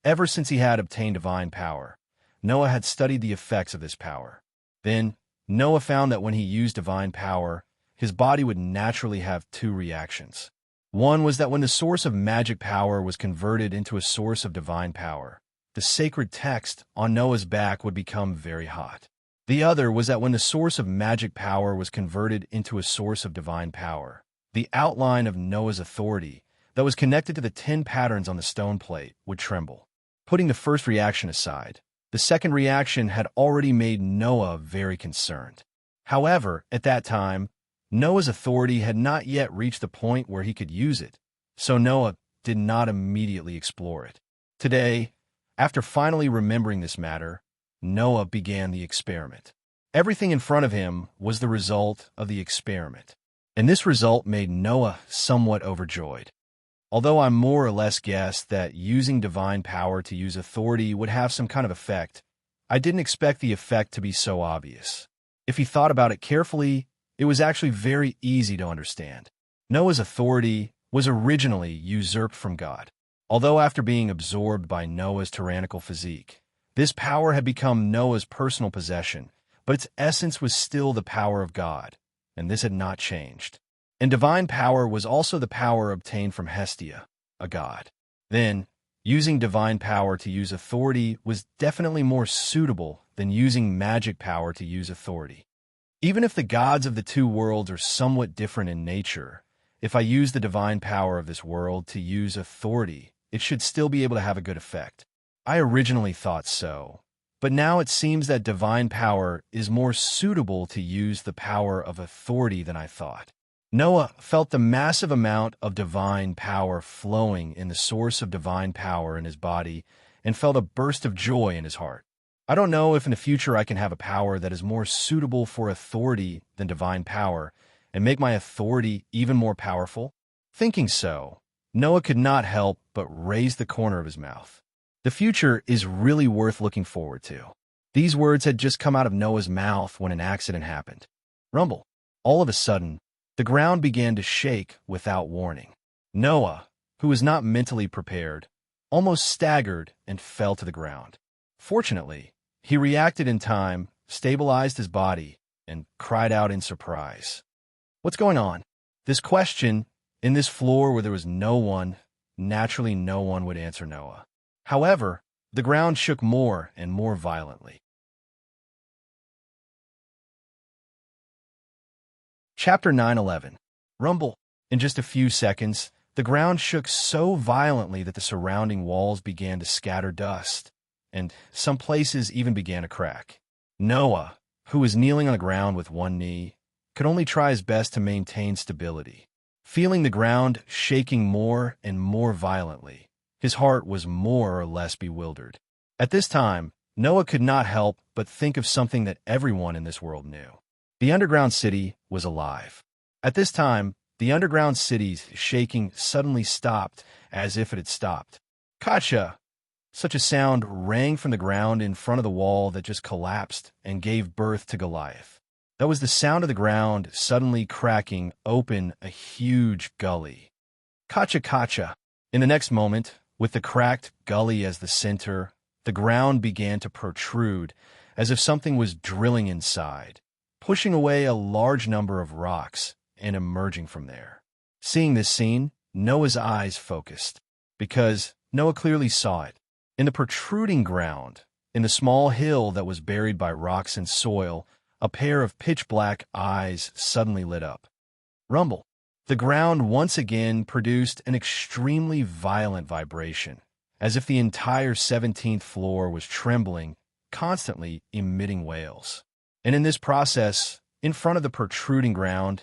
Ever since he had obtained divine power, Noah had studied the effects of this power. Then, Noah found that when he used divine power, his body would naturally have two reactions. One was that when the source of magic power was converted into a source of divine power, the sacred text on Noah's back would become very hot. The other was that when the source of magic power was converted into a source of divine power, the outline of Noah's authority that was connected to the 10 patterns on the stone plate would tremble. Putting the first reaction aside, the second reaction had already made Noah very concerned. However, at that time, Noah's authority had not yet reached the point where he could use it, so Noah did not immediately explore it. Today, after finally remembering this matter, Noah began the experiment. Everything in front of him was the result of the experiment, and this result made Noah somewhat overjoyed. Although I more or less guessed that using divine power to use authority would have some kind of effect, I didn't expect the effect to be so obvious. If he thought about it carefully, it was actually very easy to understand. Noah's authority was originally usurped from God. Although after being absorbed by Noah's tyrannical physique, this power had become Noah's personal possession, but its essence was still the power of God, and this had not changed. And divine power was also the power obtained from Hestia, a god. Then, using divine power to use authority was definitely more suitable than using magic power to use authority. Even if the gods of the two worlds are somewhat different in nature, if I use the divine power of this world to use authority, it should still be able to have a good effect. I originally thought so, but now it seems that divine power is more suitable to use the power of authority than I thought. Noah felt the massive amount of divine power flowing in the source of divine power in his body and felt a burst of joy in his heart. I don't know if in the future I can have a power that is more suitable for authority than divine power and make my authority even more powerful. Thinking so, Noah could not help but raise the corner of his mouth. The future is really worth looking forward to. These words had just come out of Noah's mouth when an accident happened. Rumble. All of a sudden, the ground began to shake without warning. Noah, who was not mentally prepared, almost staggered and fell to the ground. Fortunately, he reacted in time, stabilized his body, and cried out in surprise. What's going on? This question, in this floor where there was no one, naturally no one would answer Noah. However, the ground shook more and more violently. Chapter 9:11. Rumble. In just a few seconds, the ground shook so violently that the surrounding walls began to scatter dust, and some places even began to crack. Noah, who was kneeling on the ground with one knee, could only try his best to maintain stability. Feeling the ground shaking more and more violently, his heart was more or less bewildered. At this time, Noah could not help but think of something that everyone in this world knew. The underground city was alive. At this time, the underground city's shaking suddenly stopped as if it had stopped. Kacha! Such a sound rang from the ground in front of the wall that just collapsed and gave birth to Goliath. That was the sound of the ground suddenly cracking open a huge gully. Kacha kacha! In the next moment, with the cracked gully as the center, the ground began to protrude as if something was drilling inside, pushing away a large number of rocks and emerging from there. Seeing this scene, Noah's eyes focused, because Noah clearly saw it. In the protruding ground, in the small hill that was buried by rocks and soil, a pair of pitch-black eyes suddenly lit up. Rumble. The ground once again produced an extremely violent vibration, as if the entire 17th floor was trembling, constantly emitting wails. And in this process, in front of the protruding ground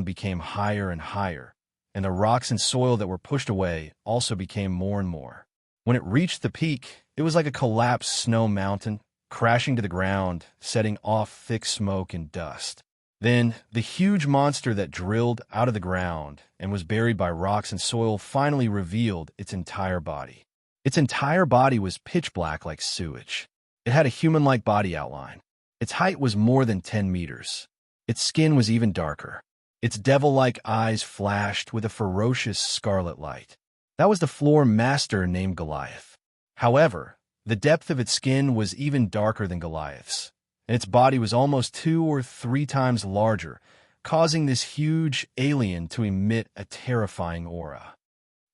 became higher and higher, and the rocks and soil that were pushed away also became more and more. When it reached the peak, it was like a collapsed snow mountain, crashing to the ground, setting off thick smoke and dust. Then, the huge monster that drilled out of the ground and was buried by rocks and soil finally revealed its entire body. Its entire body was pitch black like sewage. It had a human-like body outline. Its height was more than 10 meters. Its skin was even darker. Its devil-like eyes flashed with a ferocious scarlet light. That was the floor master named Goliath. However, the depth of its skin was even darker than Goliath's, and its body was almost 2 or 3 times larger, causing this huge alien to emit a terrifying aura.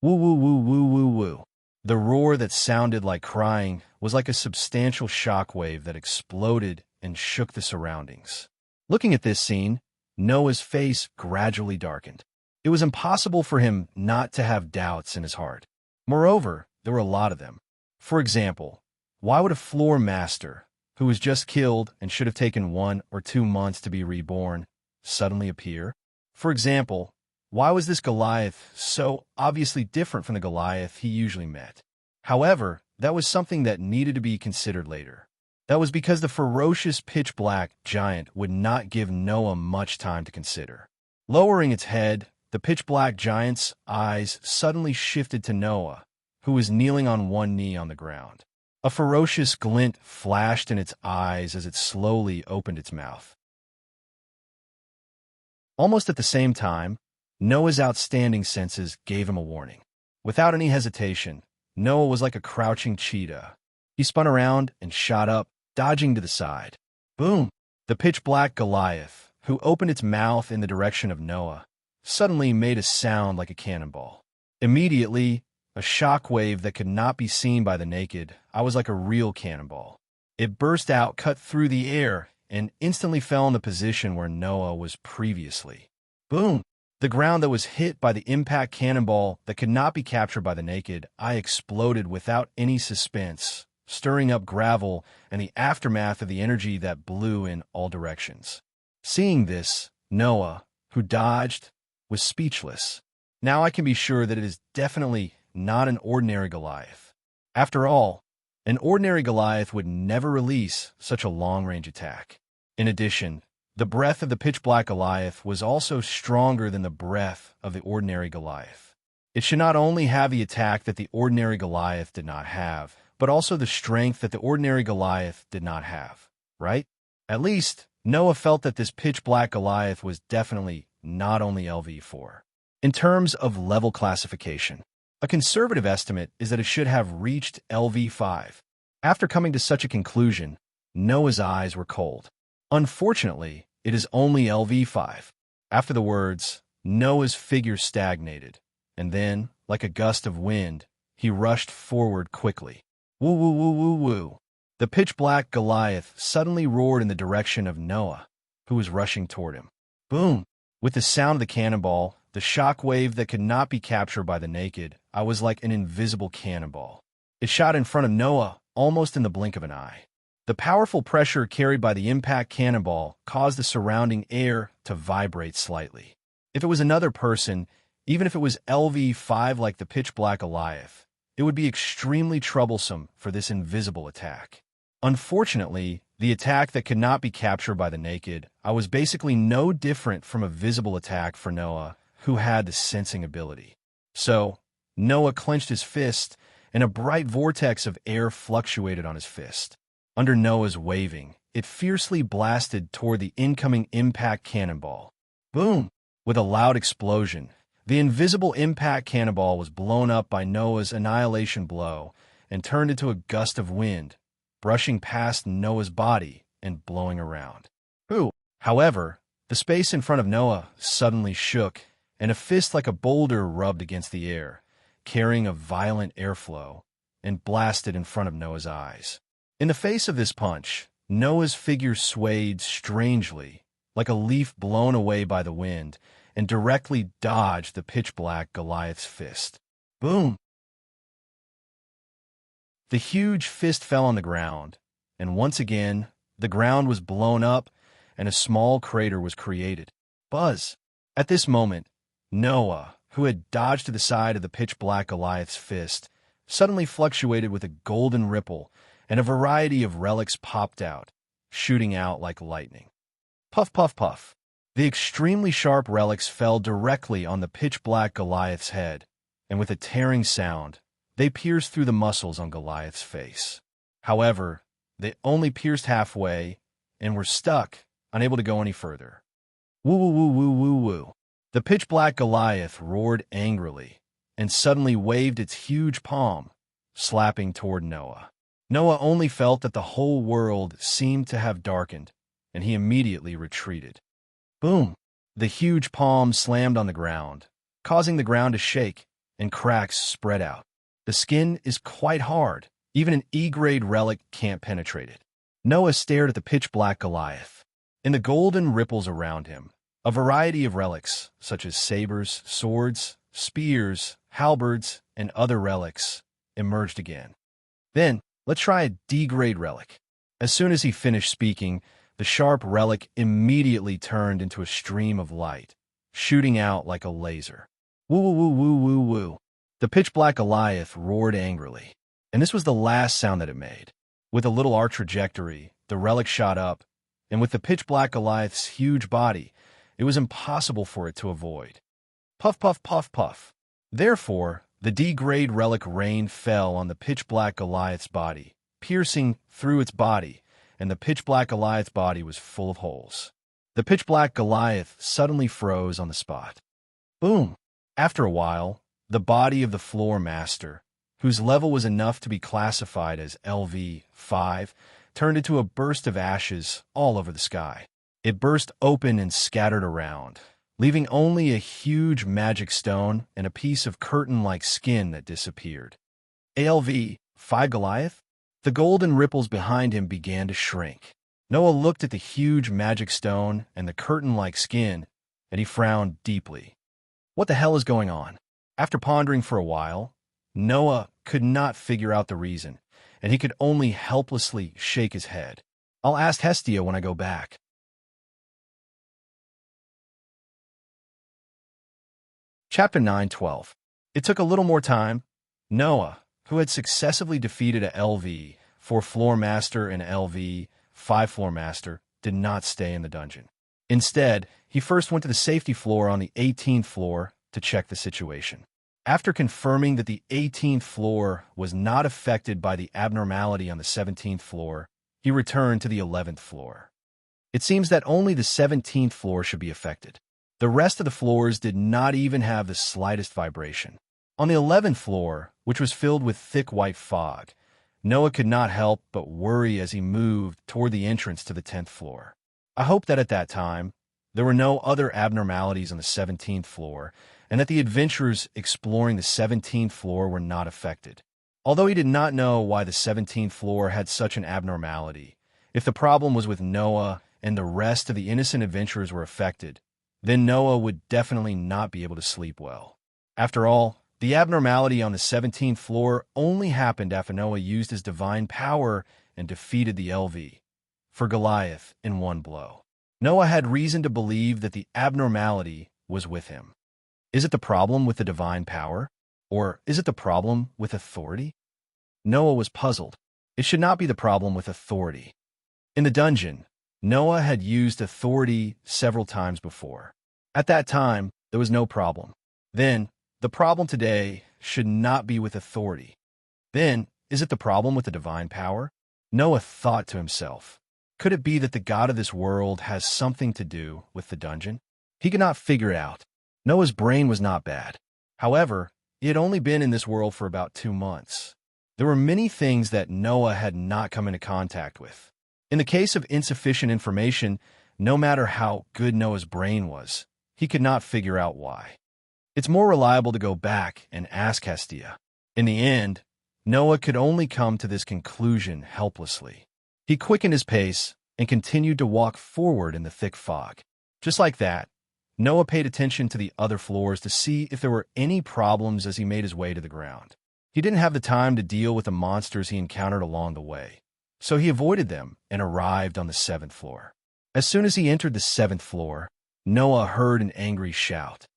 Woo woo woo woo woo woo. The roar that sounded like crying was like a substantial shockwave that exploded and shook the surroundings. Looking at this scene, Noah's face gradually darkened. It was impossible for him not to have doubts in his heart. Moreover, there were a lot of them. For example, why would a floor master, who was just killed and should have taken 1 or 2 months to be reborn, suddenly appear? For example, why was this Goliath so obviously different from the Goliath he usually met? However, that was something that needed to be considered later. That was because the ferocious pitch-black giant would not give Noah much time to consider. Lowering its head, the pitch-black giant's eyes suddenly shifted to Noah, who was kneeling on one knee on the ground. A ferocious glint flashed in its eyes as it slowly opened its mouth. Almost at the same time, Noah's outstanding senses gave him a warning. Without any hesitation, Noah was like a crouching cheetah. He spun around and shot up, dodging to the side. Boom! The pitch-black Goliath, who opened its mouth in the direction of Noah, suddenly made a sound like a cannonball. Immediately, a shock-wave that could not be seen by the naked eye was like a real cannonball. It burst out, cut through the air, and instantly fell in the position where Noah was previously. Boom! The ground that was hit by the impact cannonball that could not be captured by the naked eye exploded without any suspense, stirring up gravel and the aftermath of the energy that blew in all directions. Seeing this, Noah, who dodged, was speechless. Now I can be sure that it is definitely not an ordinary Goliath. After all, an ordinary Goliath would never release such a long-range attack. In addition, the breath of the pitch-black Goliath was also stronger than the breath of the ordinary Goliath. It should not only have the attack that the ordinary Goliath did not have, but also the strength that the ordinary Goliath did not have, right? At least, Noah felt that this pitch-black Goliath was definitely not only LV4. In terms of level classification, a conservative estimate is that it should have reached LV5. After coming to such a conclusion, Noah's eyes were cold. Unfortunately, it is only LV5. After the words, Noah's figure stagnated, and then, like a gust of wind, he rushed forward quickly. Woo woo woo woo woo. The pitch-black Goliath suddenly roared in the direction of Noah, who was rushing toward him. Boom! With the sound of the cannonball, the shock wave that could not be captured by the naked eye was like an invisible cannonball. It shot in front of Noah almost in the blink of an eye. The powerful pressure carried by the impact cannonball caused the surrounding air to vibrate slightly. If it was another person, even if it was LV5 like the pitch-black Goliath, it would be extremely troublesome for this invisible attack. Unfortunately, the attack that could not be captured by the naked eye was basically no different from a visible attack for Noah, who had the sensing ability. So, Noah clenched his fist, and a bright vortex of air fluctuated on his fist. Under Noah's waving, it fiercely blasted toward the incoming impact cannonball. Boom! With a loud explosion, the invisible impact cannonball was blown up by Noah's annihilation blow and turned into a gust of wind, brushing past Noah's body and blowing around. However, The space in front of Noah suddenly shook, and a fist like a boulder rubbed against the air, carrying a violent airflow, and blasted in front of Noah's eyes. In the face of this punch, Noah's figure swayed strangely, like a leaf blown away by the wind, and directly dodged the pitch-black Goliath's fist. Boom! The huge fist fell on the ground, and once again, the ground was blown up, and a small crater was created. Buzz! At this moment, Noah, who had dodged to the side of the pitch-black Goliath's fist, suddenly fluctuated with a golden ripple, and a variety of relics popped out, shooting out like lightning. Puff, puff, puff. The extremely sharp relics fell directly on the pitch-black Goliath's head, and with a tearing sound, they pierced through the muscles on Goliath's face. However, they only pierced halfway, and were stuck, unable to go any further. Woo, woo, woo, woo, woo, woo. The pitch-black Goliath roared angrily, and suddenly waved its huge palm, slapping toward Noah. Noah only felt that the whole world seemed to have darkened, and he immediately retreated. Boom! The huge palm slammed on the ground, causing the ground to shake, and cracks spread out. The skin is quite hard. Even an E-grade relic can't penetrate it. Noah stared at the pitch-black Goliath. In the golden ripples around him, a variety of relics, such as sabers, swords, spears, halberds, and other relics, emerged again. Then, let's try a D-grade relic. As soon as he finished speaking, the sharp relic immediately turned into a stream of light, shooting out like a laser. Woo, woo, woo, woo, woo, woo. The pitch-black Goliath roared angrily, and this was the last sound that it made. With a little arc trajectory, the relic shot up, and with the pitch-black Goliath's huge body, it was impossible for it to avoid. Puff, puff, puff, puff. Therefore, the D-grade relic rain fell on the pitch-black Goliath's body, piercing through its body, and the pitch-black Goliath's body was full of holes. The pitch-black Goliath suddenly froze on the spot. Boom! After a while, the body of the floor master, whose level was enough to be classified as LV5, turned into a burst of ashes all over the sky. It burst open and scattered around, leaving only a huge magic stone and a piece of curtain-like skin that disappeared. ALV5 Goliath? The golden ripples behind him began to shrink. Noah looked at the huge magic stone and the curtain-like skin, and he frowned deeply. What the hell is going on? After pondering for a while, Noah could not figure out the reason, and he could only helplessly shake his head. I'll ask Hestia when I go back. Chapter 9:12. It took a little more time. Noah, who had successively defeated a LV4 floor master and LV5 floor master, did not stay in the dungeon. Instead, he first went to the safety floor on the 18th floor to check the situation. After confirming that the 18th floor was not affected by the abnormality on the 17th floor, he returned to the 11th floor. It seems that only the 17th floor should be affected. The rest of the floors did not even have the slightest vibration. On the 11th floor, which was filled with thick white fog, Noah could not help but worry as he moved toward the entrance to the 10th floor. I hope that at that time, there were no other abnormalities on the 17th floor, and that the adventurers exploring the 17th floor were not affected. Although he did not know why the 17th floor had such an abnormality, if the problem was with Noah and the rest of the innocent adventurers were affected, then Noah would definitely not be able to sleep well. After all, the abnormality on the 17th floor only happened after Noah used his divine power and defeated the LV for Goliath in one blow. Noah had reason to believe that the abnormality was with him. Is it the problem with the divine power? Or is it the problem with authority? Noah was puzzled. It should not be the problem with authority. In the dungeon, Noah had used authority several times before. At that time, there was no problem. Then, the problem today should not be with authority. Then, is it the problem with the divine power? Noah thought to himself, could it be that the god of this world has something to do with the dungeon? He could not figure it out. Noah's brain was not bad. However, he had only been in this world for about 2 months. There were many things that Noah had not come into contact with. In the case of insufficient information, no matter how good Noah's brain was, he could not figure out why. It's more reliable to go back and ask Hestia. In the end, Noah could only come to this conclusion helplessly. He quickened his pace and continued to walk forward in the thick fog. Just like that, Noah paid attention to the other floors to see if there were any problems as he made his way to the ground. He didn't have the time to deal with the monsters he encountered along the way, so he avoided them and arrived on the 7th floor. As soon as he entered the 7th floor, Noah heard an angry shout.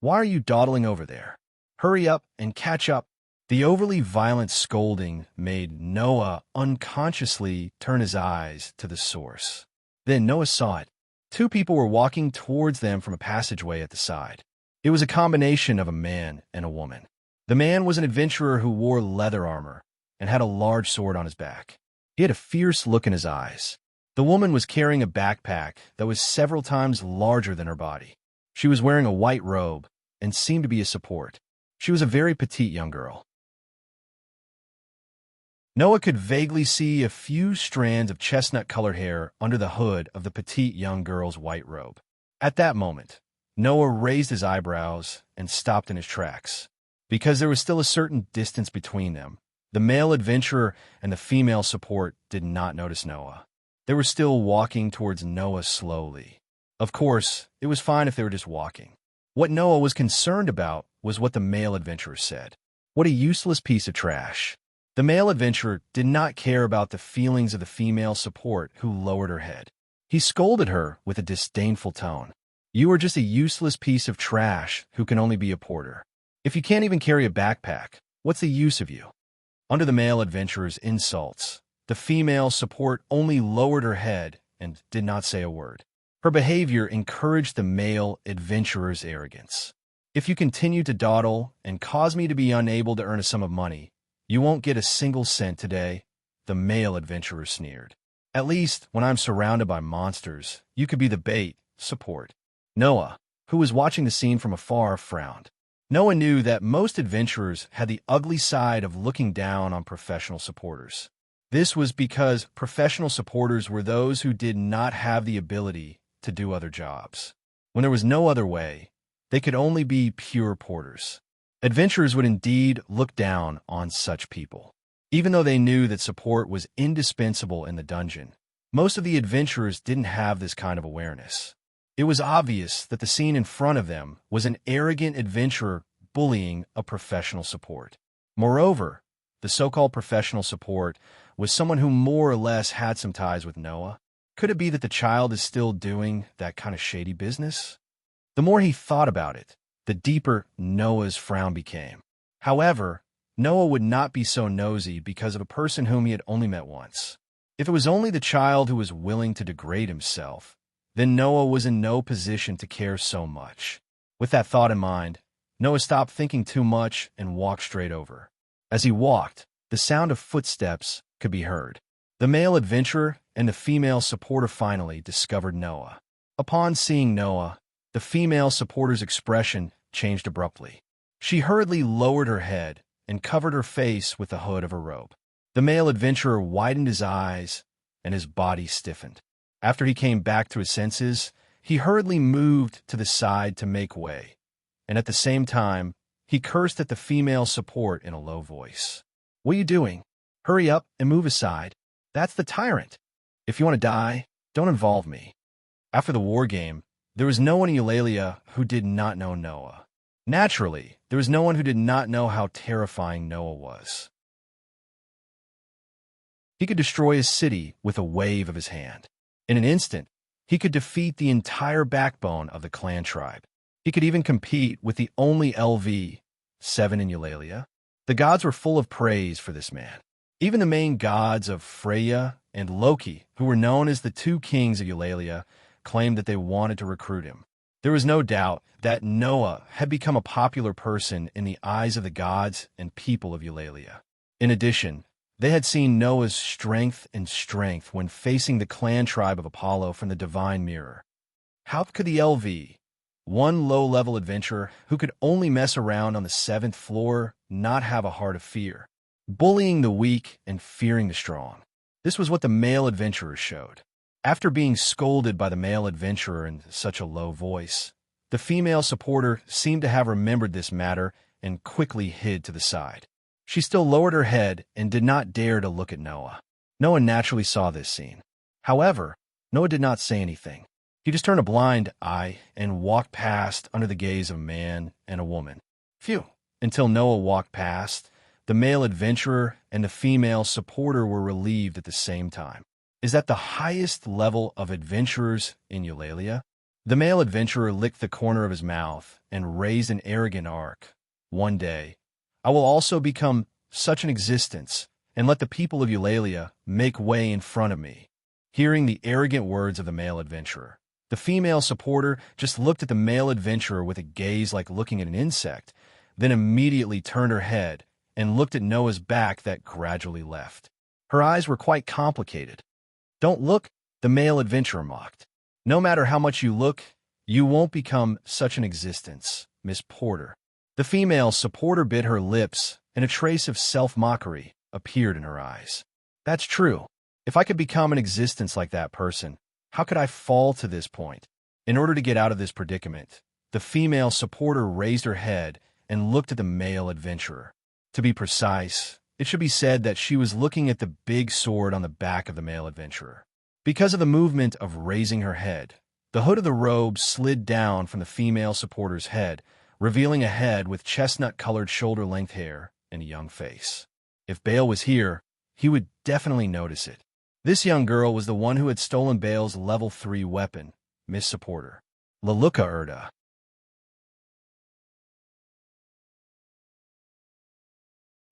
"Why are you dawdling over there? Hurry up and catch up." The overly violent scolding made Noah unconsciously turn his eyes to the source. Then Noah saw it. 2 people were walking towards them from a passageway at the side. It was a combination of a man and a woman. The man was an adventurer who wore leather armor and had a large sword on his back. He had a fierce look in his eyes. The woman was carrying a backpack that was several times larger than her body. She was wearing a white robe and seemed to be a support. She was a very petite young girl. Noah could vaguely see a few strands of chestnut-colored hair under the hood of the petite young girl's white robe. At that moment, Noah raised his eyebrows and stopped in his tracks. Because there was still a certain distance between them, the male adventurer and the female support did not notice Noah. They were still walking towards Noah slowly. Of course, it was fine if they were just walking. What Noah was concerned about was what the male adventurer said. What a useless piece of trash. The male adventurer did not care about the feelings of the female support who lowered her head. He scolded her with a disdainful tone. "You are just a useless piece of trash who can only be a porter. If you can't even carry a backpack, what's the use of you?" Under the male adventurer's insults, the female support only lowered her head and did not say a word. Her behavior encouraged the male adventurer's arrogance. "If you continue to dawdle and cause me to be unable to earn a sum of money, you won't get a single cent today," the male adventurer sneered. "At least, when I'm surrounded by monsters, you could be the bait, support." Noah, who was watching the scene from afar, frowned. Noah knew that most adventurers had the ugly side of looking down on professional supporters. This was because professional supporters were those who did not have the ability to do other jobs. When there was no other way, they could only be pure porters. Adventurers would indeed look down on such people. Even though they knew that support was indispensable in the dungeon, most of the adventurers didn't have this kind of awareness. It was obvious that the scene in front of them was an arrogant adventurer bullying a professional support. Moreover, the so-called professional support was someone who more or less had some ties with Noah. Could it be that the child is still doing that kind of shady business? The more he thought about it, the deeper Noah's frown became. However, Noah would not be so nosy because of a person whom he had only met once. If it was only the child who was willing to degrade himself, then Noah was in no position to care so much. With that thought in mind, Noah stopped thinking too much and walked straight over. As he walked, the sound of footsteps could be heard. The male adventurer and the female supporter finally discovered Noah. Upon seeing Noah, the female supporter's expression changed abruptly. She hurriedly lowered her head and covered her face with the hood of her robe. The male adventurer widened his eyes and his body stiffened. After he came back to his senses, he hurriedly moved to the side to make way, and at the same time, he cursed at the female support in a low voice. "What are you doing? Hurry up and move aside. That's the tyrant. If you want to die, don't involve me." After the war game, there was no one in Eulalia who did not know Noah. Naturally, there was no one who did not know how terrifying Noah was. He could destroy a city with a wave of his hand. In an instant, he could defeat the entire backbone of the clan tribe. He could even compete with the only LV-7 in Eulalia. The gods were full of praise for this man. Even the main gods of Freya and Loki, who were known as the 2 kings of Eulalia, claimed that they wanted to recruit him. There was no doubt that Noah had become a popular person in the eyes of the gods and people of Eulalia. In addition, they had seen Noah's strength when facing the clan tribe of Apollo from the divine mirror. How could the LV, one low-level adventurer who could only mess around on the 7th floor, not have a heart of fear? Bullying the weak and fearing the strong. This was what the male adventurers showed. After being scolded by the male adventurer in such a low voice, the female supporter seemed to have remembered this matter and quickly hid to the side. She still lowered her head and did not dare to look at Noah. Noah naturally saw this scene. However, Noah did not say anything. He just turned a blind eye and walked past under the gaze of a man and a woman. Phew! Until Noah walked past, the male adventurer and the female supporter were relieved at the same time. Is that the highest level of adventurers in Eulalia? The male adventurer licked the corner of his mouth and raised an arrogant arc. One day, I will also become such an existence and let the people of Eulalia make way in front of me. Hearing the arrogant words of the male adventurer, the female supporter just looked at the male adventurer with a gaze like looking at an insect, then immediately turned her head and looked at Noah's back that gradually left. Her eyes were quite complicated. "Don't look," the male adventurer mocked. "No matter how much you look, you won't become such an existence, Miss Porter." The female supporter bit her lips, and a trace of self-mockery appeared in her eyes. "That's true. If I could become an existence like that person, how could I fall to this point?" In order to get out of this predicament, the female supporter raised her head and looked at the male adventurer. To be precise, it should be said that she was looking at the big sword on the back of the male adventurer. Because of the movement of raising her head, the hood of the robe slid down from the female supporter's head, revealing a head with chestnut-colored shoulder-length hair and a young face. If Baal was here, he would definitely notice it. This young girl was the one who had stolen Baal's level 3 weapon, Miss Supporter. Laluka Erda.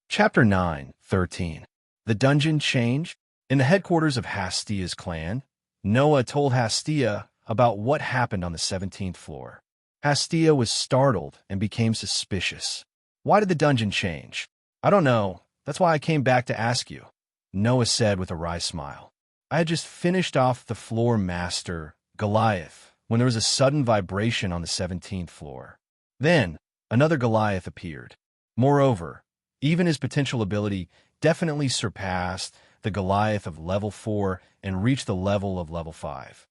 Chapter 9:13. The Dungeon Change. In the headquarters of Hastia's clan, Noah told Hastia about what happened on the 17th floor. Hastia was startled and became suspicious. "Why did the dungeon change?" "I don't know. That's why I came back to ask you," Noah said with a wry smile. "I had just finished off the floor master, Goliath, when there was a sudden vibration on the 17th floor. Then, another Goliath appeared. Moreover, even his potential ability definitely surpassed the Goliath of level 4 and reached the level of level 5.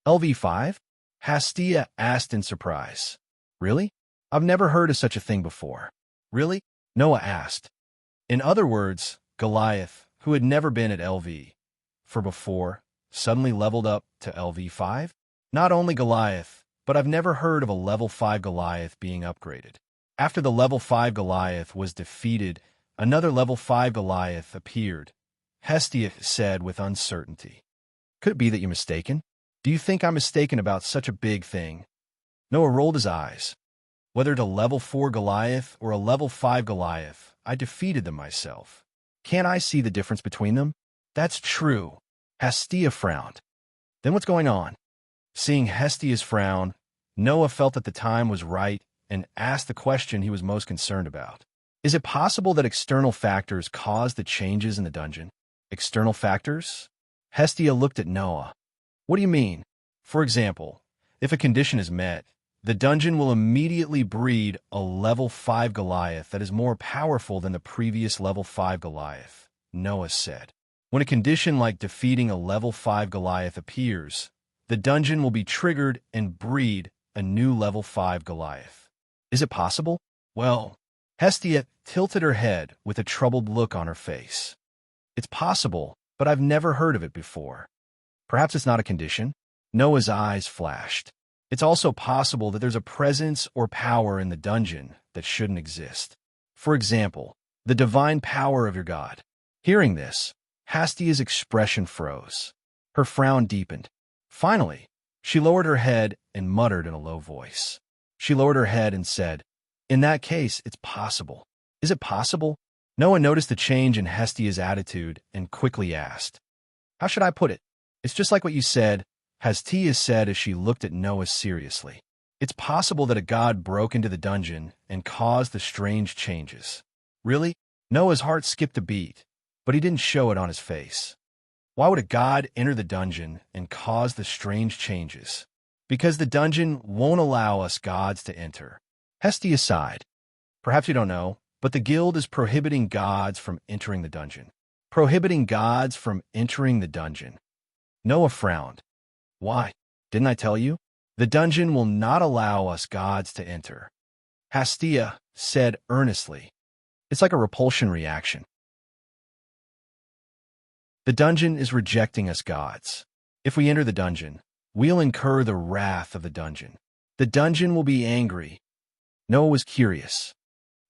"LV5? Hastia asked in surprise. "Really? I've never heard of such a thing before." "Really?" Noah asked. In other words, Goliath, who had never been at LV for before, suddenly leveled up to LV5? "Not only Goliath, but I've never heard of a level 5 Goliath being upgraded." After the level 5 Goliath was defeated, another level 5 Goliath appeared. Hestia said with uncertainty. "Could it be that you're mistaken? Do you think I'm mistaken about such a big thing?" Noah rolled his eyes. "Whether to level 4 Goliath or a level 5 Goliath, I defeated them myself. Can't I see the difference between them?" "That's true." Hestia frowned. "Then what's going on?" Seeing Hestia's frown, Noah felt that the time was right and asked the question he was most concerned about. "Is it possible that external factors caused the changes in the dungeon?" "External factors?" Hestia looked at Noah. "What do you mean?" "For example, if a condition is met, the dungeon will immediately breed a level 5 Goliath that is more powerful than the previous level 5 Goliath," Noah said. "When a condition like defeating a level 5 Goliath appears, the dungeon will be triggered and breed a new level 5 Goliath. Is it possible?" "Well," Hestia tilted her head with a troubled look on her face. "It's possible, but I've never heard of it before." "Perhaps it's not a condition?" Noah's eyes flashed. "It's also possible that there's a presence or power in the dungeon that shouldn't exist. For example, the divine power of your god." Hearing this, Hastia's expression froze. Her frown deepened. Finally, she lowered her head and muttered in a low voice. She lowered her head and said, "In that case, it's possible." "Is it possible?" Noah noticed the change in Hestia's attitude and quickly asked, "How should I put it?" "It's just like what you said," Hestia said as she looked at Noah seriously. "It's possible that a god broke into the dungeon and caused the strange changes." "Really?" Noah's heart skipped a beat, but he didn't show it on his face. "Why would a god enter the dungeon and cause the strange changes?" "Because the dungeon won't allow us gods to enter." Hestia sighed. "Perhaps you don't know, but the guild is prohibiting gods from entering the dungeon." "Prohibiting gods from entering the dungeon." Noah frowned. Why? Didn't I tell you? The dungeon will not allow us gods to enter. Hestia said earnestly. It's like a repulsion reaction. The dungeon is rejecting us gods. If we enter the dungeon, we'll incur the wrath of the dungeon. The dungeon will be angry. Noah was curious.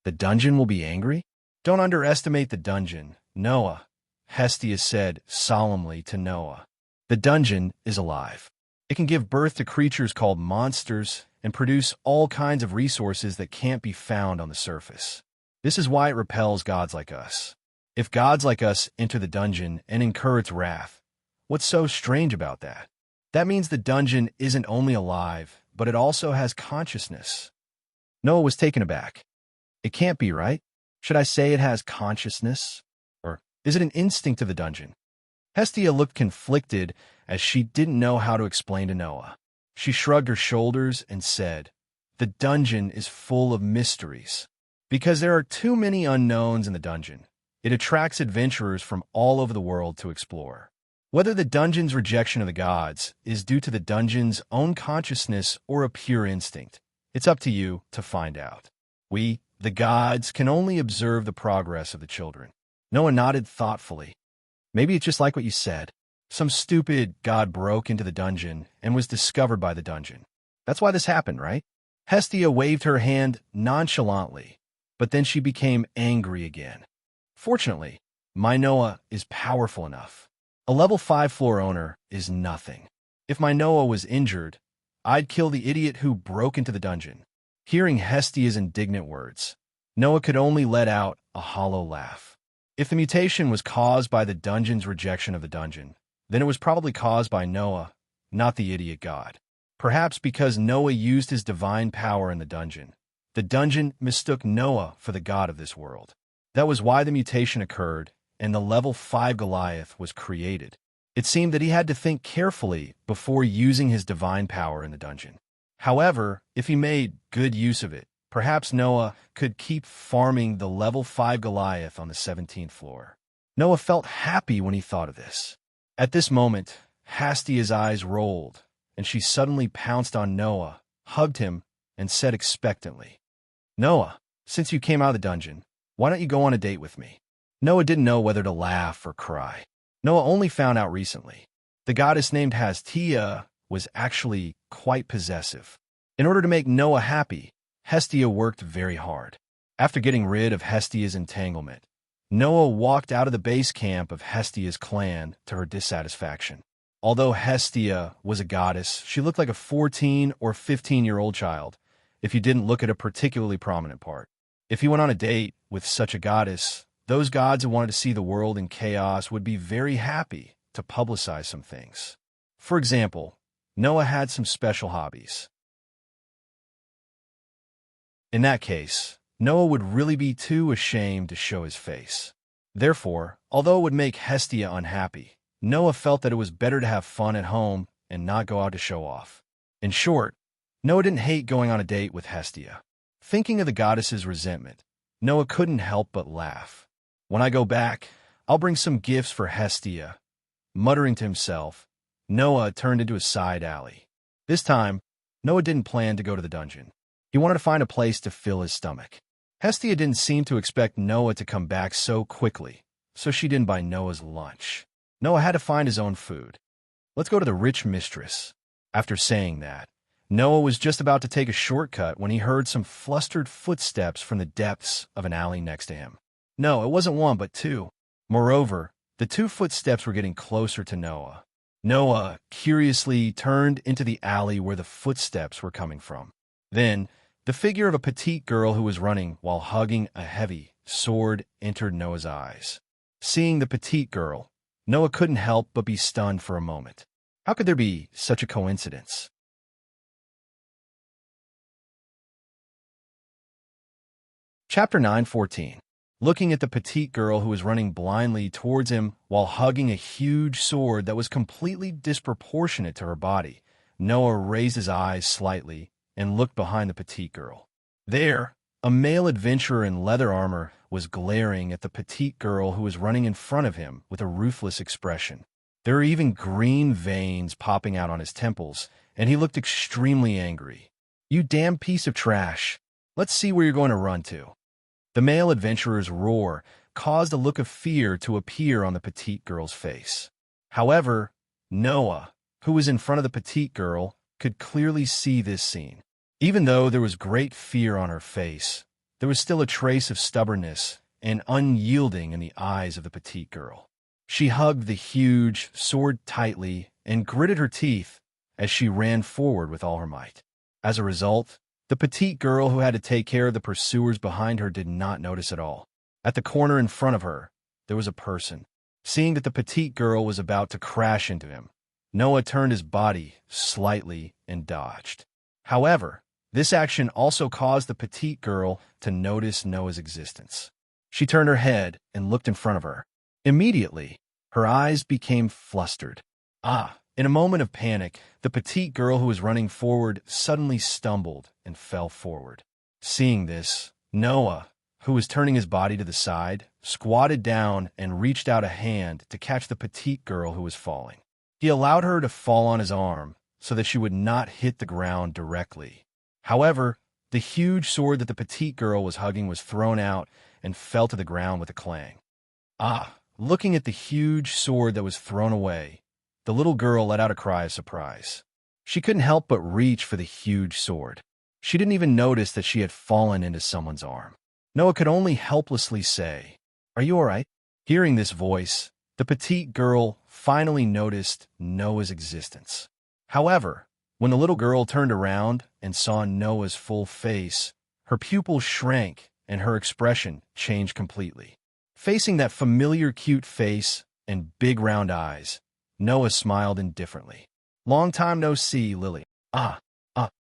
The dungeon will be angry? Don't underestimate the dungeon, Noah, Hestia said solemnly to Noah. The dungeon is alive. It can give birth to creatures called monsters and produce all kinds of resources that can't be found on the surface. This is why it repels gods like us. If gods like us enter the dungeon and incur its wrath, what's so strange about that? That means the dungeon isn't only alive, but it also has consciousness. Noah was taken aback. It can't be, right? Should I say it has consciousness? Or is it an instinct of the dungeon? Hestia looked conflicted as she didn't know how to explain to Noah. She shrugged her shoulders and said, The dungeon is full of mysteries. Because there are too many unknowns in the dungeon, it attracts adventurers from all over the world to explore. Whether the dungeon's rejection of the gods is due to the dungeon's own consciousness or a pure instinct, it's up to you to find out. We, the gods, can only observe the progress of the children. Noah nodded thoughtfully. Maybe it's just like what you said. Some stupid god broke into the dungeon and was discovered by the dungeon. That's why this happened, right? Hestia waved her hand nonchalantly, but then she became angry again. Fortunately, my Noah is powerful enough. A level 5 floor owner is nothing. If my Noah was injured, I'd kill the idiot who broke into the dungeon. Hearing Hestia's indignant words, Noah could only let out a hollow laugh. If the mutation was caused by the dungeon's rejection of the dungeon, then it was probably caused by Noah, not the idiot god. Perhaps because Noah used his divine power in the dungeon mistook Noah for the god of this world. That was why the mutation occurred, and the level 5 Goliath was created. It seemed that he had to think carefully before using his divine power in the dungeon. However, if he made good use of it, perhaps Noah could keep farming the level 5 Goliath on the 17th floor. Noah felt happy when he thought of this. At this moment, Hestia's eyes rolled, and she suddenly pounced on Noah, hugged him, and said expectantly, Noah, since you came out of the dungeon, why don't you go on a date with me? Noah didn't know whether to laugh or cry. Noah only found out recently. The goddess named Hestia was actually quite possessive. In order to make Noah happy, Hestia worked very hard. After getting rid of Hestia's entanglement, Noah walked out of the base camp of Hestia's clan to her dissatisfaction. Although Hestia was a goddess, she looked like a 14 or 15-year-old child if you didn't look at a particularly prominent part. If he went on a date with such a goddess, those gods who wanted to see the world in chaos would be very happy to publicize some things. For example, Noah had some special hobbies. In that case, Noah would really be too ashamed to show his face. Therefore, although it would make Hestia unhappy, Noah felt that it was better to have fun at home and not go out to show off. In short, Noah didn't hate going on a date with Hestia. Thinking of the goddess's resentment, Noah couldn't help but laugh. When I go back, I'll bring some gifts for Hestia. Muttering to himself, Noah turned into a side alley. This time, Noah didn't plan to go to the dungeon. He wanted to find a place to fill his stomach. Hestia didn't seem to expect Noah to come back so quickly, so she didn't buy Noah's lunch. Noah had to find his own food. Let's go to the rich mistress. After saying that, Noah was just about to take a shortcut when he heard some flustered footsteps from the depths of an alley next to him. No, it wasn't one, but two. Moreover, the two footsteps were getting closer to Noah. Noah curiously turned into the alley where the footsteps were coming from. Then, the figure of a petite girl who was running while hugging a heavy sword entered Noah's eyes. Seeing the petite girl, Noah couldn't help but be stunned for a moment. How could there be such a coincidence? Chapter 9:14. Looking at the petite girl who was running blindly towards him while hugging a huge sword that was completely disproportionate to her body, Noah raised his eyes slightly and looked behind the petite girl. There, a male adventurer in leather armor was glaring at the petite girl who was running in front of him with a ruthless expression. There were even green veins popping out on his temples, and he looked extremely angry. "You damn piece of trash. Let's see where you're going to run to." The male adventurer's roar caused a look of fear to appear on the petite girl's face. However, Noah, who was in front of the petite girl, could clearly see this scene. Even though there was great fear on her face, there was still a trace of stubbornness and unyielding in the eyes of the petite girl. She hugged the huge sword tightly and gritted her teeth as she ran forward with all her might. As a result, the petite girl who had to take care of the pursuers behind her did not notice at all. At the corner in front of her, there was a person. Seeing that the petite girl was about to crash into him, Noah turned his body slightly and dodged. However, this action also caused the petite girl to notice Noah's existence. She turned her head and looked in front of her. Immediately, her eyes became flustered. In a moment of panic, the petite girl who was running forward suddenly stumbled and fell forward. Seeing this, Noah, who was turning his body to the side, squatted down and reached out a hand to catch the petite girl who was falling. He allowed her to fall on his arm so that she would not hit the ground directly. However, the huge sword that the petite girl was hugging was thrown out and fell to the ground with a clang. Looking at the huge sword that was thrown away, the little girl let out a cry of surprise. She couldn't help but reach for the huge sword. She didn't even notice that she had fallen into someone's arm. Noah could only helplessly say, "Are you all right?" Hearing this voice, the petite girl finally noticed Noah's existence. However, when the little girl turned around and saw Noah's full face, her pupils shrank and her expression changed completely. Facing that familiar cute face and big round eyes, Noah smiled indifferently. "Long time no see, Lily."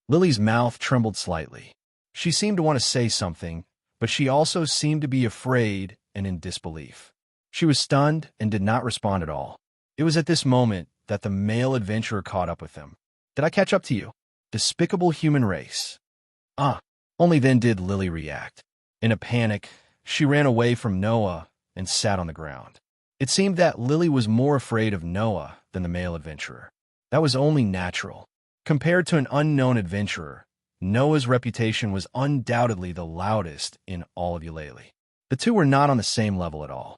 Lily's mouth trembled slightly. She seemed to want to say something, but she also seemed to be afraid and in disbelief. She was stunned and did not respond at all. It was at this moment that the male adventurer caught up with them. "Did I catch up to you? Despicable human race." Only then did Lily react. In a panic, she ran away from Noah and sat on the ground. It seemed that Lily was more afraid of Noah than the male adventurer. That was only natural. Compared to an unknown adventurer, Noah's reputation was undoubtedly the loudest in all of Eulalie. The two were not on the same level at all.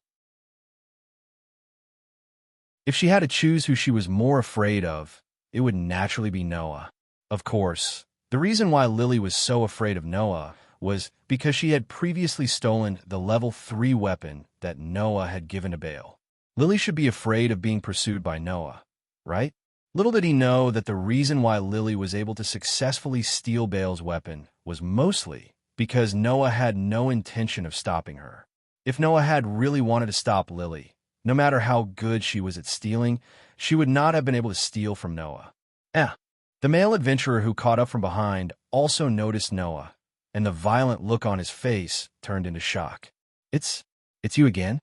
If she had to choose who she was more afraid of, it would naturally be Noah. Of course, the reason why Lily was so afraid of Noah was because she had previously stolen the level 3 weapon that Noah had given to Baal. Lily should be afraid of being pursued by Noah, right? Little did he know that the reason why Lily was able to successfully steal Baal's weapon was mostly because Noah had no intention of stopping her. If Noah had really wanted to stop Lily, no matter how good she was at stealing, she would not have been able to steal from Noah. The male adventurer who caught up from behind also noticed Noah, and the violent look on his face turned into shock. It's you again?"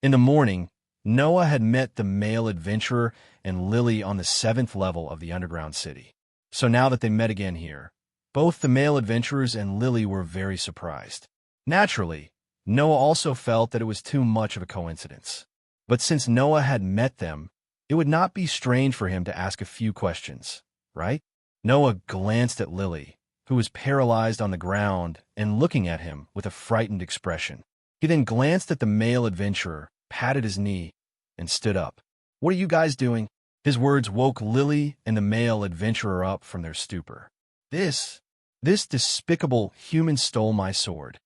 In the morning, Noah had met the male adventurer and Lily on the 7th level of the underground city. So now that they met again here, both the male adventurers and Lily were very surprised. Naturally, Noah also felt that it was too much of a coincidence. But since Noah had met them, it would not be strange for him to ask a few questions, right? Noah glanced at Lily, who was paralyzed on the ground and looking at him with a frightened expression. He then glanced at the male adventurer, patted his knee, and stood up. "What are you guys doing?" His words woke Lily and the male adventurer up from their stupor. This despicable human stole my sword."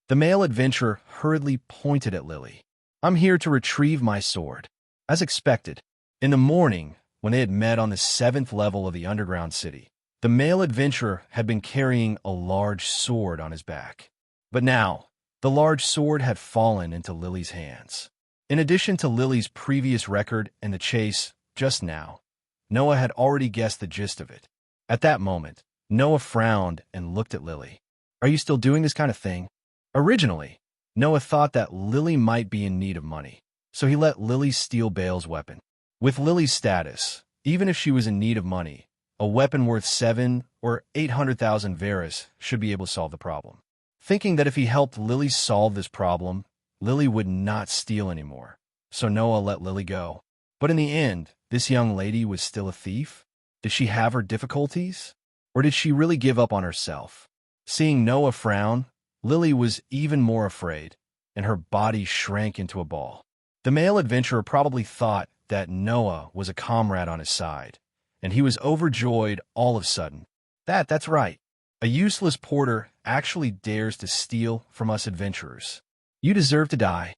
The male adventurer hurriedly pointed at Lily. "I'm here to retrieve my sword." As expected, in the morning, when they had met on the 7th level of the underground city, the male adventurer had been carrying a large sword on his back. But now, the large sword had fallen into Lily's hands. In addition to Lily's previous record and the chase just now, Noah had already guessed the gist of it. At that moment, Noah frowned and looked at Lily. "Are you still doing this kind of thing?" Originally, Noah thought that Lily might be in need of money, so he let Lily steal Baal's weapon. With Lily's status, even if she was in need of money, a weapon worth 7 or 800,000 Varus should be able to solve the problem. Thinking that if he helped Lily solve this problem, Lily would not steal anymore, so Noah let Lily go. But in the end, this young lady was still a thief? Did she have her difficulties? Or did she really give up on herself? Seeing Noah frown, Lily was even more afraid, and her body shrank into a ball. The male adventurer probably thought that Noah was a comrade on his side, and he was overjoyed all of a sudden. That's right. A useless porter actually dares to steal from us adventurers. You deserve to die.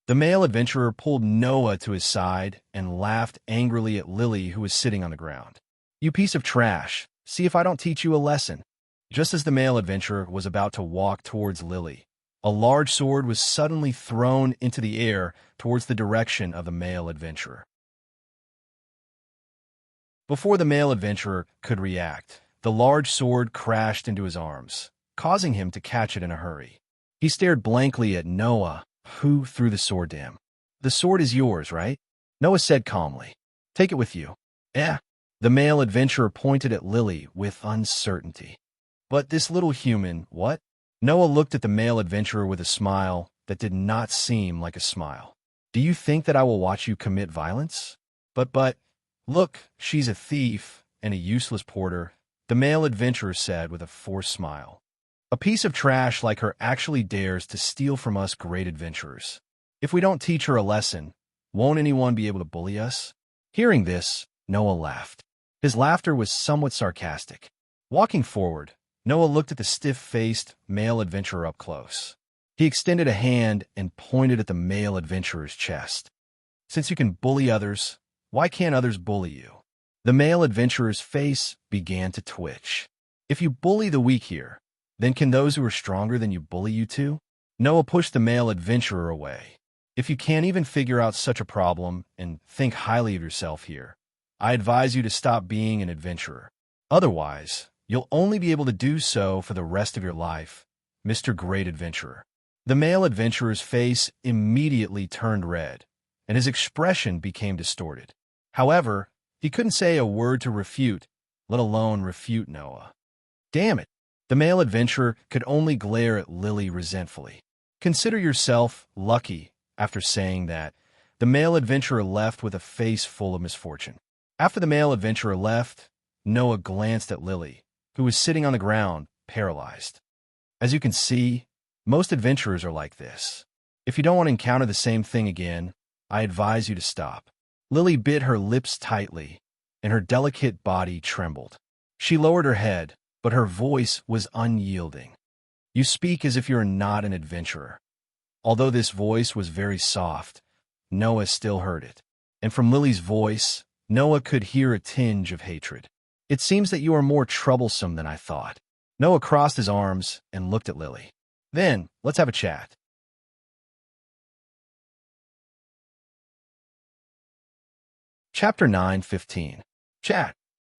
The male adventurer pulled Noah to his side and laughed angrily at Lily, who was sitting on the ground. You piece of trash. See if I don't teach you a lesson. Just as the male adventurer was about to walk towards Lily, a large sword was suddenly thrown into the air towards the direction of the male adventurer. Before the male adventurer could react, the large sword crashed into his arms, causing him to catch it in a hurry. He stared blankly at Noah, who threw the sword to him. The sword is yours, right? Noah said calmly. Take it with you. Eh? The male adventurer pointed at Lily with uncertainty. But this little human, what? Noah looked at the male adventurer with a smile that did not seem like a smile. Do you think that I will watch you commit violence? But, look, she's a thief and a useless porter, the male adventurer said with a forced smile. A piece of trash like her actually dares to steal from us great adventurers. If we don't teach her a lesson, won't anyone be able to bully us? Hearing this, Noah laughed. His laughter was somewhat sarcastic. Walking forward, Noah looked at the stiff-faced male adventurer up close. He extended a hand and pointed at the male adventurer's chest. Since you can bully others, why can't others bully you? The male adventurer's face began to twitch. If you bully the weak here, then can those who are stronger than you bully you too? Noah pushed the male adventurer away. If you can't even figure out such a problem and think highly of yourself here, I advise you to stop being an adventurer. Otherwise, you'll only be able to do so for the rest of your life, Mr. Great Adventurer. The male adventurer's face immediately turned red, and his expression became distorted. However, he couldn't say a word to refute, let alone refute Noah. Damn it! The male adventurer could only glare at Lily resentfully. Consider yourself lucky. After saying that, the male adventurer left with a face full of misfortune. After the male adventurer left, Noah glanced at Lily, who was sitting on the ground, paralyzed. As you can see, most adventurers are like this. If you don't want to encounter the same thing again, I advise you to stop. Lily bit her lips tightly, and her delicate body trembled. She lowered her head, but her voice was unyielding. You speak as if you are not an adventurer. Although this voice was very soft, Noah still heard it. And from Lily's voice, Noah could hear a tinge of hatred. It seems that you are more troublesome than I thought. Noah crossed his arms and looked at Lily. Then, let's have a chat. Chapter 9:15. Chat.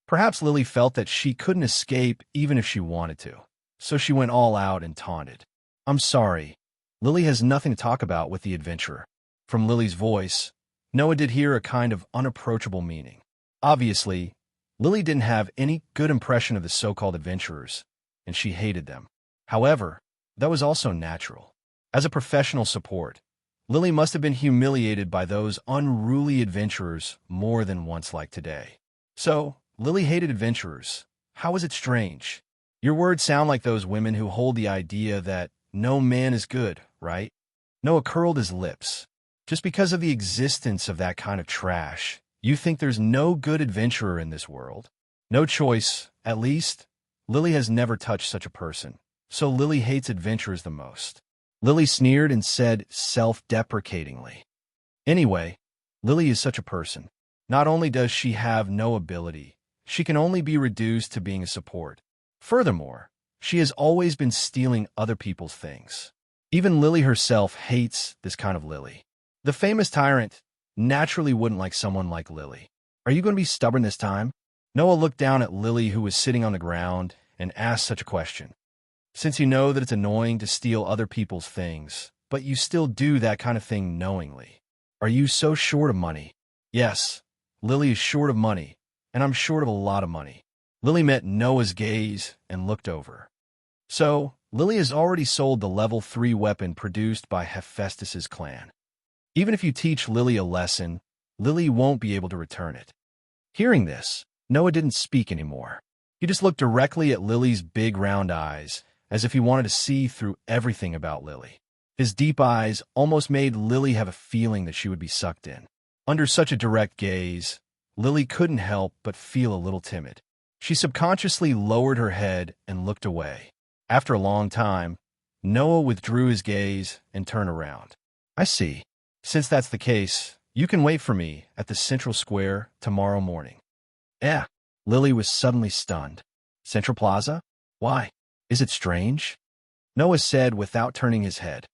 Perhaps Lily felt that she couldn't escape even if she wanted to, so she went all out and taunted. I'm sorry. Lily has nothing to talk about with the adventurer. From Lily's voice, Noah did hear a kind of unapproachable meaning. Obviously, Lily didn't have any good impression of the so-called adventurers, and she hated them. However, that was also natural. As a professional support, Lily must have been humiliated by those unruly adventurers more than once like today. So, Lily hated adventurers. How is it strange? Your words sound like those women who hold the idea that no man is good, right? Noah curled his lips. Just because of the existence of that kind of trash, you think there's no good adventurer in this world? No choice, at least. Lily has never touched such a person, so Lily hates adventurers the most. Lily sneered and said self-deprecatingly. Anyway, Lily is such a person. Not only does she have no ability, she can only be reduced to being a support. Furthermore, she has always been stealing other people's things. Even Lily herself hates this kind of Lily. The famous tyrant naturally wouldn't like someone like Lily. Are you going to be stubborn this time? Noah looked down at Lily, who was sitting on the ground, and asked such a question. Since you know that it's annoying to steal other people's things, but you still do that kind of thing knowingly, are you so short of money? Yes, Lily is short of money, and I'm short of a lot of money. Lily met Noah's gaze and looked over. So, Lily has already sold the level 3 weapon produced by Hephaestus's clan. Even if you teach Lily a lesson, Lily won't be able to return it. Hearing this, Noah didn't speak anymore. He just looked directly at Lily's big round eyes, as if he wanted to see through everything about Lily. His deep eyes almost made Lily have a feeling that she would be sucked in. Under such a direct gaze, Lily couldn't help but feel a little timid. She subconsciously lowered her head and looked away. After a long time, Noah withdrew his gaze and turned around. I see. Since that's the case, you can wait for me at the Central Square tomorrow morning. Eh? Lily was suddenly stunned. Central Plaza? Why? Is it strange? Noah said without turning his head.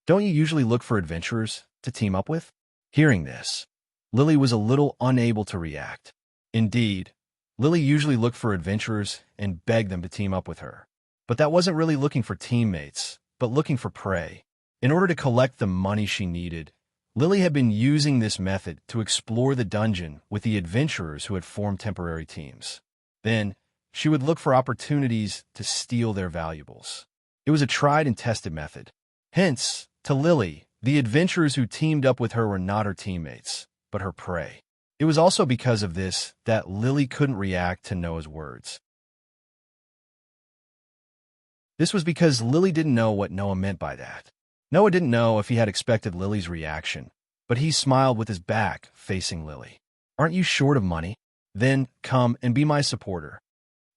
Don't you usually look for adventurers to team up with? Hearing this, Lily was a little unable to react. Indeed, Lily usually looked for adventurers and begged them to team up with her. But that wasn't really looking for teammates, but looking for prey. In order to collect the money she needed, Lily had been using this method to explore the dungeon with the adventurers who had formed temporary teams. Then, she would look for opportunities to steal their valuables. It was a tried and tested method. Hence, to Lily, the adventurers who teamed up with her were not her teammates, but her prey. It was also because of this that Lily couldn't react to Noah's words. This was because Lily didn't know what Noah meant by that. Noah didn't know if he had expected Lily's reaction, but he smiled with his back facing Lily. Aren't you short of money? Then come and be my supporter.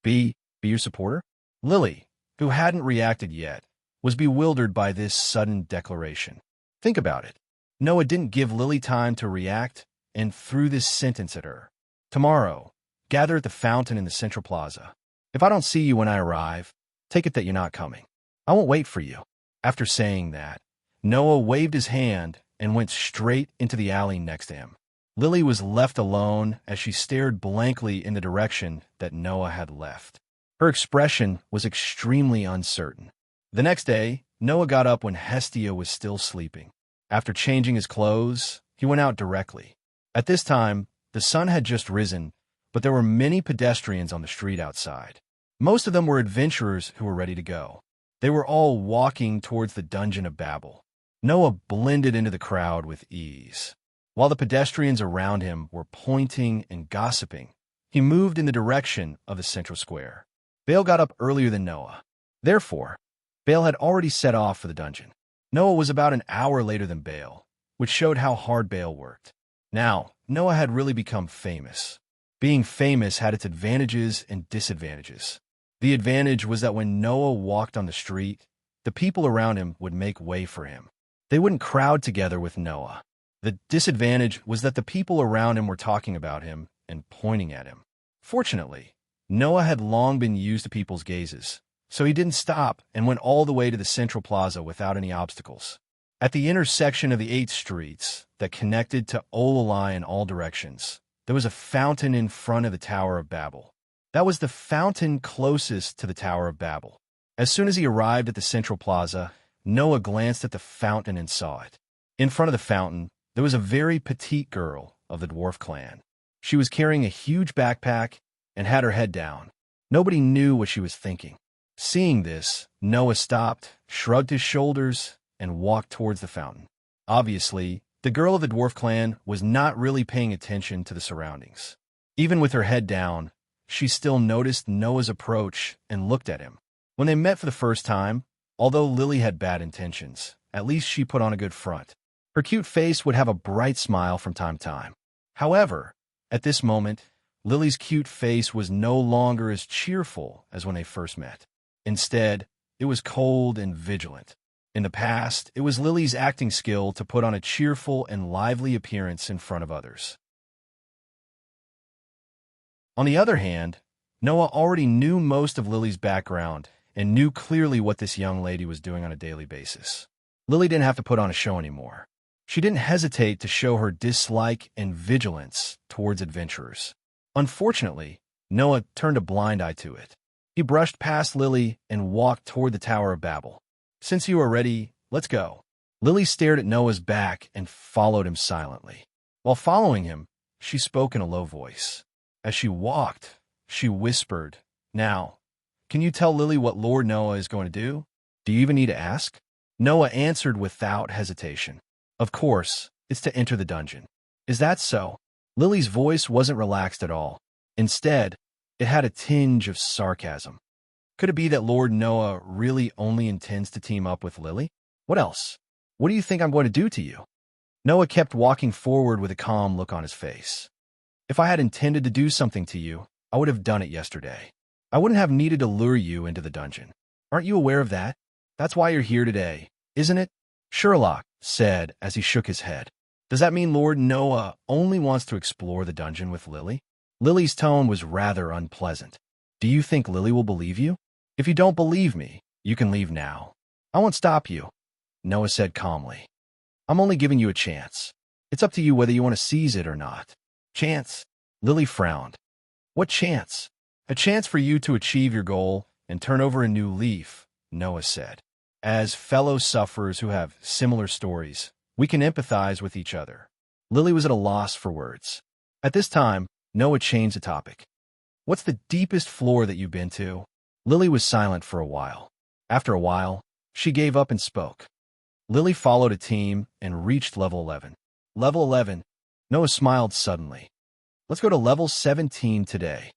Be your supporter? Lily, who hadn't reacted yet, was bewildered by this sudden declaration. Think about it. Noah didn't give Lily time to react and threw this sentence at her. Tomorrow, gather at the fountain in the Central Plaza. If I don't see you when I arrive, take it that you're not coming. I won't wait for you. After saying that, Noah waved his hand and went straight into the alley next to him. Lily was left alone as she stared blankly in the direction that Noah had left. Her expression was extremely uncertain. The next day, Noah got up when Hestia was still sleeping. After changing his clothes, he went out directly. At this time, the sun had just risen, but there were many pedestrians on the street outside. Most of them were adventurers who were ready to go. They were all walking towards the Dungeon of Babel. Noah blended into the crowd with ease. While the pedestrians around him were pointing and gossiping, he moved in the direction of the Central Square. Bale got up earlier than Noah. Therefore, Bale had already set off for the dungeon. Noah was about an hour later than Bale, which showed how hard Bale worked. Now, Noah had really become famous. Being famous had its advantages and disadvantages. The advantage was that when Noah walked on the street, the people around him would make way for him. They wouldn't crowd together with Noah. The disadvantage was that the people around him were talking about him and pointing at him. Fortunately, Noah had long been used to people's gazes, so he didn't stop and went all the way to the Central Plaza without any obstacles. At the intersection of the 8 streets that connected to Ololai in all directions, there was a fountain in front of the Tower of Babel. That was the fountain closest to the Tower of Babel. As soon as he arrived at the Central Plaza, Noah glanced at the fountain and saw it. In front of the fountain, there was a very petite girl of the dwarf clan. She was carrying a huge backpack and had her head down. Nobody knew what she was thinking. Seeing this, Noah stopped, shrugged his shoulders, and walked towards the fountain. Obviously, the girl of the dwarf clan was not really paying attention to the surroundings. Even with her head down, she still noticed Noah's approach and looked at him. When they met for the first time, although Lily had bad intentions, at least she put on a good front. Her cute face would have a bright smile from time to time. However, at this moment, Lily's cute face was no longer as cheerful as when they first met. Instead, it was cold and vigilant. In the past, it was Lily's acting skill to put on a cheerful and lively appearance in front of others. On the other hand, Noah already knew most of Lily's background and knew clearly what this young lady was doing on a daily basis. Lily didn't have to put on a show anymore. She didn't hesitate to show her dislike and vigilance towards adventurers. Unfortunately, Noah turned a blind eye to it. He brushed past Lily and walked toward the Tower of Babel. Since you are ready, let's go. Lily stared at Noah's back and followed him silently. While following him, she spoke in a low voice. As she walked, she whispered, Now, can you tell Lily what Lord Noah is going to do? Do you even need to ask? Noah answered without hesitation. Of course, it's to enter the dungeon. Is that so? Lily's voice wasn't relaxed at all. Instead, it had a tinge of sarcasm. Could it be that Lord Noah really only intends to team up with Lily? What else? What do you think I'm going to do to you? Noah kept walking forward with a calm look on his face. If I had intended to do something to you, I would have done it yesterday. I wouldn't have needed to lure you into the dungeon. Aren't you aware of that? That's why you're here today, isn't it? Sherlock said as he shook his head. Does that mean Lord Noah only wants to explore the dungeon with Lily? Lily's tone was rather unpleasant. Do you think Lily will believe you? If you don't believe me, you can leave now. I won't stop you, Noah said calmly. I'm only giving you a chance. It's up to you whether you want to seize it or not. Chance? Lily frowned. What chance? A chance for you to achieve your goal and turn over a new leaf, Noah said. As fellow sufferers who have similar stories, we can empathize with each other. Lily was at a loss for words. At this time, Noah changed the topic. What's the deepest floor that you've been to? Lily was silent for a while. After a while, she gave up and spoke. Lily followed a team and reached level 11. Level 11. Noah smiled suddenly. Let's go to level 17 today.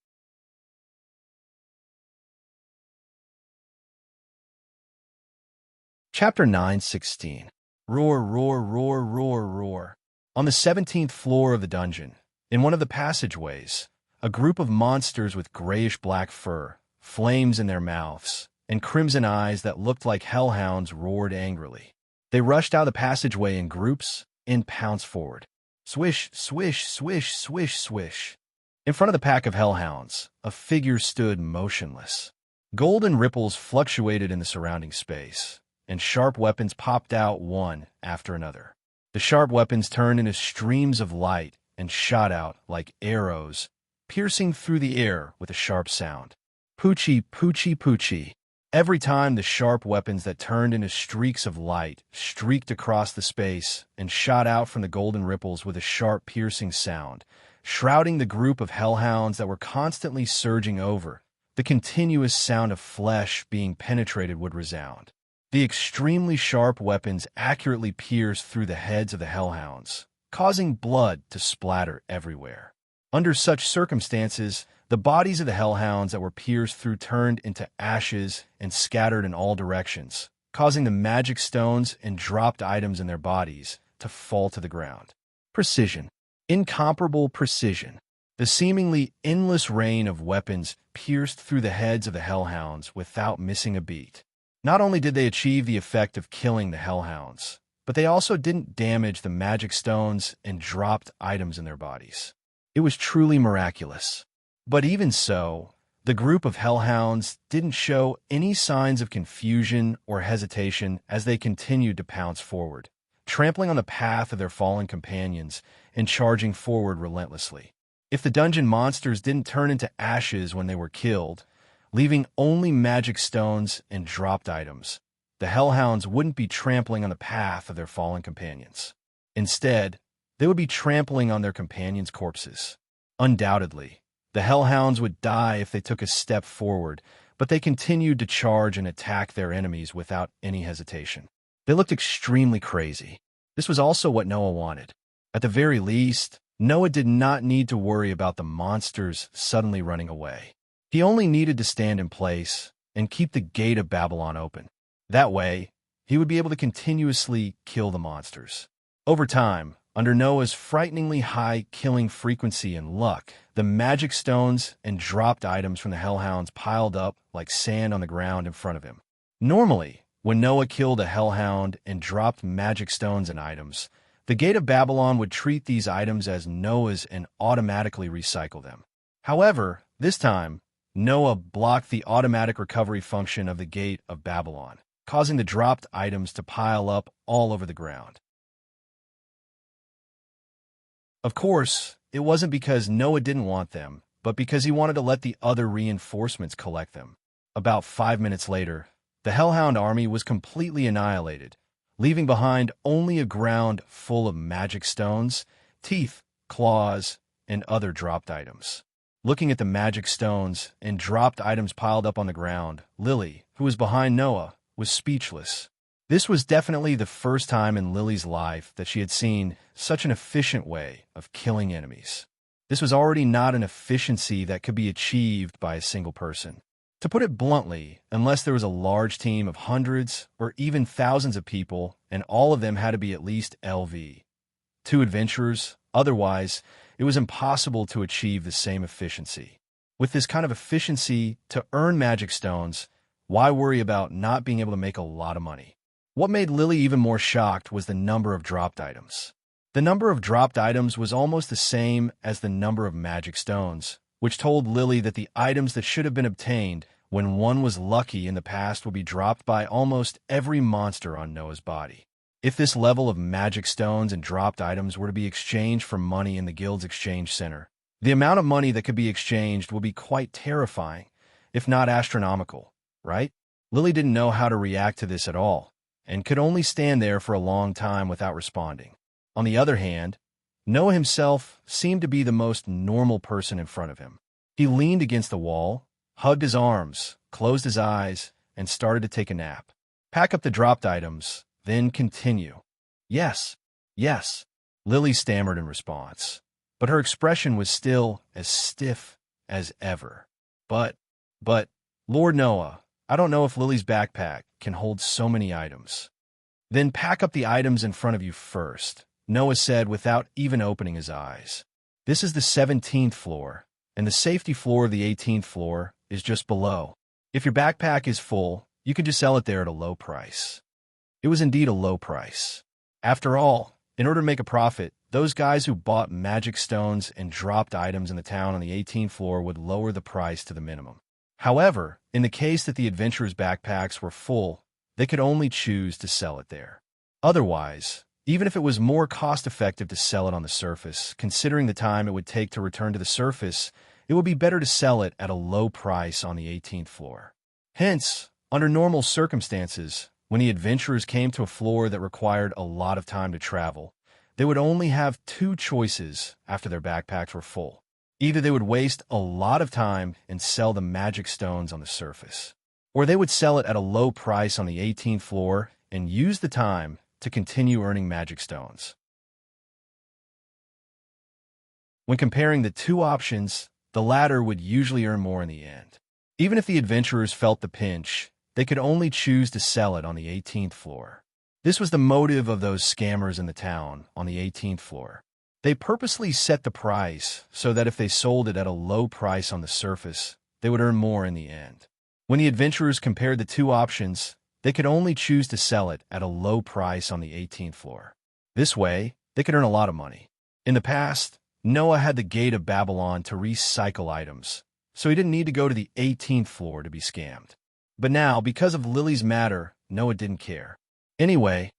Chapter 9:16. Roar, roar, roar, roar, roar. On the 17th floor of the dungeon, in one of the passageways, a group of monsters with grayish-black fur, flames in their mouths, and crimson eyes that looked like hellhounds roared angrily. They rushed out the passageway in groups and pounced forward. Swish, swish, swish, swish, swish. In front of the pack of hellhounds, a figure stood motionless. Golden ripples fluctuated in the surrounding space, and sharp weapons popped out one after another. The sharp weapons turned into streams of light and shot out like arrows, piercing through the air with a sharp sound. Poochie, poochie, poochie. Every time the sharp weapons that turned into streaks of light streaked across the space and shot out from the golden ripples with a sharp piercing sound, shrouding the group of hellhounds that were constantly surging over, the continuous sound of flesh being penetrated would resound. The extremely sharp weapons accurately pierced through the heads of the hellhounds, causing blood to splatter everywhere. Under such circumstances, the bodies of the hellhounds that were pierced through turned into ashes and scattered in all directions, causing the magic stones and dropped items in their bodies to fall to the ground. Precision. Incomparable precision. The seemingly endless rain of weapons pierced through the heads of the hellhounds without missing a beat. Not only did they achieve the effect of killing the hellhounds, but they also didn't damage the magic stones and dropped items in their bodies. It was truly miraculous. But even so, the group of hellhounds didn't show any signs of confusion or hesitation as they continued to pounce forward, trampling on the path of their fallen companions and charging forward relentlessly. If the dungeon monsters didn't turn into ashes when they were killed, leaving only magic stones and dropped items, the hellhounds wouldn't be trampling on the path of their fallen companions. Instead, they would be trampling on their companions' corpses. Undoubtedly, the hellhounds would die if they took a step forward, but they continued to charge and attack their enemies without any hesitation. They looked extremely crazy. This was also what Noah wanted. At the very least, Noah did not need to worry about the monsters suddenly running away. He only needed to stand in place and keep the gate of Babylon open. That way, he would be able to continuously kill the monsters. Over time, under Noah's frighteningly high killing frequency and luck, the magic stones and dropped items from the hellhounds piled up like sand on the ground in front of him. Normally, when Noah killed a hellhound and dropped magic stones and items, the Gate of Babylon would treat these items as Noah's and automatically recycle them. However, this time, Noah blocked the automatic recovery function of the Gate of Babylon, causing the dropped items to pile up all over the ground. Of course, it wasn't because Noah didn't want them, but because he wanted to let the other reinforcements collect them. About 5 minutes later, the Hellhound army was completely annihilated, leaving behind only a ground full of magic stones, teeth, claws, and other dropped items. Looking at the magic stones and dropped items piled up on the ground, Lily, who was behind Noah, was speechless. This was definitely the first time in Lily's life that she had seen such an efficient way of killing enemies. This was already not an efficiency that could be achieved by a single person. To put it bluntly, unless there was a large team of hundreds or even thousands of people, and all of them had to be at least LV, 2 adventurers, otherwise, it was impossible to achieve the same efficiency. With this kind of efficiency to earn magic stones, why worry about not being able to make a lot of money? What made Lily even more shocked was the number of dropped items. The number of dropped items was almost the same as the number of magic stones, which told Lily that the items that should have been obtained when one was lucky in the past would be dropped by almost every monster on Noah's body. If this level of magic stones and dropped items were to be exchanged for money in the guild's exchange center, the amount of money that could be exchanged would be quite terrifying, if not astronomical, right? Lily didn't know how to react to this at all, and could only stand there for a long time without responding. On the other hand, Noah himself seemed to be the most normal person in front of him. He leaned against the wall, hugged his arms, closed his eyes, and started to take a nap. Pack up the dropped items, then continue. Yes, yes, Lily stammered in response, but her expression was still as stiff as ever. But, Lord Noah, I don't know if Lily's backpack can hold so many items. Then pack up the items in front of you first, Noah said without even opening his eyes. This is the 17th floor, and the safety floor of the 18th floor is just below. If your backpack is full, you can just sell it there at a low price. It was indeed a low price. After all, in order to make a profit, those guys who bought magic stones and dropped items in the town on the 18th floor would lower the price to the minimum. However, in the case that the adventurers' backpacks were full, they could only choose to sell it there. Otherwise, even if it was more cost-effective to sell it on the surface, considering the time it would take to return to the surface, it would be better to sell it at a low price on the 18th floor. Hence, under normal circumstances, when the adventurers came to a floor that required a lot of time to travel, they would only have 2 choices after their backpacks were full. Either they would waste a lot of time and sell the magic stones on the surface, or they would sell it at a low price on the 18th floor and use the time to continue earning magic stones. When comparing the 2 options, the latter would usually earn more in the end. Even if the adventurers felt the pinch, they could only choose to sell it on the 18th floor. This was the motive of those scammers in the town on the 18th floor. They purposely set the price so that if they sold it at a low price on the surface, they would earn more in the end. When the adventurers compared the 2 options, they could only choose to sell it at a low price on the 18th floor. This way, they could earn a lot of money. In the past, Noah had the Gate of Babylon to recycle items, so he didn't need to go to the 18th floor to be scammed. But now, because of Lily's matter, Noah didn't care. Anyway,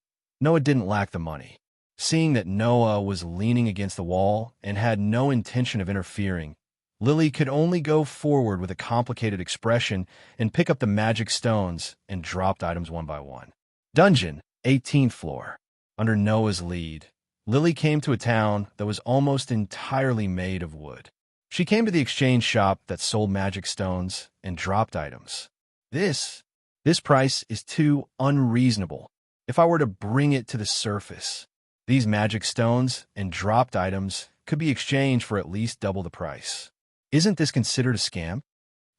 Noah didn't lack the money. Seeing that Noah was leaning against the wall and had no intention of interfering, Lily could only go forward with a complicated expression and pick up the magic stones and dropped items one by one. Dungeon, 18th floor. Under Noah's lead, Lily came to a town that was almost entirely made of wood. She came to the exchange shop that sold magic stones and dropped items. This price is too unreasonable. If I were to bring it to the surface, these magic stones and dropped items could be exchanged for at least double the price. Isn't this considered a scam?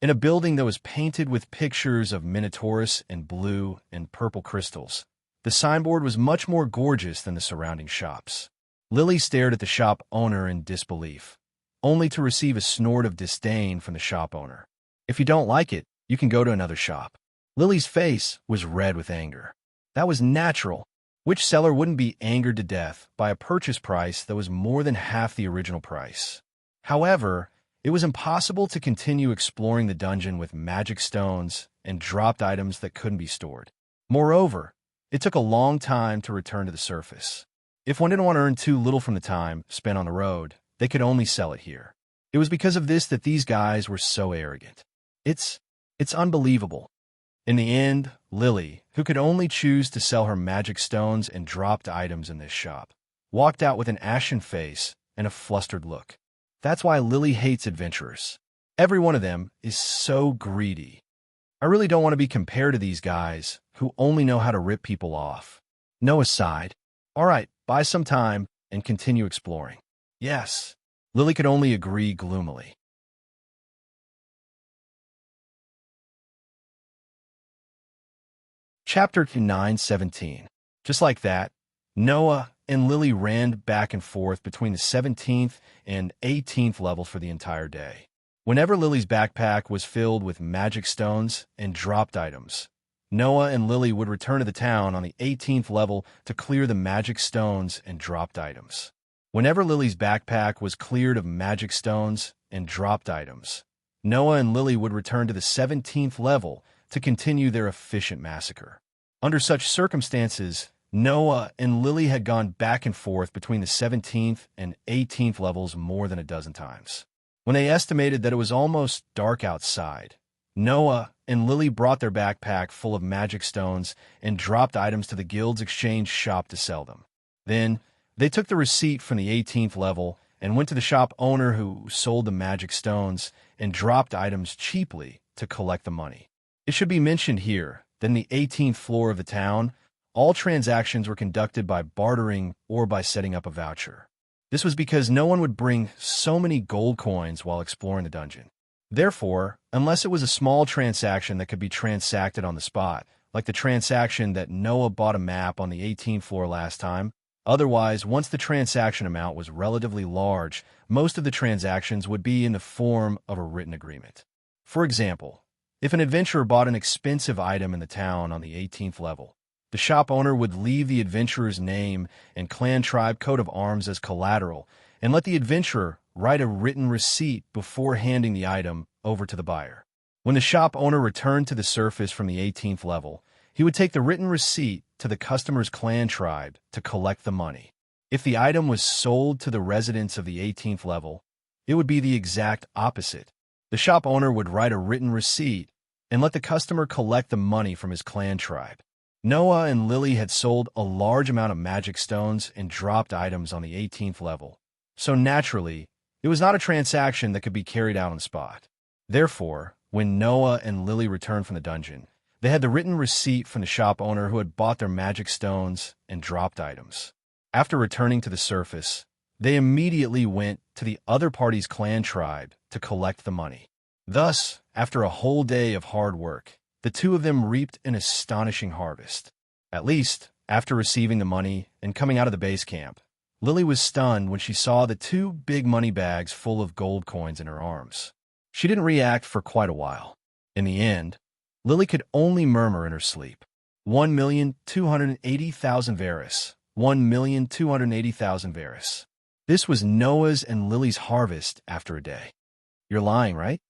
In a building that was painted with pictures of Minotaurus and blue and purple crystals, the signboard was much more gorgeous than the surrounding shops. Lily stared at the shop owner in disbelief, only to receive a snort of disdain from the shop owner. If you don't like it, you can go to another shop. Lily's face was red with anger. That was natural. Which seller wouldn't be angered to death by a purchase price that was more than half the original price? However, it was impossible to continue exploring the dungeon with magic stones and dropped items that couldn't be stored. Moreover, it took a long time to return to the surface. If one didn't want to earn too little from the time spent on the road, they could only sell it here. It was because of this that these guys were so arrogant. It's unbelievable. In the end, Lily, who could only choose to sell her magic stones and dropped items in this shop, walked out with an ashen face and a flustered look. That's why Lily hates adventurers. Every one of them is so greedy. I really don't want to be compared to these guys, who only know how to rip people off. Noah sighed. All right, buy some time and continue exploring. Yes. Lily could only agree gloomily. Chapter 9:17. Just like that, Noah and Lily ran back and forth between the 17th and 18th levels for the entire day. Whenever Lily's backpack was filled with magic stones and dropped items, Noah and Lily would return to the town on the 18th level to clear the magic stones and dropped items. Whenever Lily's backpack was cleared of magic stones and dropped items, Noah and Lily would return to the 17th level to continue their efficient massacre. Under such circumstances, Noah and Lily had gone back and forth between the 17th and 18th levels more than a dozen times. When they estimated that it was almost dark outside, Noah and Lily brought their backpack full of magic stones and dropped items to the guild's exchange shop to sell them. Then, they took the receipt from the 18th level and went to the shop owner who sold the magic stones and dropped items cheaply to collect the money. It should be mentioned here that in the 18th floor of the town, all transactions were conducted by bartering or by setting up a voucher. This was because no one would bring so many gold coins while exploring the dungeon. Therefore, unless it was a small transaction that could be transacted on the spot, like the transaction that Noah bought a map on the 18th floor last time, otherwise, once the transaction amount was relatively large, most of the transactions would be in the form of a written agreement. For example, if an adventurer bought an expensive item in the town on the 18th level, the shop owner would leave the adventurer's name and clan tribe coat of arms as collateral and let the adventurer write a written receipt before handing the item over to the buyer. When the shop owner returned to the surface from the 18th level, he would take the written receipt to the customer's clan tribe to collect the money. If the item was sold to the residents of the 18th level, it would be the exact opposite. The shop owner would write a written receipt and let the customer collect the money from his clan tribe. Noah and Lily had sold a large amount of magic stones and dropped items on the 18th level, so naturally, it was not a transaction that could be carried out on the spot. Therefore, when Noah and Lily returned from the dungeon, they had the written receipt from the shop owner who had bought their magic stones and dropped items. After returning to the surface, they immediately went to the other party's clan tribe to collect the money. Thus, after a whole day of hard work, the two of them reaped an astonishing harvest. At least, after receiving the money and coming out of the base camp, Lily was stunned when she saw the two big money bags full of gold coins in her arms. She didn't react for quite a while. In the end, Lily could only murmur in her sleep, 1,280,000 Varus, 1,280,000 Varus. This was Noah's and Lily's harvest after a day. You're lying, right?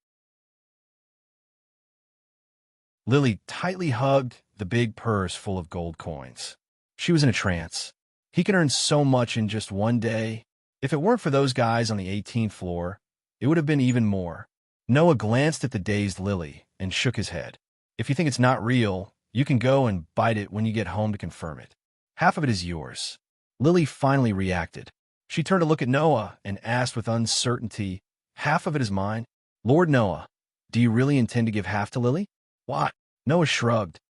Lily tightly hugged the big purse full of gold coins. She was in a trance. He could earn so much in just one day. If it weren't for those guys on the 18th floor, it would have been even more. Noah glanced at the dazed Lily and shook his head. If you think it's not real, you can go and bite it when you get home to confirm it. Half of it is yours. Lily finally reacted. She turned to look at Noah and asked with uncertainty, half of it is mine? Lord Noah, do you really intend to give half to Lily? Why? Noah shrugged.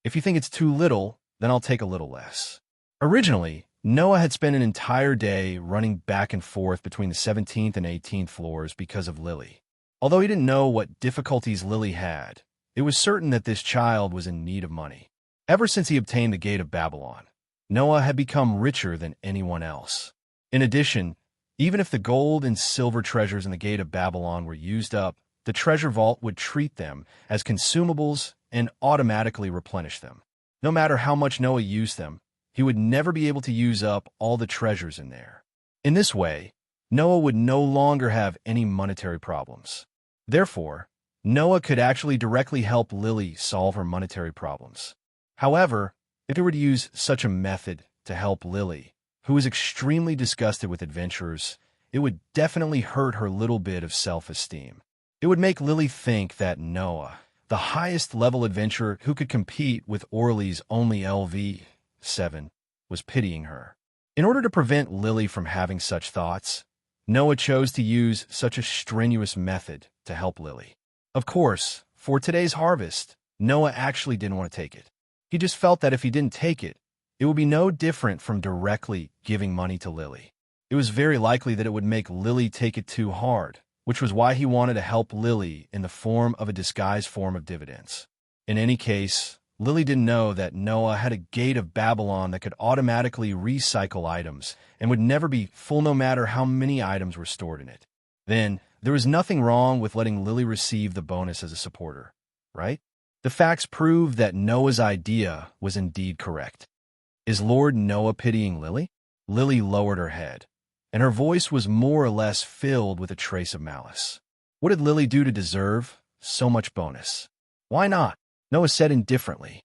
If you think it's too little, then I'll take a little less. Originally, Noah had spent an entire day running back and forth between the 17th and 18th floors because of Lily. Although he didn't know what difficulties Lily had, it was certain that this child was in need of money. Ever since he obtained the Gate of Babylon, Noah had become richer than anyone else. In addition, even if the gold and silver treasures in the Gate of Babylon were used up, the treasure vault would treat them as consumables and automatically replenish them. No matter how much Noah used them, he would never be able to use up all the treasures in there. In this way, Noah would no longer have any monetary problems. Therefore, Noah could actually directly help Lily solve her monetary problems. However, if he were to use such a method to help Lily, who was extremely disgusted with adventurers, it would definitely hurt her little bit of self-esteem. It would make Lily think that Noah, the highest level adventurer who could compete with Orly's only LV7, was pitying her. In order to prevent Lily from having such thoughts, Noah chose to use such a strenuous method to help Lily. Of course, for today's harvest, Noah actually didn't want to take it. He just felt that if he didn't take it, it would be no different from directly giving money to Lily. It was very likely that it would make Lily take it too hard, which was why he wanted to help Lily in the form of a disguised form of dividends. In any case, Lily didn't know that Noah had a gate of Babylon that could automatically recycle items and would never be full no matter how many items were stored in it. Then, there was nothing wrong with letting Lily receive the bonus as a supporter, right? The facts prove that Noah's idea was indeed correct. Is Lord Noah pitying Lily? Lily lowered her head, and her voice was more or less filled with a trace of malice. What did Lily do to deserve so much bonus? Why not? Noah said indifferently.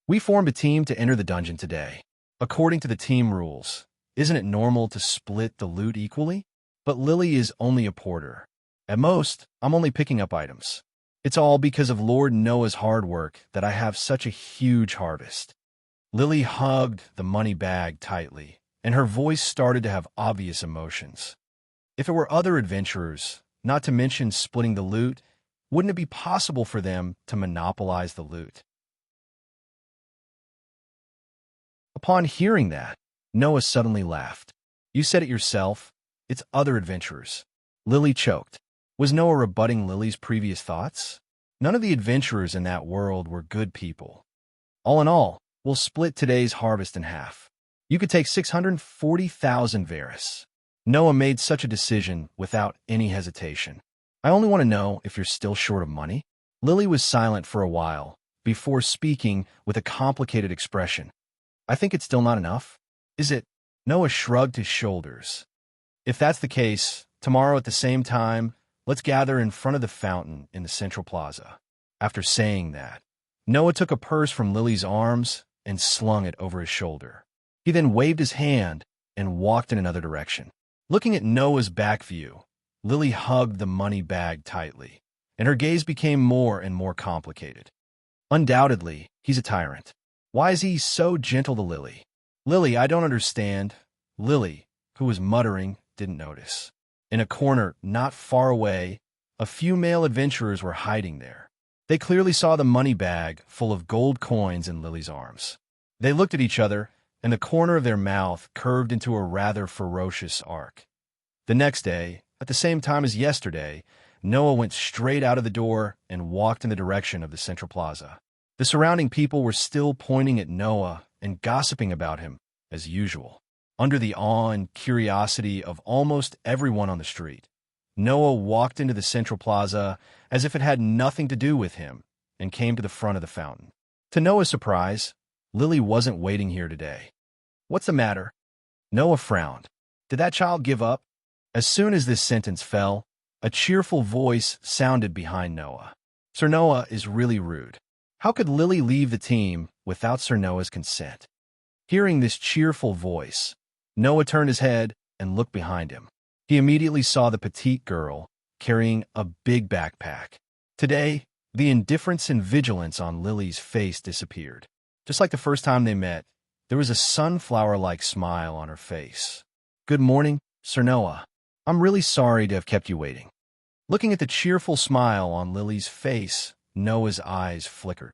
We formed a team to enter the dungeon today. According to the team rules, isn't it normal to split the loot equally? But Lily is only a porter. At most, I'm only picking up items. It's all because of Lord Noah's hard work that I have such a huge harvest. Lily hugged the money bag tightly, and her voice started to have obvious emotions. If it were other adventurers, not to mention splitting the loot, wouldn't it be possible for them to monopolize the loot? Upon hearing that, Noah suddenly laughed. You said it yourself. It's other adventurers. Lily choked. Was Noah rebutting Lily's previous thoughts? None of the adventurers in that world were good people. All in all, we'll split today's harvest in half. You could take 640,000 Varus. Noah made such a decision without any hesitation. I only want to know if you're still short of money. Lily was silent for a while, before speaking with a complicated expression. I think it's still not enough. Is it? Noah shrugged his shoulders. If that's the case, tomorrow at the same time, let's gather in front of the fountain in the central plaza. After saying that, Noah took a purse from Lily's arms and slung it over his shoulder. He then waved his hand and walked in another direction. Looking at Noah's back view, Lily hugged the money bag tightly, and her gaze became more and more complicated. Undoubtedly, he's a tyrant. Why is he so gentle to Lily? Lily, I don't understand. Lily, who was muttering, didn't notice. In a corner not far away, a few male adventurers were hiding there. They clearly saw the money bag full of gold coins in Lily's arms. They looked at each other, and the corner of their mouth curved into a rather ferocious arc. The next day, at the same time as yesterday, Noah went straight out of the door and walked in the direction of the central plaza. The surrounding people were still pointing at Noah and gossiping about him, as usual. Under the awe and curiosity of almost everyone on the street, Noah walked into the central plaza as if it had nothing to do with him and came to the front of the fountain. To Noah's surprise, Lily wasn't waiting here today. What's the matter? Noah frowned. Did that child give up? As soon as this sentence fell, a cheerful voice sounded behind Noah. Sir Noah is really rude. How could Lily leave the team without Sir Noah's consent? Hearing this cheerful voice, Noah turned his head and looked behind him. He immediately saw the petite girl carrying a big backpack. Today, the indifference and vigilance on Lily's face disappeared. Just like the first time they met, there was a sunflower-like smile on her face. Good morning, Sir Noah. I'm really sorry to have kept you waiting. Looking at the cheerful smile on Lily's face, Noah's eyes flickered.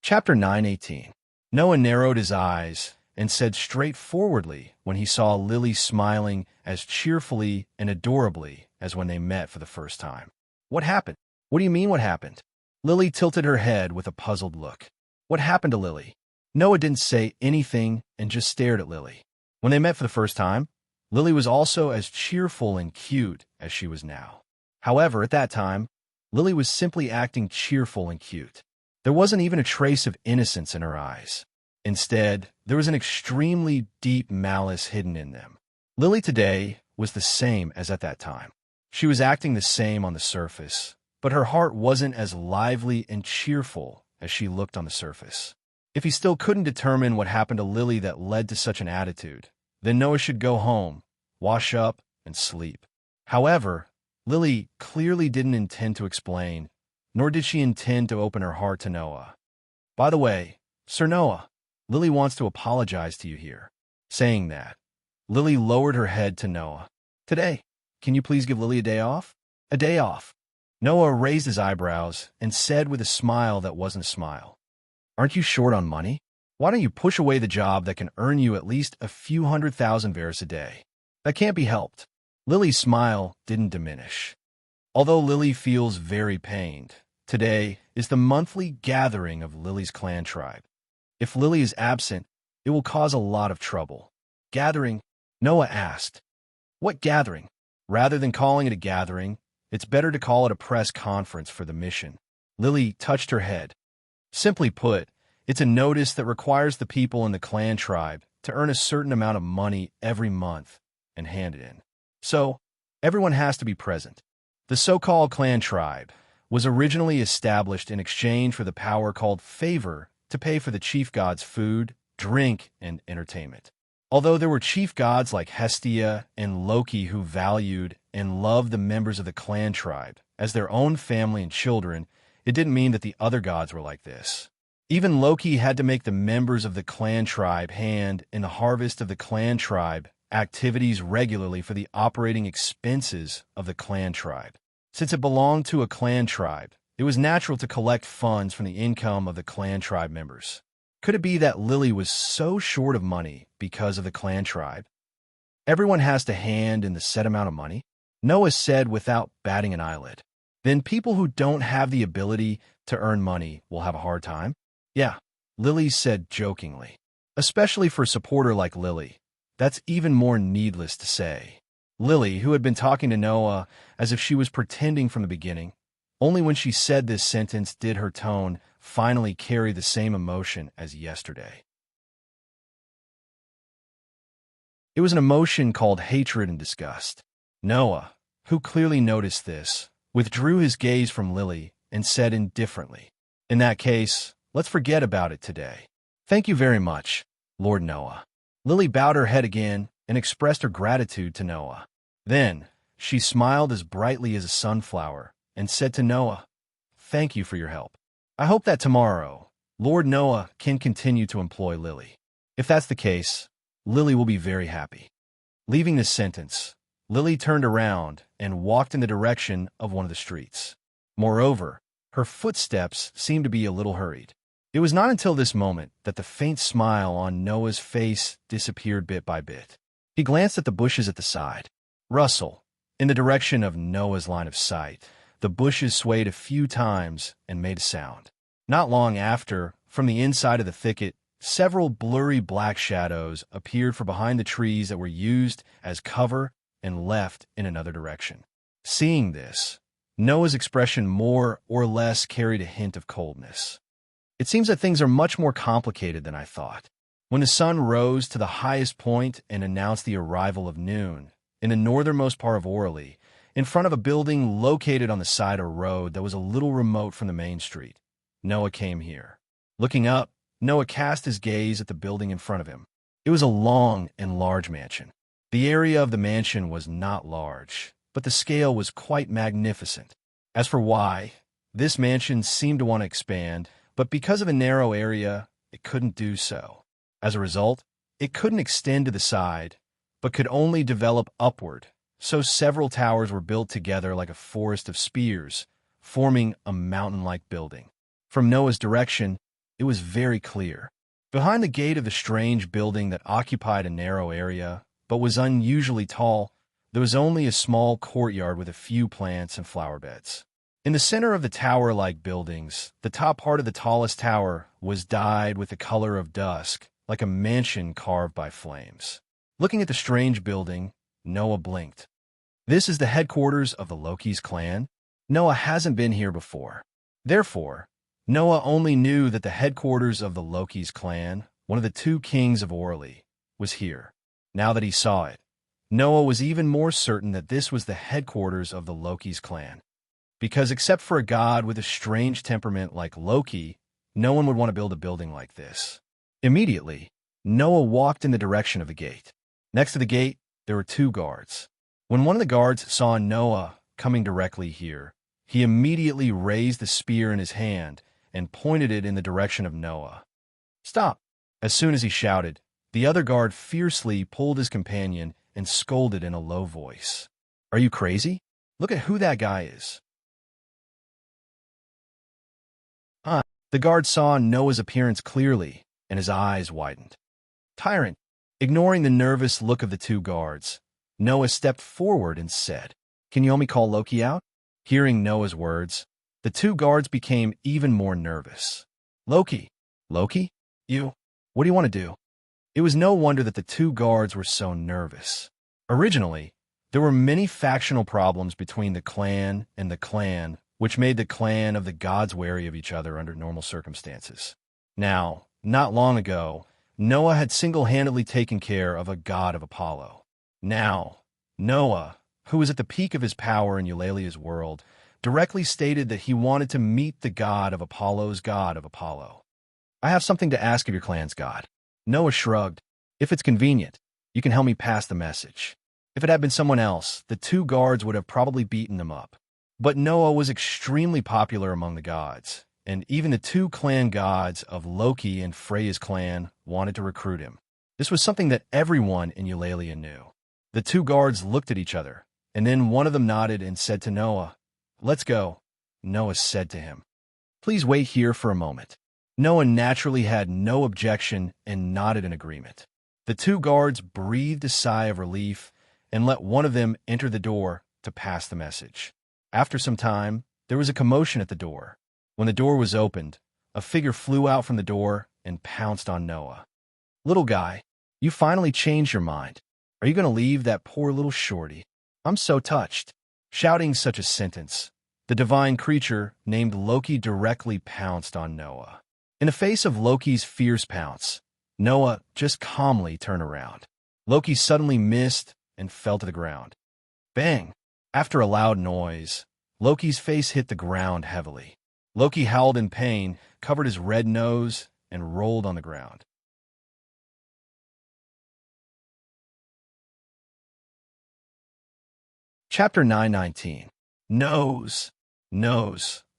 Chapter 9:18. Noah narrowed his eyes and said straightforwardly when he saw Lily smiling as cheerfully and adorably as when they met for the first time. What happened? What do you mean what happened? Lily tilted her head with a puzzled look. What happened to Lily? Noah didn't say anything and just stared at Lily. When they met for the first time, Lily was also as cheerful and cute as she was now. However, at that time, Lily was simply acting cheerful and cute. There wasn't even a trace of innocence in her eyes. Instead, there was an extremely deep malice hidden in them. Lily today was the same as at that time. She was acting the same on the surface, but her heart wasn't as lively and cheerful as she looked on the surface. If he still couldn't determine what happened to Lily that led to such an attitude, then Noah should go home, wash up, and sleep. However, Lily clearly didn't intend to explain, nor did she intend to open her heart to Noah. By the way, Sir Noah, Lily wants to apologize to you here. Saying that, Lily lowered her head to Noah. Today, can you please give Lily a day off? A day off. Noah raised his eyebrows and said with a smile that wasn't a smile, "Aren't you short on money? Why don't you push away the job that can earn you at least a few 100,000 Varus a day? That can't be helped." Lily's smile didn't diminish. Although Lily feels very pained, today is the monthly gathering of Lily's clan tribe. If Lily is absent, it will cause a lot of trouble. Gathering? Noah asked. What gathering? Rather than calling it a gathering, it's better to call it a press conference for the mission. Lily touched her head. Simply put, it's a notice that requires the people in the clan tribe to earn a certain amount of money every month and hand it in. So, everyone has to be present. The so-called clan tribe was originally established in exchange for the power called favor to pay for the chief god's food, drink, and entertainment. Although there were chief gods like Hestia and Loki who valued and loved the members of the clan tribe as their own family and children, it didn't mean that the other gods were like this. Even Loki had to make the members of the clan tribe hand in the harvest of the clan tribe activities regularly for the operating expenses of the clan tribe. Since it belonged to a clan tribe, it was natural to collect funds from the income of the clan tribe members. Could it be that Lily was so short of money because of the clan tribe? Everyone has to hand in the set amount of money, Noah said without batting an eyelid. Then people who don't have the ability to earn money will have a hard time? Yeah, Lily said jokingly. Especially for a supporter like Lily. That's even more needless to say. Lily, who had been talking to Noah as if she was pretending from the beginning, only when she said this sentence did her tone finally carry the same emotion as yesterday. It was an emotion called hatred and disgust. Noah, who clearly noticed this, withdrew his gaze from Lily and said indifferently, "In that case, let's forget about it today." "Thank you very much, Lord Noah." Lily bowed her head again and expressed her gratitude to Noah. Then, she smiled as brightly as a sunflower and said to Noah, "Thank you for your help. I hope that tomorrow, Lord Noah can continue to employ Lily. If that's the case, Lily will be very happy." Leaving this sentence, Lily turned around and walked in the direction of one of the streets. Moreover, her footsteps seemed to be a little hurried. It was not until this moment that the faint smile on Noah's face disappeared bit by bit. He glanced at the bushes at the side. Rustle, in the direction of Noah's line of sight. The bushes swayed a few times and made a sound. Not long after, from the inside of the thicket, several blurry black shadows appeared from behind the trees that were used as cover and left in another direction. Seeing this, Noah's expression more or less carried a hint of coldness. "It seems that things are much more complicated than I thought." When the sun rose to the highest point and announced the arrival of noon, in the northernmost part of Orly, in front of a building located on the side of a road that was a little remote from the main street, Noah came here. Looking up, Noah cast his gaze at the building in front of him. It was a long and large mansion. The area of the mansion was not large, but the scale was quite magnificent. As for why, this mansion seemed to want to expand, but because of a narrow area, it couldn't do so. As a result, it couldn't extend to the side, but could only develop upward, so several towers were built together like a forest of spears, forming a mountain-like building. From Noah's direction, it was very clear. Behind the gate of the strange building that occupied a narrow area, but was unusually tall, there was only a small courtyard with a few plants and flower beds. In the center of the tower-like buildings, the top part of the tallest tower was dyed with the color of dusk, like a mansion carved by flames. Looking at the strange building, Noah blinked. This is the headquarters of the Loki's clan? Noah hasn't been here before. Therefore, Noah only knew that the headquarters of the Loki's clan, one of the two kings of Orly, was here. Now that he saw it, Noah was even more certain that this was the headquarters of the Loki's clan. Because except for a god with a strange temperament like Loki, no one would want to build a building like this. Immediately, Noah walked in the direction of the gate. Next to the gate, there were two guards. When one of the guards saw Noah coming directly here, he immediately raised the spear in his hand and pointed it in the direction of Noah. "Stop!" As soon as he shouted, the other guard fiercely pulled his companion and scolded in a low voice. "Are you crazy? Look at who that guy is." The guard saw Noah's appearance clearly, and his eyes widened. Tyrant, ignoring the nervous look of the two guards, Noah stepped forward and said, "Can you help me call Loki out?" Hearing Noah's words, the two guards became even more nervous. Loki? Loki? What do you want to do? It was no wonder that the two guards were so nervous. Originally, there were many factional problems between the clan and the clan, which made the clan of the gods wary of each other under normal circumstances. Now, not long ago, Noah had single-handedly taken care of a god of Apollo. Now, Noah, who was at the peak of his power in Eulaleia's world, directly stated that he wanted to meet the god of Apollo's god of Apollo. "I have something to ask of your clan's god." Noah shrugged. "If it's convenient, you can help me pass the message." If it had been someone else, the two guards would have probably beaten them up. But Noah was extremely popular among the gods, and even the two clan gods of Loki and Freya's clan wanted to recruit him. This was something that everyone in Eulalia knew. The two guards looked at each other, and then one of them nodded and said to Noah, "Let's go." Noah said to him, "Please wait here for a moment." Noah naturally had no objection and nodded in agreement. The two guards breathed a sigh of relief and let one of them enter the door to pass the message. After some time, there was a commotion at the door. When the door was opened, a figure flew out from the door and pounced on Noah. "Little guy, you finally changed your mind. Are you going to leave that poor little shorty? I'm so touched." Shouting such a sentence, the divine creature named Loki directly pounced on Noah. In the face of Loki's fierce pounce, Noah just calmly turned around. Loki suddenly missed and fell to the ground. Bang! After a loud noise, Loki's face hit the ground heavily. Loki howled in pain, covered his red nose, and rolled on the ground. Chapter 919. Nose.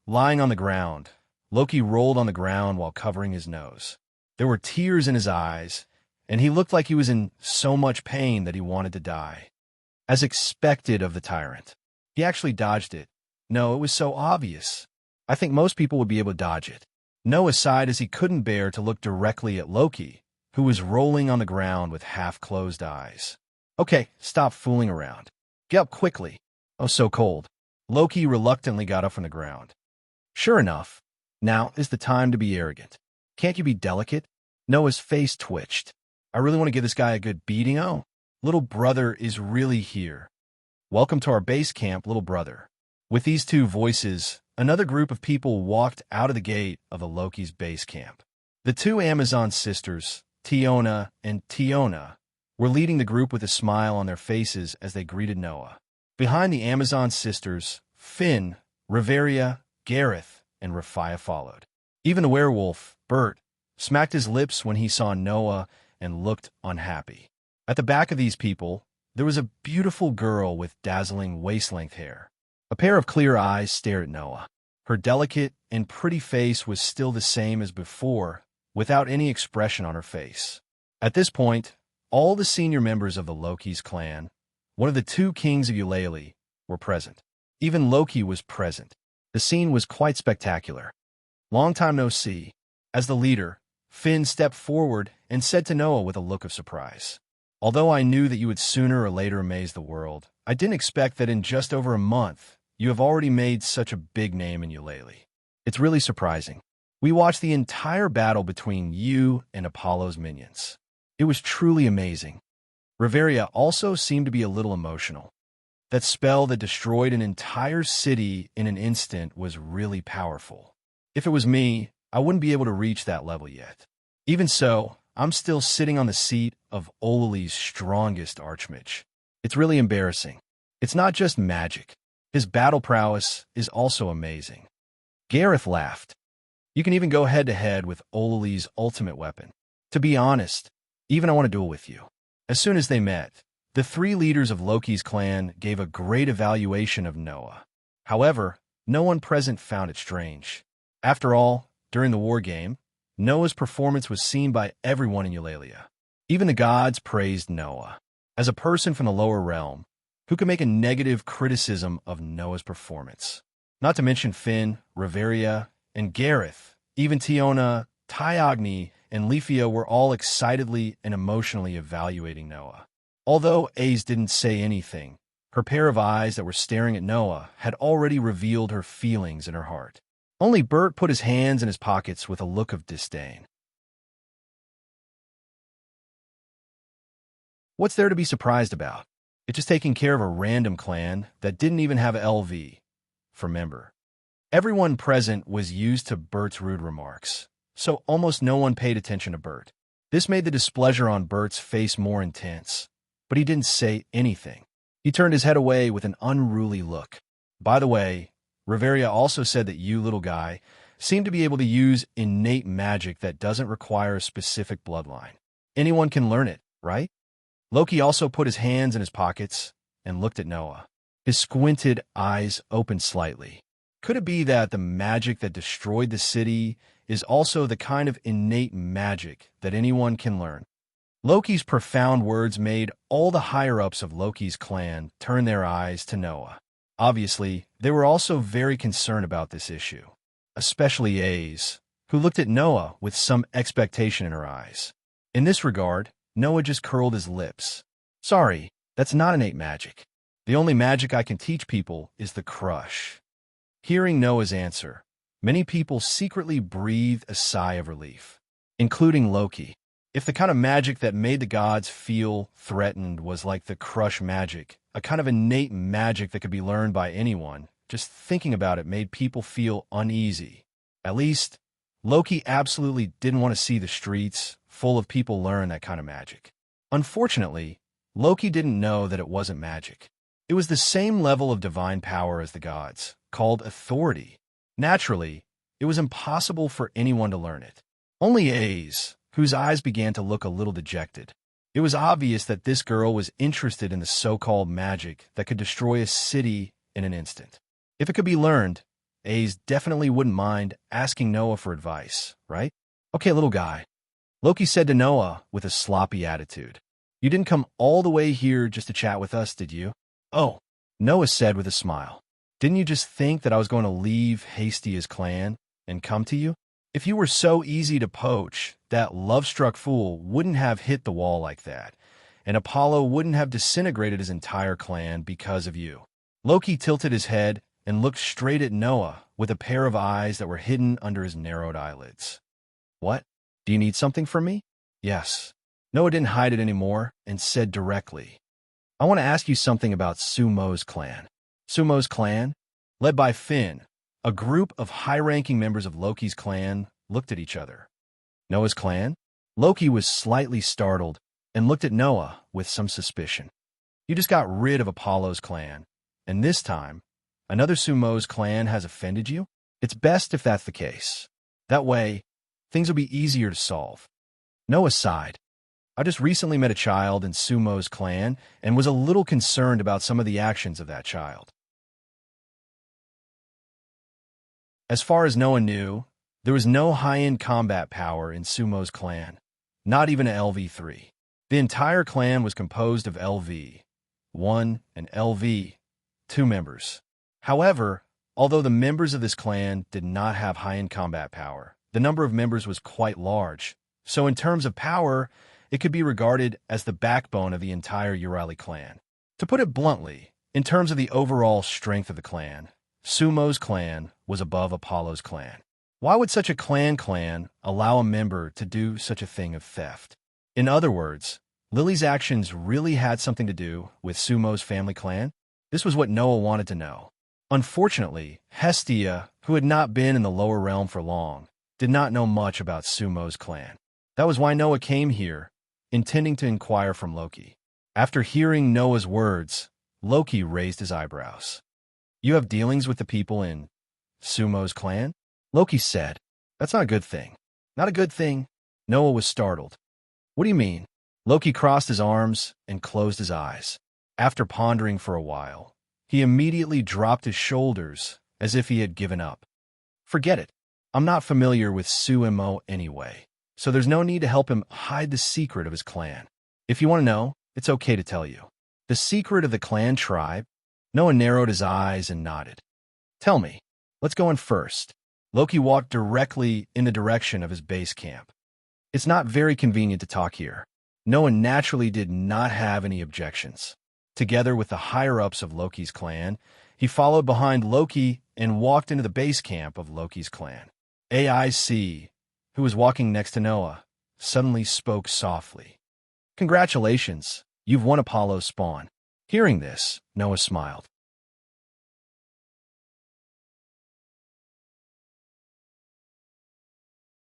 Lying on the ground, Loki rolled on the ground while covering his nose. There were tears in his eyes, and he looked like he was in so much pain that he wanted to die. As expected of the tyrant, he actually dodged it. No, it was so obvious. I think most people would be able to dodge it. Noah sighed as he couldn't bear to look directly at Loki, who was rolling on the ground with half-closed eyes. "Okay, stop fooling around. Get up quickly." "Oh, so cold." Loki reluctantly got up from the ground. "Sure enough, now is the time to be arrogant. Can't you be delicate?" Noah's face twitched. "I really want to give this guy a good beating. Oh, little brother is really here. Welcome to our base camp, little brother." With these two voices, another group of people walked out of the gate of the Loki's base camp. The two Amazon sisters, Tiona and Tiona, were leading the group with a smile on their faces as they greeted Noah. Behind the Amazon sisters, Finn, Riveria, Gareth, and Rafia followed. Even the werewolf, Bert, smacked his lips when he saw Noah and looked unhappy. At the back of these people, there was a beautiful girl with dazzling waist-length hair. A pair of clear eyes stared at Noah. Her delicate and pretty face was still the same as before, without any expression on her face. At this point, all the senior members of the Loki's clan, one of the two kings of Eulalia, were present. Even Loki was present. The scene was quite spectacular. "Long time no see." As the leader, Finn stepped forward and said to Noah with a look of surprise, "Although I knew that you would sooner or later amaze the world, I didn't expect that in just over a month, you have already made such a big name in Eulalia. It's really surprising. We watched the entire battle between you and Apollo's minions. It was truly amazing." Riveria also seemed to be a little emotional. That spell that destroyed an entire city in an instant was really powerful. If it was me, I wouldn't be able to reach that level yet. Even so, I'm still sitting on the seat of Olali's strongest archmage. It's really embarrassing. It's not just magic. His battle prowess is also amazing. Gareth laughed. "You can even go head-to-head with Olali's ultimate weapon. To be honest, even I want to duel with you." As soon as they met, the three leaders of Loki's clan gave a great evaluation of Noah. However, no one present found it strange. After all, during the war game, Noah's performance was seen by everyone in Eulalia. Even the gods praised Noah. As a person from the lower realm, who could make a negative criticism of Noah's performance? Not to mention Finn, Riveria, and Gareth, Even Tiona, Tyogni, and Leafia were all excitedly and emotionally evaluating Noah. Although Aze didn't say anything, her pair of eyes that were staring at Noah had already revealed her feelings in her heart. Only Bert put his hands in his pockets with a look of disdain. What's there to be surprised about? It's just taking care of a random clan that didn't even have a LV for member. Everyone present was used to Bert's rude remarks, so almost no one paid attention to Bert. This made the displeasure on Bert's face more intense, but he didn't say anything. He turned his head away with an unruly look. By the way, Riveria also said that you, little guy, seem to be able to use innate magic that doesn't require a specific bloodline. Anyone can learn it, right? Loki also put his hands in his pockets and looked at Noah. His squinted eyes opened slightly. Could it be that the magic that destroyed the city is also the kind of innate magic that anyone can learn? Loki's profound words made all the higher-ups of Loki's clan turn their eyes to Noah. Obviously, they were also very concerned about this issue, especially Aze, who looked at Noah with some expectation in her eyes. In this regard, Noah just curled his lips. Sorry, that's not innate magic. The only magic I can teach people is the crush. Hearing Noah's answer, many people secretly breathed a sigh of relief, including Loki. If the kind of magic that made the gods feel threatened was like the crush magic, a kind of innate magic that could be learned by anyone, just thinking about it made people feel uneasy. At least, Loki absolutely didn't want to see the streets full of people learn that kind of magic. Unfortunately, Loki didn't know that it wasn't magic. It was the same level of divine power as the gods, called authority. Naturally, it was impossible for anyone to learn it. Only Aze, whose eyes began to look a little dejected. It was obvious that this girl was interested in the so-called magic that could destroy a city in an instant. If it could be learned, Aze definitely wouldn't mind asking Noah for advice, right? Okay, little guy. Loki said to Noah with a sloppy attitude. You didn't come all the way here just to chat with us, did you? Oh, Noah said with a smile. Didn't you just think that I was going to leave Hasty's clan and come to you? If you were so easy to poach, that love-struck fool wouldn't have hit the wall like that, and Apollo wouldn't have disintegrated his entire clan because of you. Loki tilted his head and looked straight at Noah with a pair of eyes that were hidden under his narrowed eyelids. What? Do you need something from me? Yes. Noah didn't hide it anymore and said directly. I want to ask you something about Sumo's clan. Sumo's clan, led by Finn, a group of high-ranking members of Loki's clan, looked at each other. Noah's clan? Loki was slightly startled and looked at Noah with some suspicion. You just got rid of Apollo's clan, and this time, another Sumo's clan has offended you? It's best if that's the case. That way, things will be easier to solve. Noah sighed. I just recently met a child in Sumo's clan and was a little concerned about some of the actions of that child. As far as Noah knew, there was no high-end combat power in Sumo's clan, not even an LV3. The entire clan was composed of LV1 and LV2 members. However, although the members of this clan did not have high-end combat power, the number of members was quite large, so in terms of power, it could be regarded as the backbone of the entire Urali clan. To put it bluntly, in terms of the overall strength of the clan, Sumo's clan was above Apollo's clan. Why would such a clan allow a member to do such a thing of theft? In other words, Lily's actions really had something to do with Sumo's family clan? This was what Noah wanted to know. Unfortunately, Hestia, who had not been in the lower realm for long, did not know much about Sumo's clan. That was why Noah came here, intending to inquire from Loki. After hearing Noah's words, Loki raised his eyebrows. You have dealings with the people in Sumo's clan? Loki said. That's not a good thing. Not a good thing? Noah was startled. What do you mean? Loki crossed his arms and closed his eyes. After pondering for a while, he immediately dropped his shoulders as if he had given up. Forget it. I'm not familiar with Sumo anyway, so there's no need to help him hide the secret of his clan. If you want to know, it's okay to tell you. The secret of the clan tribe? Noah narrowed his eyes and nodded. Tell me. Let's go in first. Loki walked directly in the direction of his base camp. It's not very convenient to talk here. Noah naturally did not have any objections. Together with the higher-ups of Loki's clan, he followed behind Loki and walked into the base camp of Loki's clan. AIC, who was walking next to Noah, suddenly spoke softly. "Congratulations, you've won Apollo's spawn." Hearing this, Noah smiled.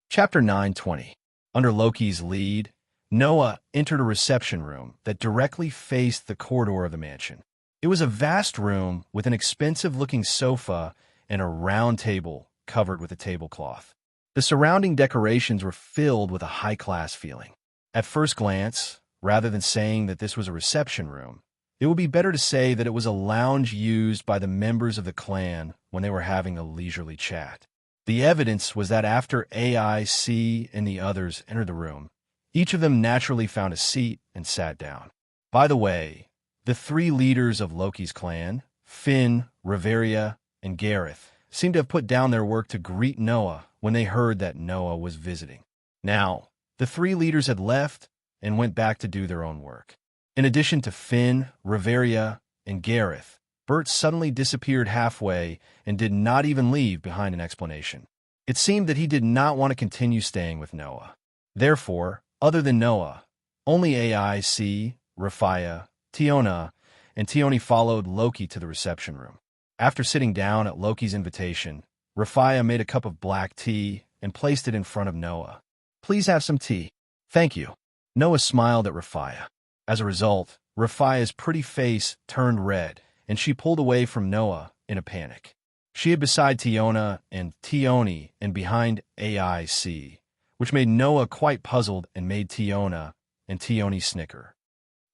Chapter 9:20. Under Loki's lead, Noah entered a reception room that directly faced the corridor of the mansion. It was a vast room with an expensive-looking sofa and a round table covered with a tablecloth. The surrounding decorations were filled with a high-class feeling. At first glance, rather than saying that this was a reception room, it would be better to say that it was a lounge used by the members of the clan when they were having a leisurely chat. The evidence was that after AIC and the others entered the room, each of them naturally found a seat and sat down. By the way, the three leaders of Loki's clan, Finn, Riveria, and Gareth, seemed to have put down their work to greet Noah when they heard that Noah was visiting. Now, the three leaders had left and went back to do their own work. In addition to Finn, Riveria, and Gareth, Bert suddenly disappeared halfway and did not even leave behind an explanation. It seemed that he did not want to continue staying with Noah. Therefore, other than Noah, only AIC, Rafaya, Tiona, and Tioni followed Loki to the reception room. After sitting down at Loki's invitation, Rafaya made a cup of black tea and placed it in front of Noah. "Please have some tea." "Thank you." Noah smiled at Rafaya. As a result, Rafaya's pretty face turned red, and she pulled away from Noah in a panic. She hid beside Tiona and Tioni and behind AIC, which made Noah quite puzzled and made Tiona and Tioni snicker.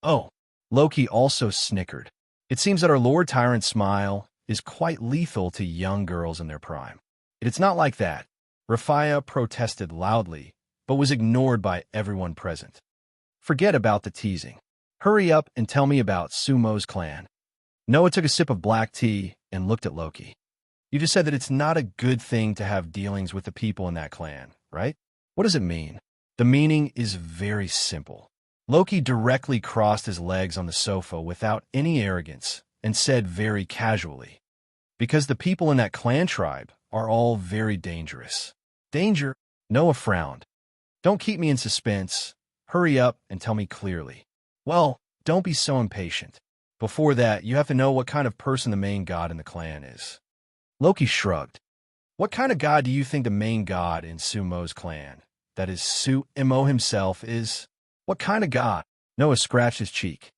Oh, Loki also snickered. It seems that our Lord Tyrant's smile is quite lethal to young girls in their prime. It's not like that. Rafaya protested loudly, but was ignored by everyone present. "Forget about the teasing. Hurry up and tell me about Sumo's clan." Noah took a sip of black tea and looked at Loki. "You just said that it's not a good thing to have dealings with the people in that clan, right? What does it mean?" The meaning is very simple. Loki directly crossed his legs on the sofa without any arrogance and said very casually, "Because the people in that clan tribe are all very dangerous." "Danger?" Noah frowned. "Don't keep me in suspense. Hurry up and tell me clearly." "Well, don't be so impatient. Before that, you have to know what kind of person the main god in the clan is." Loki shrugged. "What kind of god do you think the main god in Sumo's clan, that is Su-Imo himself, is? What kind of god?" Noah scratched his cheek.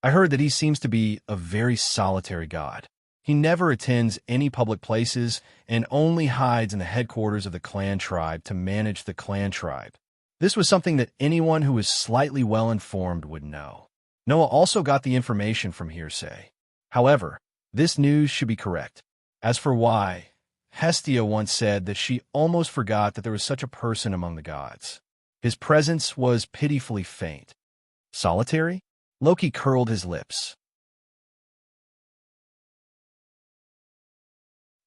"I heard that he seems to be a very solitary god. He never attends any public places and only hides in the headquarters of the clan tribe to manage the clan tribe." This was something that anyone who was slightly well-informed would know. Noah also got the information from hearsay. However, this news should be correct. As for why, Hestia once said that she almost forgot that there was such a person among the gods. His presence was pitifully faint. Solitary? Loki curled his lips.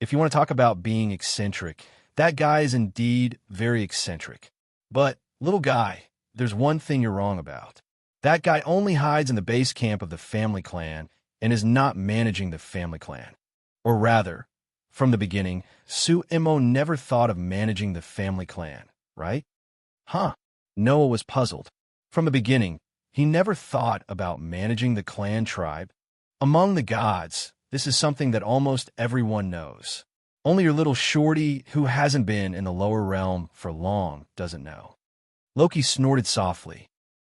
If you want to talk about being eccentric, that guy is indeed very eccentric. But, little guy, there's one thing you're wrong about. That guy only hides in the base camp of the family clan and is not managing the family clan. Or rather, from the beginning, Su-Imo never thought of managing the family clan, right? Huh. Noah was puzzled. From the beginning, he never thought about managing the clan tribe. Among the gods, this is something that almost everyone knows. Only your little shorty who hasn't been in the lower realm for long doesn't know. Loki snorted softly.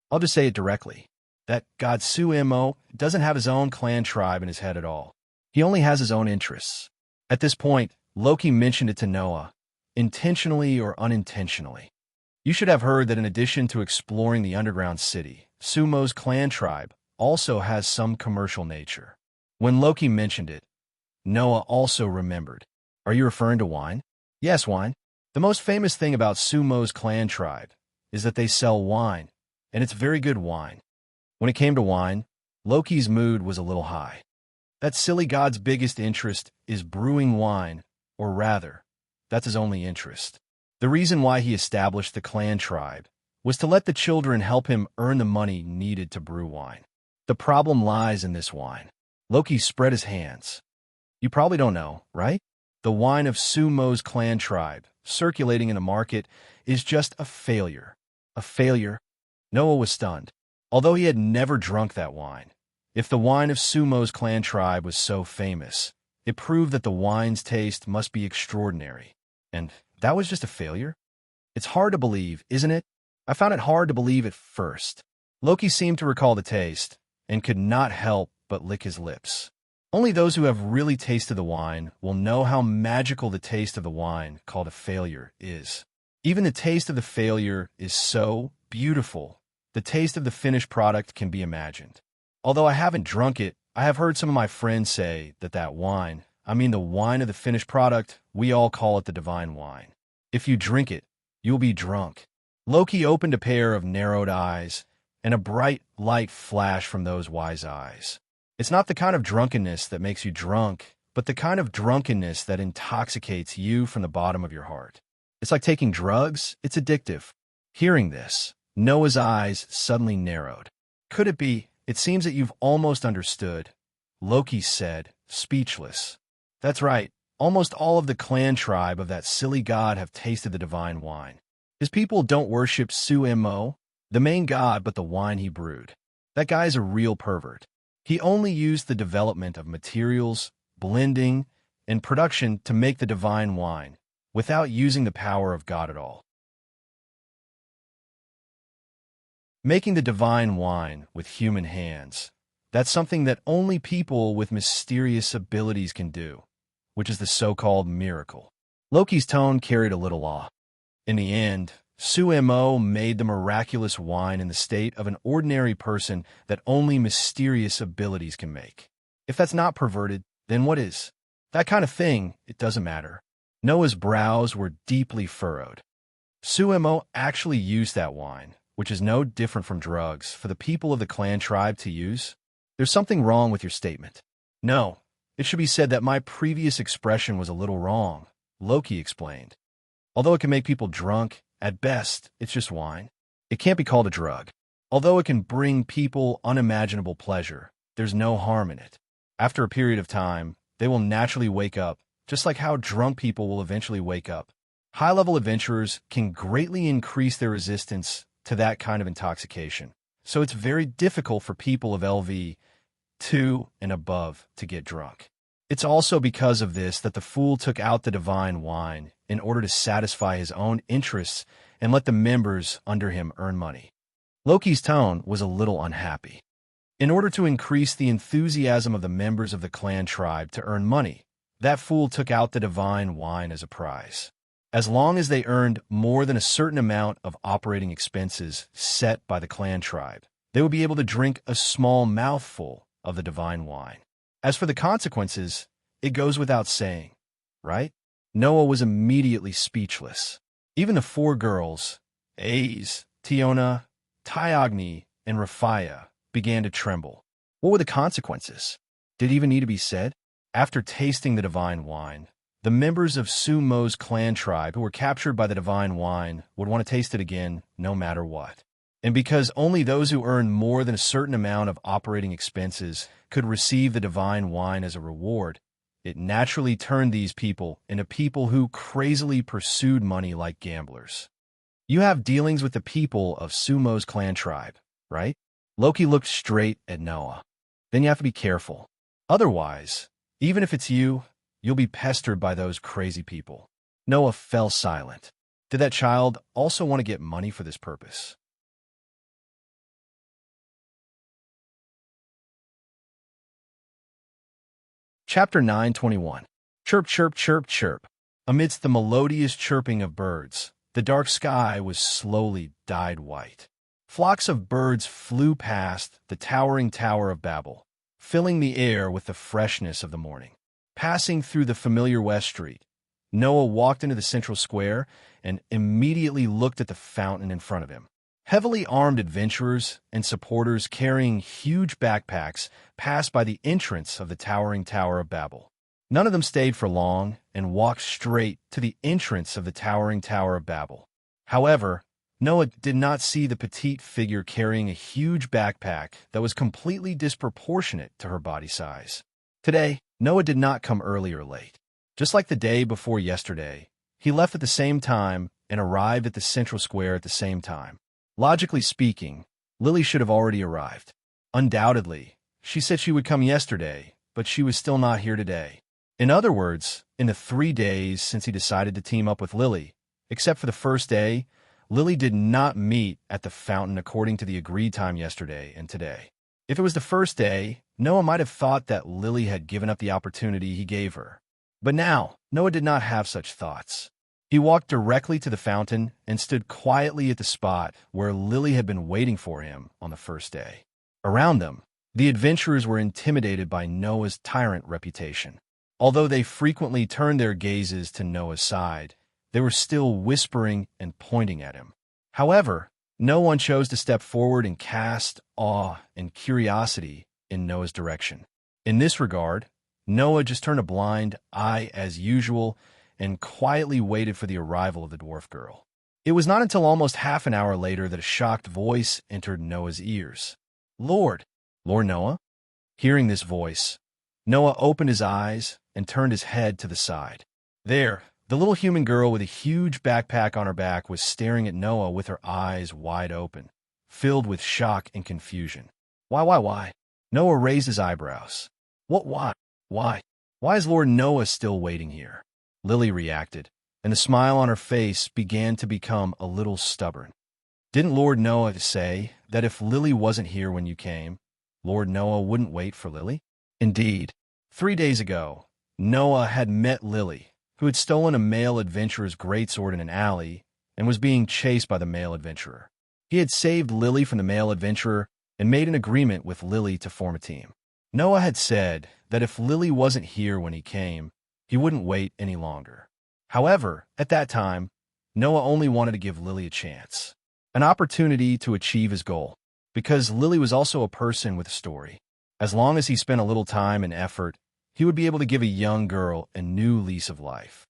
I'll just say it directly. That god Su-Imo doesn't have his own clan tribe in his head at all. He only has his own interests. At this point, Loki mentioned it to Noah, intentionally or unintentionally. You should have heard that in addition to exploring the underground city, Sumo's clan tribe also has some commercial nature. When Loki mentioned it, Noah also remembered. Are you referring to wine? Yes, wine. The most famous thing about Sumo's clan tribe is that they sell wine, and it's very good wine. When it came to wine, Loki's mood was a little high. That silly god's biggest interest is brewing wine, or rather, that's his only interest. The reason why he established the clan tribe was to let the children help him earn the money needed to brew wine. The problem lies in this wine. Loki spread his hands. You probably don't know, right? The wine of Sumo's clan tribe, circulating in the market, is just a failure. A failure? Noah was stunned. Although he had never drunk that wine, if the wine of Sumo's clan tribe was so famous, it proved that the wine's taste must be extraordinary. And that was just a failure? It's hard to believe, isn't it? I found it hard to believe at first. Loki seemed to recall the taste, and could not help but lick his lips. Only those who have really tasted the wine will know how magical the taste of the wine called a failure is. Even the taste of the failure is so beautiful. The taste of the finished product can be imagined. Although I haven't drunk it, I have heard some of my friends say that wine, the wine of the finished product, we all call it the divine wine. If you drink it, you'll be drunk. Loki opened a pair of narrowed eyes, and a bright light flashed from those wise eyes. It's not the kind of drunkenness that makes you drunk, but the kind of drunkenness that intoxicates you from the bottom of your heart. It's like taking drugs. It's addictive. Hearing this, Noah's eyes suddenly narrowed. Could it be? It seems that you've almost understood, Loki said, speechless. That's right. Almost all of the clan tribe of that silly god have tasted the divine wine. His people don't worship Sumo, the main god, but the wine he brewed. That guy's a real pervert. He only used the development of materials, blending, and production to make the divine wine, without using the power of God at all. Making the divine wine with human hands, that's something that only people with mysterious abilities can do, which is the so-called miracle. Loki's tone carried a little awe. In the end, Sumo made the miraculous wine in the state of an ordinary person that only mysterious abilities can make. If that's not perverted, then what is? That kind of thing, it doesn't matter. Noah's brows were deeply furrowed. Sumo actually used that wine, which is no different from drugs, for the people of the clan tribe to use? There's something wrong with your statement. No, it should be said that my previous expression was a little wrong, Loki explained. Although it can make people drunk, at best, it's just wine. It can't be called a drug. Although it can bring people unimaginable pleasure, there's no harm in it. After a period of time, they will naturally wake up, just like how drunk people will eventually wake up. High-level adventurers can greatly increase their resistance to that kind of intoxication. So it's very difficult for people of LV2 and above to get drunk. It's also because of this that the fool took out the divine wine in order to satisfy his own interests and let the members under him earn money. Loki's tone was a little unhappy. In order to increase the enthusiasm of the members of the clan tribe to earn money, that fool took out the divine wine as a prize. As long as they earned more than a certain amount of operating expenses set by the clan tribe, they would be able to drink a small mouthful of the divine wine. As for the consequences, it goes without saying, right? Noah was immediately speechless. Even the four girls, Aze, Tiona, Tyogni, and Raphia, began to tremble. What were the consequences? Did it even need to be said? After tasting the divine wine, the members of Sumo's clan tribe who were captured by the divine wine would want to taste it again no matter what. And because only those who earned more than a certain amount of operating expenses could receive the divine wine as a reward, it naturally turned these people into people who crazily pursued money like gamblers. You have dealings with the people of Sumo's clan tribe, right? Loki looked straight at Noah. Then you have to be careful. Otherwise, even if it's you, you'll be pestered by those crazy people. Noah fell silent. Did that child also want to get money for this purpose? Chapter 9:21. Chirp, chirp, chirp, chirp. Amidst the melodious chirping of birds, the dark sky was slowly dyed white. Flocks of birds flew past the towering Tower of Babel, filling the air with the freshness of the morning. Passing through the familiar West Street, Noah walked into the central square and immediately looked at the fountain in front of him. Heavily armed adventurers and supporters carrying huge backpacks passed by the entrance of the towering Tower of Babel. None of them stayed for long and walked straight to the entrance of the towering Tower of Babel. However, Noah did not see the petite figure carrying a huge backpack that was completely disproportionate to her body size. Today, Noah did not come early or late. Just like the day before yesterday, he left at the same time and arrived at the central square at the same time. Logically speaking, Lily should have already arrived. Undoubtedly, she said she would come yesterday, but she was still not here today. In other words, in the 3 days since he decided to team up with Lily, except for the first day, Lily did not meet at the fountain according to the agreed time yesterday and today. If it was the first day, Noah might have thought that Lily had given up the opportunity he gave her. But now, Noah did not have such thoughts. He walked directly to the fountain and stood quietly at the spot where Lily had been waiting for him on the first day. Around them, the adventurers were intimidated by Noah's tyrant reputation. Although they frequently turned their gazes to Noah's side, they were still whispering and pointing at him. However, no one chose to step forward and cast awe and curiosity in Noah's direction. In this regard, Noah just turned a blind eye as usual and quietly waited for the arrival of the dwarf girl. It was not until almost half an hour later that a shocked voice entered Noah's ears. Lord Noah? Hearing this voice, Noah opened his eyes and turned his head to the side. There, the little human girl with a huge backpack on her back was staring at Noah with her eyes wide open, filled with shock and confusion. Why? Noah raised his eyebrows. What, why? Why is Lord Noah still waiting here? Lily reacted, and the smile on her face began to become a little stubborn. Didn't Lord Noah say that if Lily wasn't here when you came, Lord Noah wouldn't wait for Lily? Indeed, 3 days ago, Noah had met Lily, who had stolen a male adventurer's greatsword in an alley and was being chased by the male adventurer. He had saved Lily from the male adventurer and made an agreement with Lily to form a team. Noah had said that if Lily wasn't here when he came, he wouldn't wait any longer. However, at that time, Noah only wanted to give Lily a chance, an opportunity to achieve his goal, because Lily was also a person with a story. As long as he spent a little time and effort, he would be able to give a young girl a new lease of life.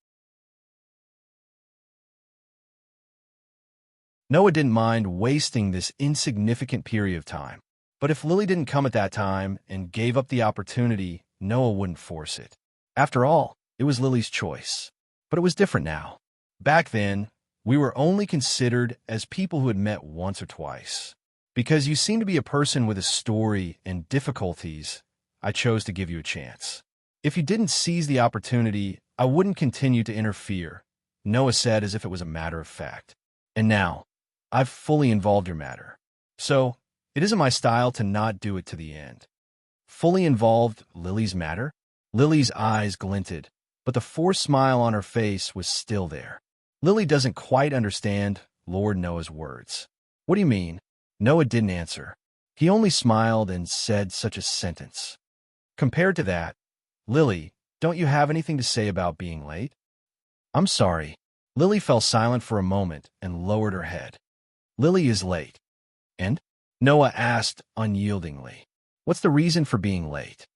Noah didn't mind wasting this insignificant period of time, but if Lily didn't come at that time and gave up the opportunity, Noah wouldn't force it. After all, it was Lily's choice. But it was different now. Back then, we were only considered as people who had met once or twice. Because you seemed to be a person with a story and difficulties, I chose to give you a chance. If you didn't seize the opportunity, I wouldn't continue to interfere, Noah said as if it was a matter of fact. And now, I've fully involved your matter. So, it isn't my style to not do it to the end. Fully involved Lily's matter? Lily's eyes glinted, but the forced smile on her face was still there. Lily doesn't quite understand Lord Noah's words. What do you mean? Noah didn't answer. He only smiled and said such a sentence. Compared to that, Lily, don't you have anything to say about being late? I'm sorry. Lily fell silent for a moment and lowered her head. Lily is late. And? Noah asked unyieldingly. What's the reason for being late?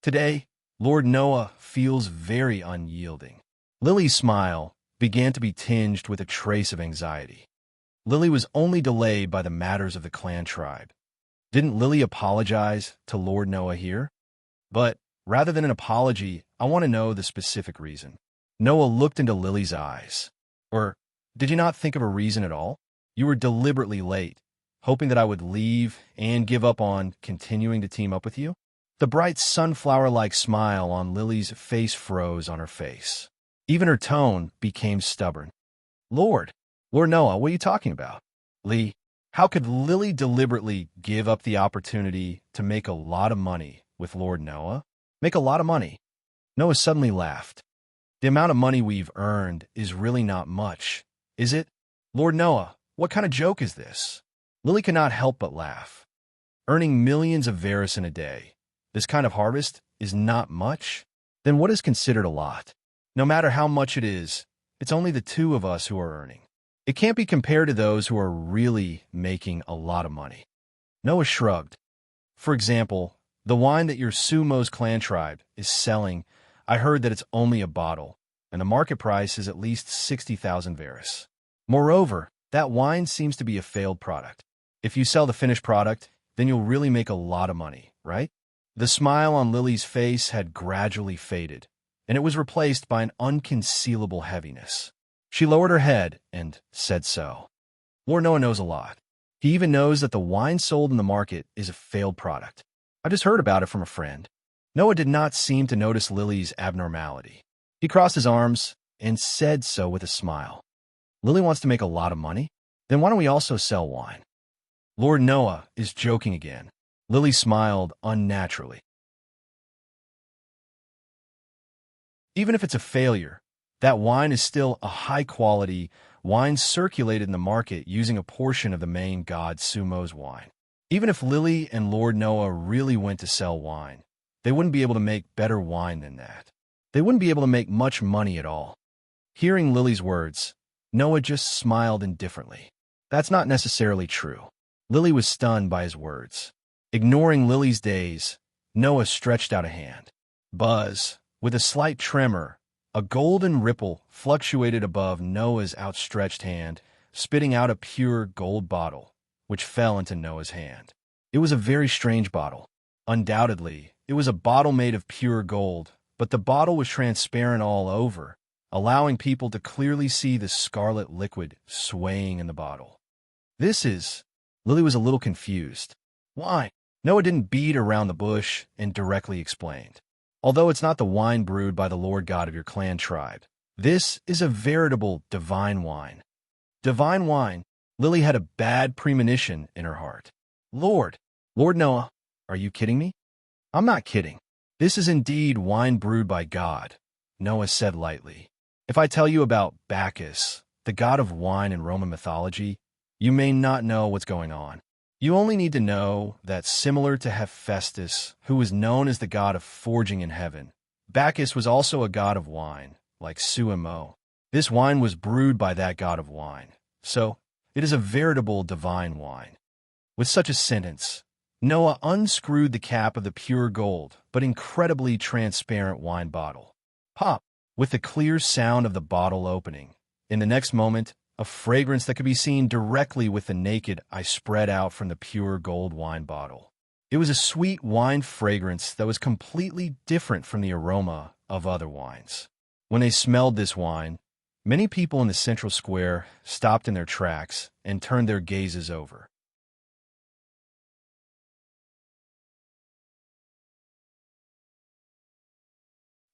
Today, Lord Noah feels very unyielding. Lily's smile began to be tinged with a trace of anxiety. Lily was only delayed by the matters of the clan tribe. Didn't Lily apologize to Lord Noah here? But rather than an apology, I want to know the specific reason. Noah looked into Lily's eyes. Or did you not think of a reason at all? You were deliberately late, hoping that I would leave and give up on continuing to team up with you? The bright sunflower-like smile on Lily's face froze on her face. Even her tone became stubborn. Lord Noah, what are you talking about? Lee, how could Lily deliberately give up the opportunity to make a lot of money with Lord Noah? Make a lot of money? Noah suddenly laughed. The amount of money we've earned is really not much, is it? Lord Noah, what kind of joke is this? Lily could not help but laugh. Earning millions of Varus in a day, this kind of harvest, is not much? Then what is considered a lot? No matter how much it is, it's only the two of us who are earning. It can't be compared to those who are really making a lot of money. Noah shrugged. For example, the wine that your Sumo's clan tribe is selling, I heard that it's only a bottle, and the market price is at least 60,000 Varus. Moreover, that wine seems to be a failed product. If you sell the finished product, then you'll really make a lot of money, right? The smile on Lily's face had gradually faded, and it was replaced by an unconcealable heaviness. She lowered her head and said so. Lord Noah knows a lot. He even knows that the wine sold in the market is a failed product. I just heard about it from a friend. Noah did not seem to notice Lily's abnormality. He crossed his arms and said so with a smile. Lily wants to make a lot of money? Then why don't we also sell wine? Lord Noah is joking again. Lily smiled unnaturally. Even if it's a failure, that wine is still a high-quality wine circulated in the market using a portion of the main god Sumo's wine. Even if Lily and Lord Noah really went to sell wine, they wouldn't be able to make better wine than that. They wouldn't be able to make much money at all. Hearing Lily's words, Noah just smiled indifferently. That's not necessarily true. Lily was stunned by his words. Ignoring Lily's daze, Noah stretched out a hand. Buzz, with a slight tremor, a golden ripple fluctuated above Noah's outstretched hand, spitting out a pure gold bottle, which fell into Noah's hand. It was a very strange bottle. Undoubtedly, it was a bottle made of pure gold, but the bottle was transparent all over, allowing people to clearly see the scarlet liquid swaying in the bottle. Lily was a little confused. Why? Noah didn't beat around the bush and directly explained. Although it's not the wine brewed by the Lord God of your clan tribe, this is a veritable divine wine. Divine wine? Lily had a bad premonition in her heart. Lord Noah, are you kidding me? I'm not kidding. This is indeed wine brewed by God, Noah said lightly. If I tell you about Bacchus, the god of wine in Roman mythology, you may not know what's going on. You only need to know that similar to Hephaestus, who was known as the god of forging in heaven, Bacchus was also a god of wine, like Sumo. This wine was brewed by that god of wine, so it is a veritable divine wine. With such a sentence, Noah unscrewed the cap of the pure gold but incredibly transparent wine bottle. Pop! With the clear sound of the bottle opening. In the next moment, a fragrance that could be seen directly with the naked eye spread out from the pure gold wine bottle. It was a sweet wine fragrance that was completely different from the aroma of other wines. When they smelled this wine, many people in the central square stopped in their tracks and turned their gazes over.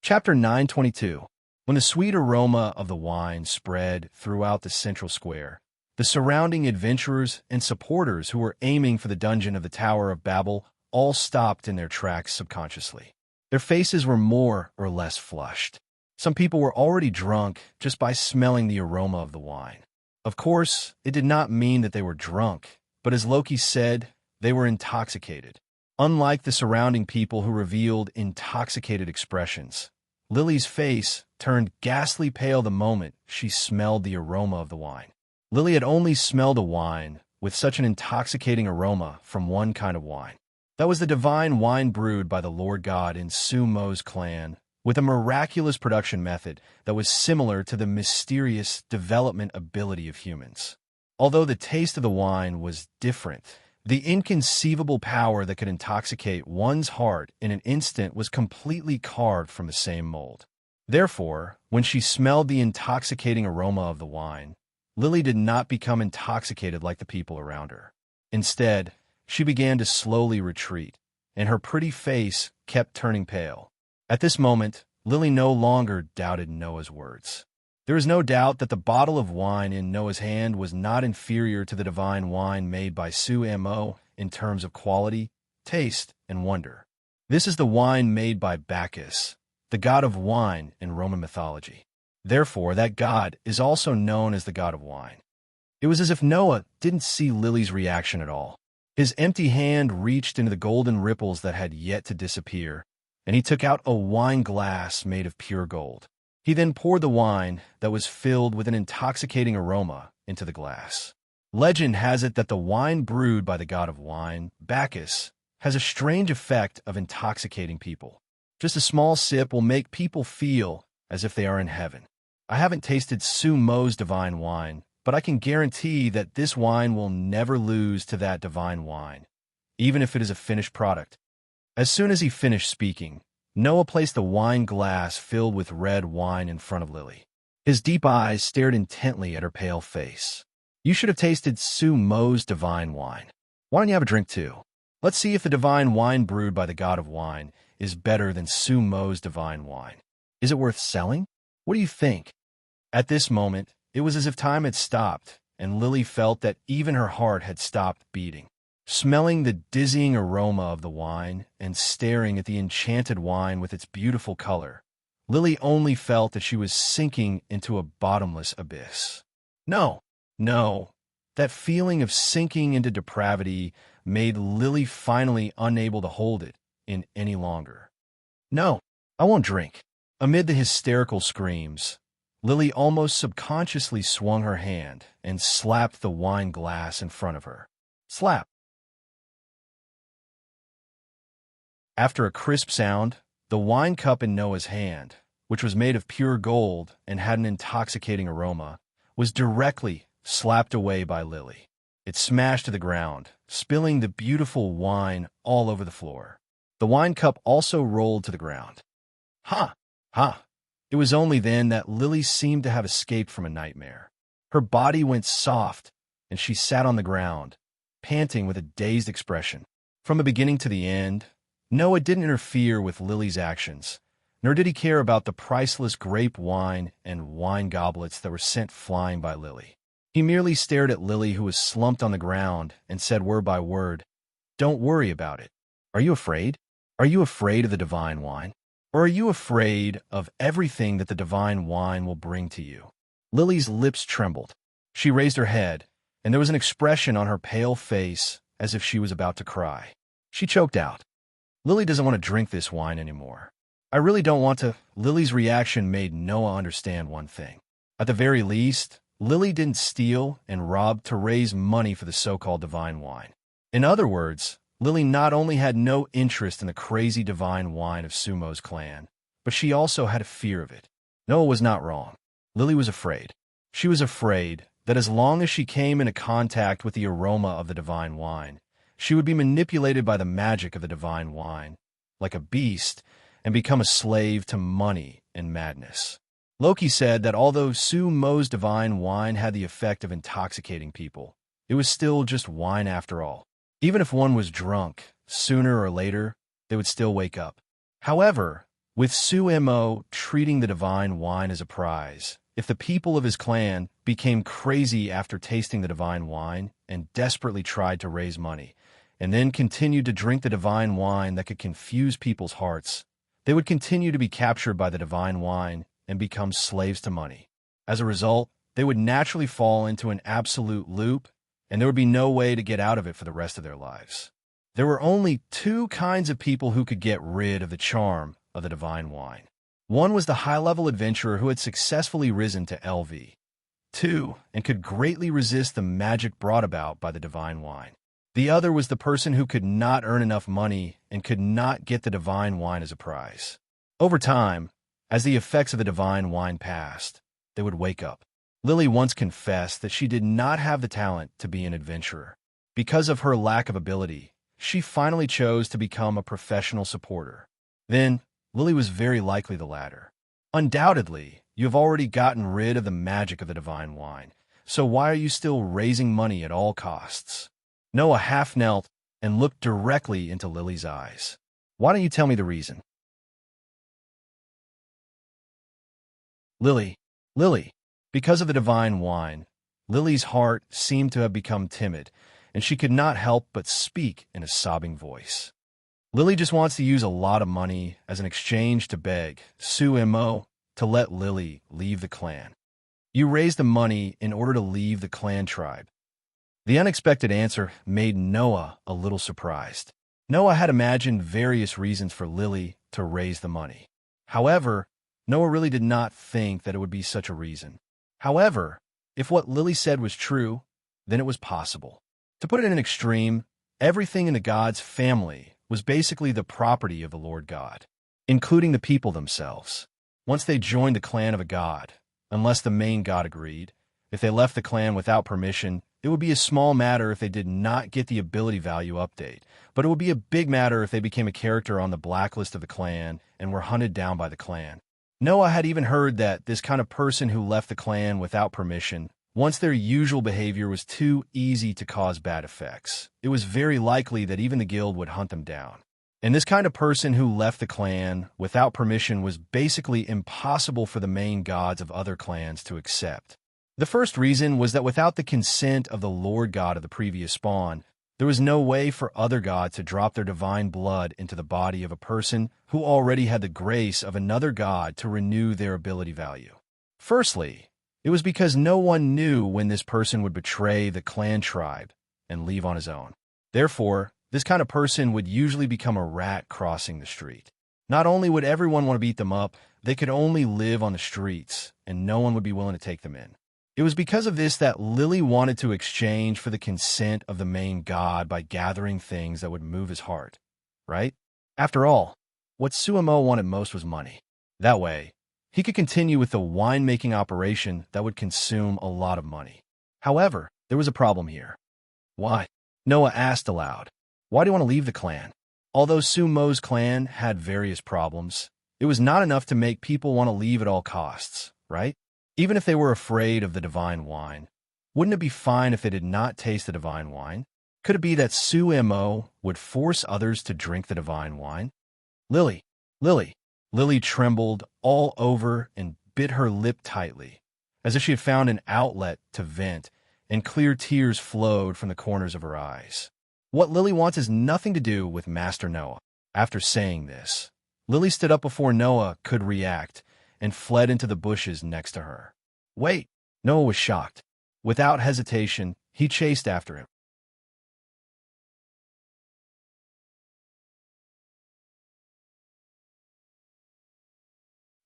Chapter 922. When the sweet aroma of the wine spread throughout the central square, the surrounding adventurers and supporters who were aiming for the dungeon of the Tower of Babel all stopped in their tracks subconsciously. Their faces were more or less flushed. Some people were already drunk just by smelling the aroma of the wine. Of course, it did not mean that they were drunk, but as Loki said, they were intoxicated. Unlike the surrounding people who revealed intoxicated expressions, Lily's face turned ghastly pale the moment she smelled the aroma of the wine. Lily had only smelled a wine with such an intoxicating aroma from one kind of wine. That was the divine wine brewed by the Lord God in Sumo's clan, with a miraculous production method that was similar to the mysterious development ability of humans. Although the taste of the wine was different, the inconceivable power that could intoxicate one's heart in an instant was completely carved from the same mold. Therefore, when she smelled the intoxicating aroma of the wine, Lily did not become intoxicated like the people around her. Instead, she began to slowly retreat, and her pretty face kept turning pale. At this moment, Lily no longer doubted Noah's words. There is no doubt that the bottle of wine in Noah's hand was not inferior to the divine wine made by Sumo in terms of quality, taste, and wonder. This is the wine made by Bacchus, the god of wine in Roman mythology. Therefore, that god is also known as the god of wine. It was as if Noah didn't see Lily's reaction at all. His empty hand reached into the golden ripples that had yet to disappear, and he took out a wine glass made of pure gold. He then poured the wine that was filled with an intoxicating aroma into the glass. Legend has it that the wine brewed by the god of wine, Bacchus, has a strange effect of intoxicating people. Just a small sip will make people feel as if they are in heaven. I haven't tasted Sumo's divine wine, but I can guarantee that this wine will never lose to that divine wine, even if it is a finished product. As soon as he finished speaking, Noah placed the wine glass filled with red wine in front of Lily. His deep eyes stared intently at her pale face. You should have tasted Sumo's divine wine. Why don't you have a drink too? Let's see if the divine wine brewed by the god of wine is better than Sumo's divine wine. Is it worth selling? What do you think? At this moment, it was as if time had stopped, and Lily felt that even her heart had stopped beating. Smelling the dizzying aroma of the wine and staring at the enchanted wine with its beautiful color, Lily only felt that she was sinking into a bottomless abyss. No, that feeling of sinking into depravity made Lily finally unable to hold it in any longer. No, I won't drink. Amid the hysterical screams, Lily almost subconsciously swung her hand and slapped the wine glass in front of her. Slap. After a crisp sound, the wine cup in Noah's hand, which was made of pure gold and had an intoxicating aroma, was directly slapped away by Lily. It smashed to the ground, spilling the beautiful wine all over the floor. The wine cup also rolled to the ground. Ha! It was only then that Lily seemed to have escaped from a nightmare. Her body went soft, and she sat on the ground, panting with a dazed expression. From the beginning to the end, Noah didn't interfere with Lily's actions, nor did he care about the priceless grape wine and wine goblets that were sent flying by Lily. He merely stared at Lily, who was slumped on the ground, and said word by word, "Don't worry about it. Are you afraid? Are you afraid of the divine wine? Or are you afraid of everything that the divine wine will bring to you?" Lily's lips trembled. She raised her head, and there was an expression on her pale face as if she was about to cry. She choked out, "Lily doesn't want to drink this wine anymore. I really don't want to." Lily's reaction made Noah understand one thing. At the very least, Lily didn't steal and rob to raise money for the so-called divine wine. In other words, Lily not only had no interest in the crazy divine wine of Sumo's clan, but she also had a fear of it. Noah was not wrong. Lily was afraid. She was afraid that as long as she came into contact with the aroma of the divine wine, she would be manipulated by the magic of the divine wine, like a beast, and become a slave to money and madness. Loki said that although Sumo's divine wine had the effect of intoxicating people, it was still just wine after all. Even if one was drunk, sooner or later, they would still wake up. However, with Sumo treating the divine wine as a prize, if the people of his clan became crazy after tasting the divine wine and desperately tried to raise money, and then continued to drink the divine wine that could confuse people's hearts, they would continue to be captured by the divine wine and become slaves to money. As a result, they would naturally fall into an absolute loop, and there would be no way to get out of it for the rest of their lives. There were only two kinds of people who could get rid of the charm of the divine wine. One was the high-level adventurer who had successfully risen to LV2 and could greatly resist the magic brought about by the divine wine. The other was the person who could not earn enough money and could not get the divine wine as a prize. Over time, as the effects of the divine wine passed, they would wake up. Lily once confessed that she did not have the talent to be an adventurer. Because of her lack of ability, she finally chose to become a professional supporter. Then, Lily was very likely the latter. Undoubtedly, you have already gotten rid of the magic of the divine wine, so why are you still raising money at all costs? Noah half knelt and looked directly into Lily's eyes. Why don't you tell me the reason? Lily. Because of the divine wine, Lily's heart seemed to have become timid, and she could not help but speak in a sobbing voice. Lily just wants to use a lot of money as an exchange to beg Sumo to let Lily leave the clan. You raise the money in order to leave the clan tribe. The unexpected answer made Noah a little surprised. Noah had imagined various reasons for Lily to raise the money. However, Noah really did not think that it would be such a reason. However, if what Lily said was true, then it was possible. To put it in an extreme, everything in the god's family was basically the property of the Lord God. including the people themselves. Once they joined the clan of a god, unless the main god agreed, if they left the clan without permission, it would be a small matter if they did not get the ability value update, but it would be a big matter if they became a character on the blacklist of the clan and were hunted down by the clan. Noah had even heard that this kind of person who left the clan without permission, once their usual behavior was too easy to cause bad effects, it was very likely that even the guild would hunt them down. And this kind of person who left the clan without permission was basically impossible for the main gods of other clans to accept. The first reason was that without the consent of the Lord God of the previous spawn, there was no way for other gods to drop their divine blood into the body of a person who already had the grace of another god to renew their ability value. Firstly, it was because no one knew when this person would betray the clan tribe and leave on his own. Therefore, this kind of person would usually become a rat crossing the street. Not only would everyone want to beat them up, they could only live on the streets, and no one would be willing to take them in. It was because of this that Lily wanted to exchange for the consent of the main god by gathering things that would move his heart, right? After all, what Suemo wanted most was money. That way, he could continue with the winemaking operation that would consume a lot of money. However, there was a problem here. Why? Noah asked aloud. Why do you want to leave the clan? Although Sumo's clan had various problems, it was not enough to make people want to leave at all costs, right? Even if they were afraid of the divine wine, wouldn't it be fine if they did not taste the divine wine? Could it be that Suemo would force others to drink the divine wine? Lily. Lily trembled all over and bit her lip tightly, as if she had found an outlet to vent, and clear tears flowed from the corners of her eyes. What Lily wants has nothing to do with Master Noah. After saying this, Lily stood up before Noah could react and fled into the bushes next to her. Wait! Noah was shocked. Without hesitation, he chased after him.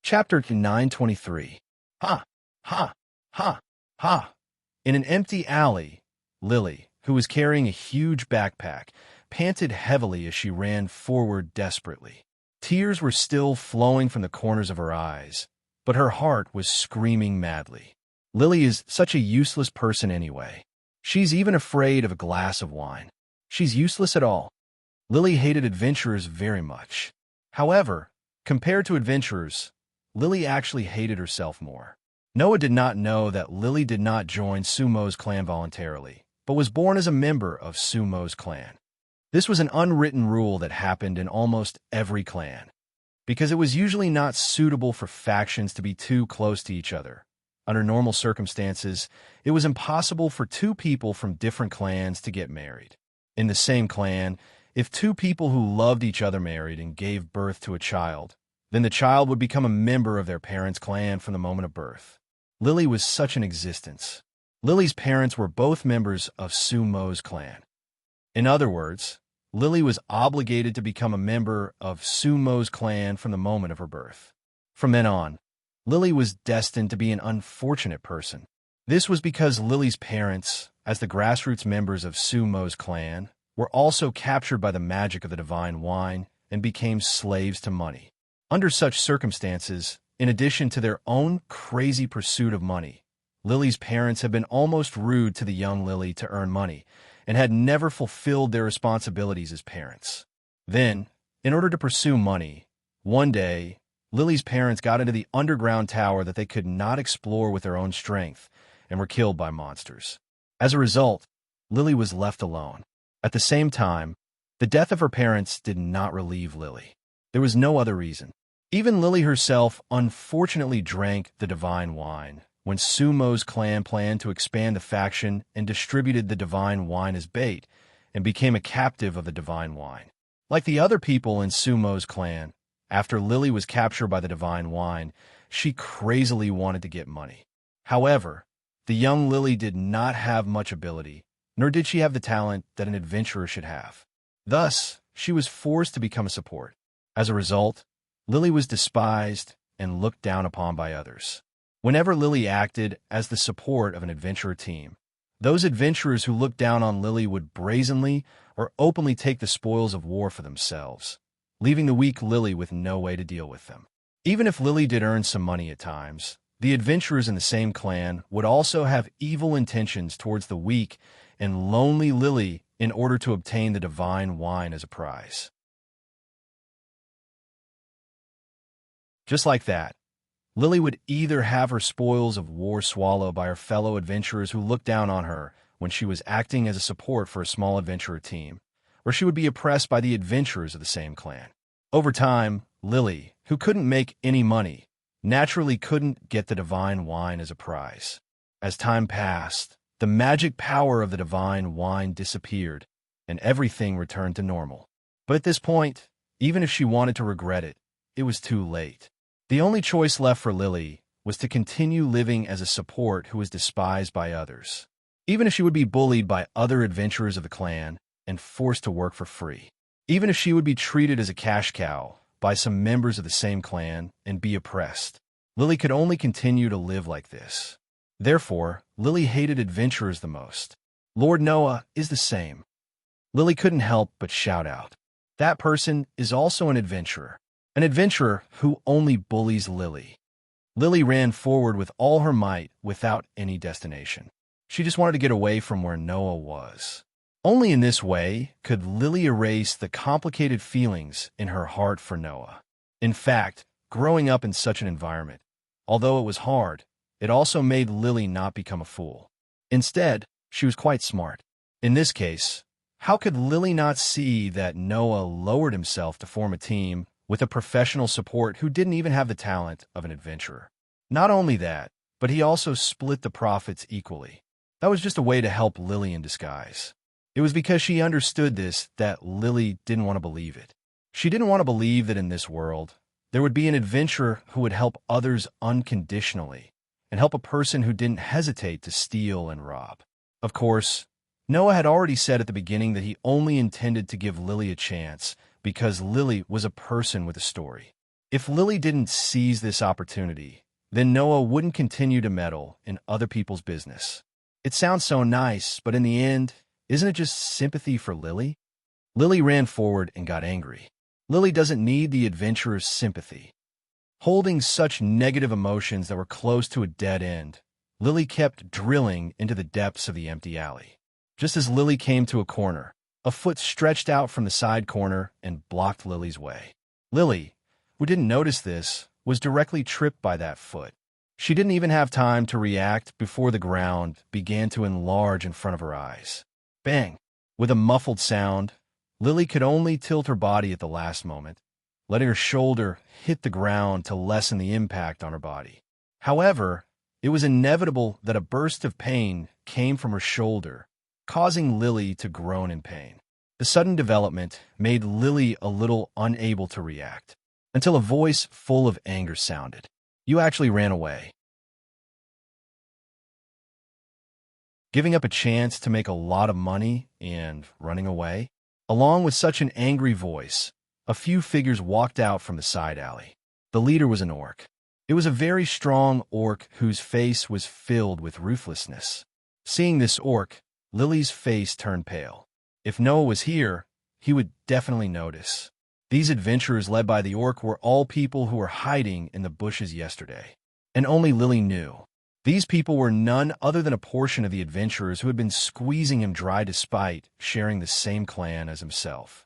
Chapter 923. Ha! Ha! Ha! Ha! In an empty alley, Lily, who was carrying a huge backpack, panted heavily as she ran forward desperately. Tears were still flowing from the corners of her eyes, but her heart was screaming madly. Lily is such a useless person anyway. She's even afraid of a glass of wine. She's useless at all. Lily hated adventurers very much. However, compared to adventurers, Lily actually hated herself more. Noah did not know that Lily did not join Sumo's clan voluntarily, but was born as a member of Sumo's clan. This was an unwritten rule that happened in almost every clan, because it was usually not suitable for factions to be too close to each other. Under normal circumstances, it was impossible for two people from different clans to get married. In the same clan, if two people who loved each other married and gave birth to a child, then the child would become a member of their parents' clan from the moment of birth. Lily was such an existence. Lily's parents were both members of Sumo's clan. In other words, Lily was obligated to become a member of Sumo's clan from the moment of her birth. From then on, Lily was destined to be an unfortunate person. This was because Lily's parents, as the grassroots members of Sumo's clan, were also captured by the magic of the divine wine and became slaves to money. Under such circumstances, in addition to their own crazy pursuit of money, Lily's parents had been almost rude to the young Lily to earn money and had never fulfilled their responsibilities as parents. Then, in order to pursue money, one day, Lily's parents got into the underground tower that they could not explore with their own strength and were killed by monsters. As a result, Lily was left alone. At the same time, the death of her parents did not relieve Lily. There was no other reason. Even Lily herself unfortunately drank the divine wine when Sumo's clan planned to expand the faction and distributed the divine wine as bait and became a captive of the divine wine. Like the other people in Sumo's clan, after Lily was captured by the divine wine, she crazily wanted to get money. However, the young Lily did not have much ability, nor did she have the talent that an adventurer should have. Thus, she was forced to become a support. As a result, Lily was despised and looked down upon by others. Whenever Lily acted as the support of an adventurer team, those adventurers who looked down on Lily would brazenly or openly take the spoils of war for themselves. leaving the weak Lily with no way to deal with them. Even if Lily did earn some money at times, the adventurers in the same clan would also have evil intentions towards the weak and lonely Lily in order to obtain the divine wine as a prize. Just like that, Lily would either have her spoils of war swallowed by her fellow adventurers who looked down on her when she was acting as a support for a small adventurer team, or she would be oppressed by the adventurers of the same clan. Over time, Lily, who couldn't make any money, naturally couldn't get the divine wine as a prize. As time passed, the magic power of the divine wine disappeared, and everything returned to normal. But at this point, even if she wanted to regret it, it was too late. The only choice left for Lily was to continue living as a support who was despised by others, even if she would be bullied by other adventurers of the clan and forced to work for free. Even if she would be treated as a cash cow by some members of the same clan and be oppressed, Lily could only continue to live like this. Therefore, Lily hated adventurers the most. Lord Noah is the same. Lily couldn't help but shout out, "That person is also an adventurer who only bullies Lily." Lily ran forward with all her might without any destination. She just wanted to get away from where Noah was. Only in this way could Lily erase the complicated feelings in her heart for Noah. In fact, growing up in such an environment, although it was hard, it also made Lily not become a fool. Instead, she was quite smart. In this case, how could Lily not see that Noah lowered himself to form a team with a professional support who didn't even have the talent of an adventurer? Not only that, but he also split the profits equally. That was just a way to help Lily in disguise. It was because she understood this that Lily didn't want to believe it. She didn't want to believe that in this world, there would be an adventurer who would help others unconditionally and help a person who didn't hesitate to steal and rob. Of course, Noah had already said at the beginning that he only intended to give Lily a chance because Lily was a person with a story. If Lily didn't seize this opportunity, then Noah wouldn't continue to meddle in other people's business. It sounds so nice, but in the end, isn't it just sympathy for Lily? Lily ran forward and got angry. Lily doesn't need the adventurer's sympathy. Holding such negative emotions that were close to a dead end, Lily kept drilling into the depths of the empty alley. Just as Lily came to a corner, a foot stretched out from the side corner and blocked Lily's way. Lily, who didn't notice this, was directly tripped by that foot. She didn't even have time to react before the ground began to enlarge in front of her eyes. Bang! With a muffled sound, Lily could only tilt her body at the last moment, letting her shoulder hit the ground to lessen the impact on her body. However, it was inevitable that a burst of pain came from her shoulder, causing Lily to groan in pain. The sudden development made Lily a little unable to react, until a voice full of anger sounded. "You actually ran away." Giving up a chance to make a lot of money and running away? Along with such an angry voice, a few figures walked out from the side alley. The leader was an orc. It was a very strong orc whose face was filled with ruthlessness. Seeing this orc, Lily's face turned pale. If Noah was here, he would definitely notice. These adventurers led by the orc were all people who were hiding in the bushes yesterday. And only Lily knew. These people were none other than a portion of the adventurers who had been squeezing him dry despite sharing the same clan as himself.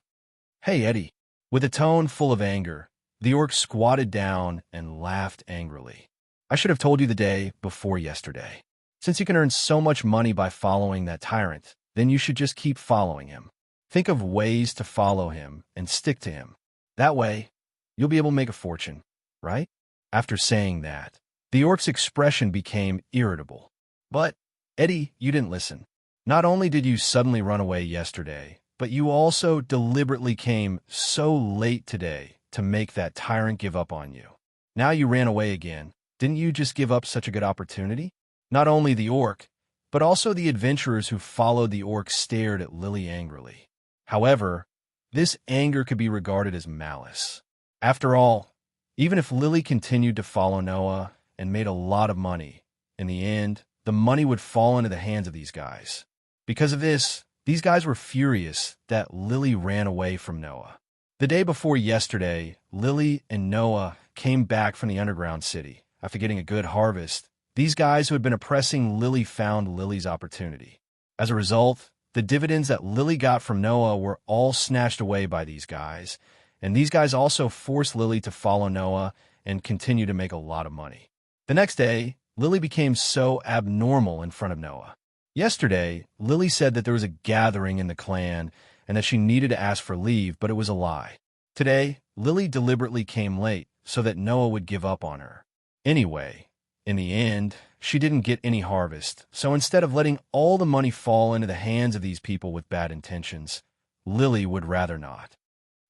"Hey, Eddie." With a tone full of anger, the orc squatted down and laughed angrily. "I should have told you the day before yesterday. Since you can earn so much money by following that tyrant, then you should just keep following him. Think of ways to follow him and stick to him. That way, you'll be able to make a fortune, right?" After saying that, the orc's expression became irritable. "But, Eddie, you didn't listen. Not only did you suddenly run away yesterday, but you also deliberately came so late today to make that tyrant give up on you. Now you ran away again. Didn't you just give up such a good opportunity?" Not only the orc, but also the adventurers who followed the orc stared at Lily angrily. However, this anger could be regarded as malice. After all, even if Lily continued to follow Noah and made a lot of money, in the end, the money would fall into the hands of these guys. Because of this, these guys were furious that Lily ran away from Noah. The day before yesterday, Lily and Noah came back from the underground city. After getting a good harvest, these guys who had been oppressing Lily found Lily's opportunity. As a result, the dividends that Lily got from Noah were all snatched away by these guys, and these guys also forced Lily to follow Noah and continue to make a lot of money. The next day, Lily became so abnormal in front of Noah. Yesterday, Lily said that there was a gathering in the clan and that she needed to ask for leave, but it was a lie. Today, Lily deliberately came late so that Noah would give up on her. Anyway, in the end, she didn't get any harvest, so instead of letting all the money fall into the hands of these people with bad intentions, Lily would rather not.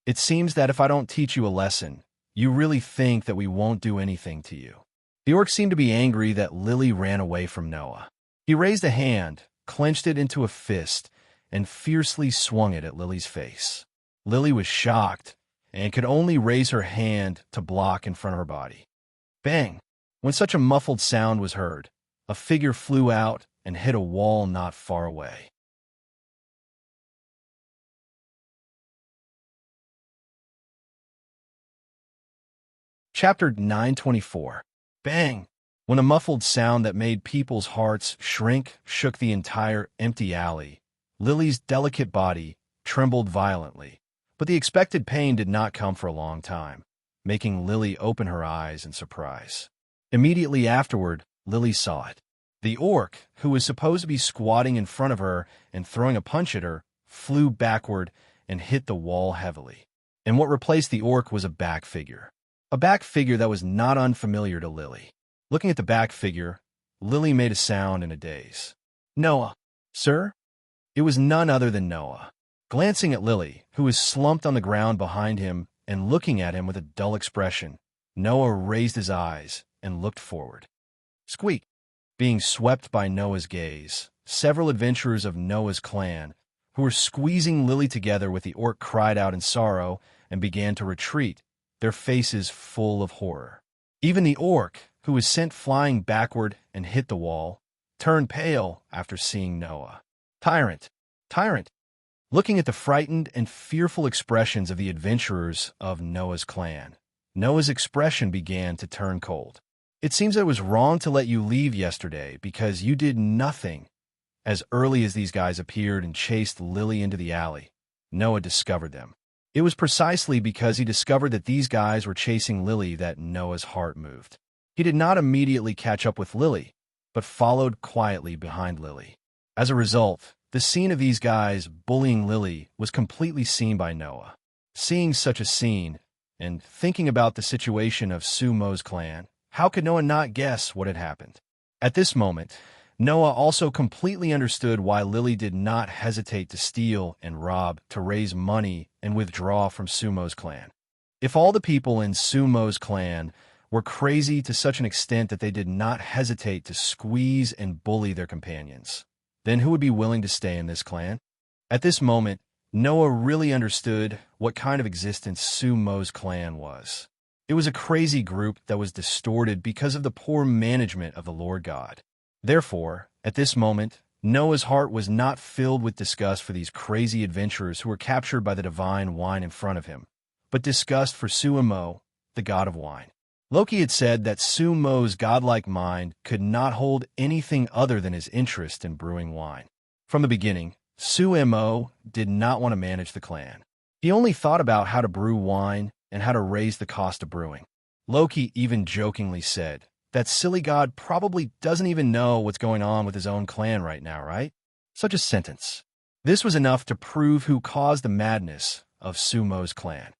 It seems that if I don't teach you a lesson, you really think that we won't do anything to you. The orc seemed to be angry that Lily ran away from Noah. He raised a hand, clenched it into a fist, and fiercely swung it at Lily's face. Lily was shocked and could only raise her hand to block in front of her body. Bang! When such a muffled sound was heard, a figure flew out and hit a wall not far away. Chapter 924. Bang! When a muffled sound that made people's hearts shrink shook the entire empty alley, Lily's delicate body trembled violently, but the expected pain did not come for a long time, making Lily open her eyes in surprise. Immediately afterward, Lily saw it. The orc, who was supposed to be squatting in front of her and throwing a punch at her, flew backward and hit the wall heavily. And what replaced the orc was a back figure. A back figure that was not unfamiliar to Lily. Looking at the back figure, Lily made a sound in a daze. Noah, sir? It was none other than Noah. Glancing at Lily, who was slumped on the ground behind him and looking at him with a dull expression, Noah raised his eyes and looked forward. Squeak! Being swept by Noah's gaze, several adventurers of Noah's clan, who were squeezing Lily together with the orc, cried out in sorrow and began to retreat, their faces full of horror. Even the orc, who was sent flying backward and hit the wall, turned pale after seeing Noah. Tyrant! Tyrant! Looking at the frightened and fearful expressions of the adventurers of Noah's clan, Noah's expression began to turn cold. It seems it was wrong to let you leave yesterday because you did nothing. As early as these guys appeared and chased Lily into the alley, Noah discovered them. It was precisely because he discovered that these guys were chasing Lily that Noah's heart moved. He did not immediately catch up with Lily, but followed quietly behind Lily. As a result, the scene of these guys bullying Lily was completely seen by Noah. Seeing such a scene, and thinking about the situation of Sumo's clan, how could Noah not guess what had happened? At this moment, Noah also completely understood why Lily did not hesitate to steal and rob to raise money and withdraw from Sumo's clan. If all the people in Sumo's clan were crazy to such an extent that they did not hesitate to squeeze and bully their companions, then who would be willing to stay in this clan? At this moment, Noah really understood what kind of existence Sumo's clan was. It was a crazy group that was distorted because of the poor management of the Lord God. Therefore, at this moment, Noah's heart was not filled with disgust for these crazy adventurers who were captured by the divine wine in front of him, but disgust for Sumo, the god of wine. Loki had said that Sumo's godlike mind could not hold anything other than his interest in brewing wine. From the beginning, Sumo did not want to manage the clan. He only thought about how to brew wine and how to raise the cost of brewing. Loki even jokingly said, that silly god probably doesn't even know what's going on with his own clan right now, right? Such a sentence. This was enough to prove who caused the madness of Sumo's clan.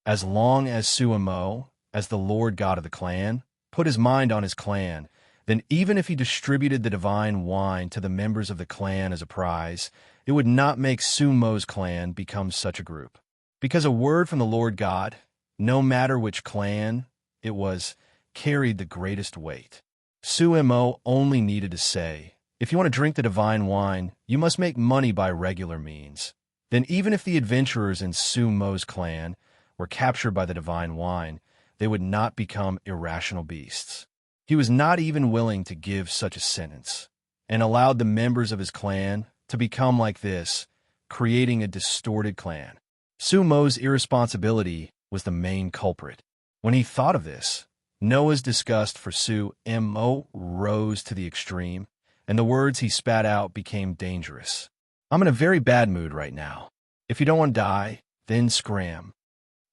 As long as Sumo, as the Lord God of the clan, put his mind on his clan, then even if he distributed the divine wine to the members of the clan as a prize, it would not make Sumo's clan become such a group. Because a word from the Lord God, no matter which clan it was, carried the greatest weight. Sumo only needed to say, if you want to drink the divine wine, you must make money by regular means. Then even if the adventurers in Sumo's clan were captured by the divine wine, they would not become irrational beasts. He was not even willing to give such a sentence, and allowed the members of his clan to become like this creating a distorted clan. Sumo's irresponsibility was the main culprit. When he thought of this, Noah's disgust for Sumo rose to the extreme, and the words he spat out became dangerous. I'm in a very bad mood right now. If you don't want to die, then scram.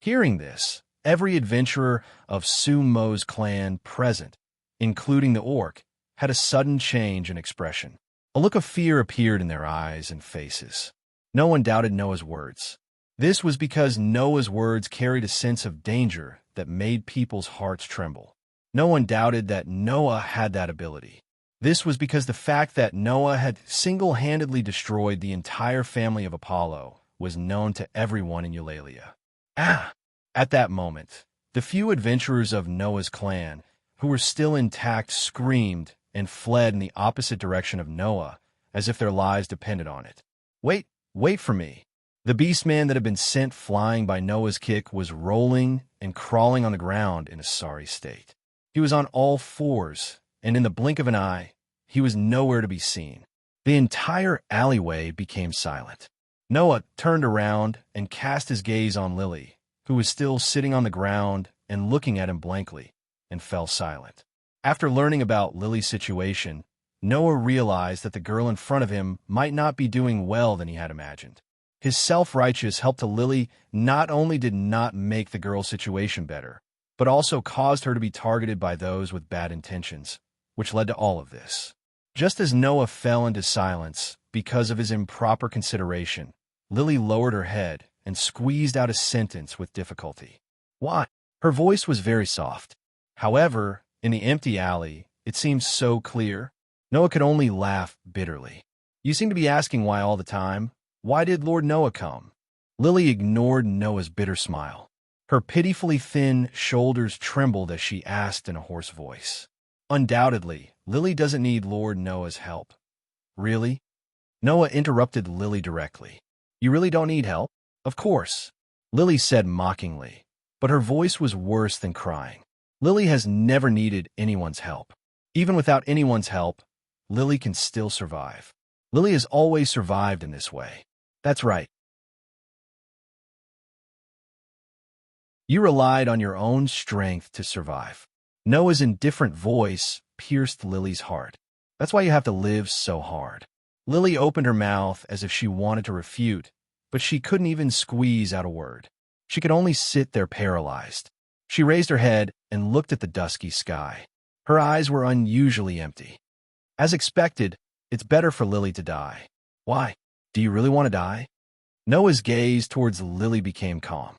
Hearing this, every adventurer of Sumo's clan present, including the orc, had a sudden change in expression. A look of fear appeared in their eyes and faces. No one doubted Noah's words. This was because Noah's words carried a sense of danger that made people's hearts tremble. No one doubted that Noah had that ability. This was because the fact that Noah had single-handedly destroyed the entire family of Apollo was known to everyone in Eulalia. At that moment, the few adventurers of Noah's clan who were still intact screamed and fled in the opposite direction of Noah, as if their lives depended on it. Wait for me. The beastman that had been sent flying by Noah's kick was rolling and crawling on the ground in a sorry state. He was on all fours, and in the blink of an eye, he was nowhere to be seen. The entire alleyway became silent. Noah turned around and cast his gaze on Lily, who was still sitting on the ground and looking at him blankly, and fell silent. After learning about Lily's situation, Noah realized that the girl in front of him might not be doing well than he had imagined. His self-righteous help to Lily not only did not make the girl's situation better, but also caused her to be targeted by those with bad intentions, which led to all of this. Just as Noah fell into silence because of his improper consideration, Lily lowered her head and squeezed out a sentence with difficulty. Why? Her voice was very soft. However, in the empty alley, it seemed so clear. Noah could only laugh bitterly. You seem to be asking why all the time. Why did Lord Noah come? Lily ignored Noah's bitter smile. Her pitifully thin shoulders trembled as she asked in a hoarse voice. Undoubtedly, Lily doesn't need Lord Noah's help. Really? Noah interrupted Lily directly. You really don't need help? Of course, Lily said mockingly, but her voice was worse than crying. Lily has never needed anyone's help. Even without anyone's help, Lily can still survive. Lily has always survived in this way. That's right. You relied on your own strength to survive. Noah's indifferent voice pierced Lily's heart. That's why you have to live so hard. Lily opened her mouth as if she wanted to refute, but she couldn't even squeeze out a word. She could only sit there paralyzed. She raised her head and looked at the dusky sky. Her eyes were unusually empty. As expected, it's better for Lily to die. Why? Do you really want to die? Noah's gaze towards Lily became calm.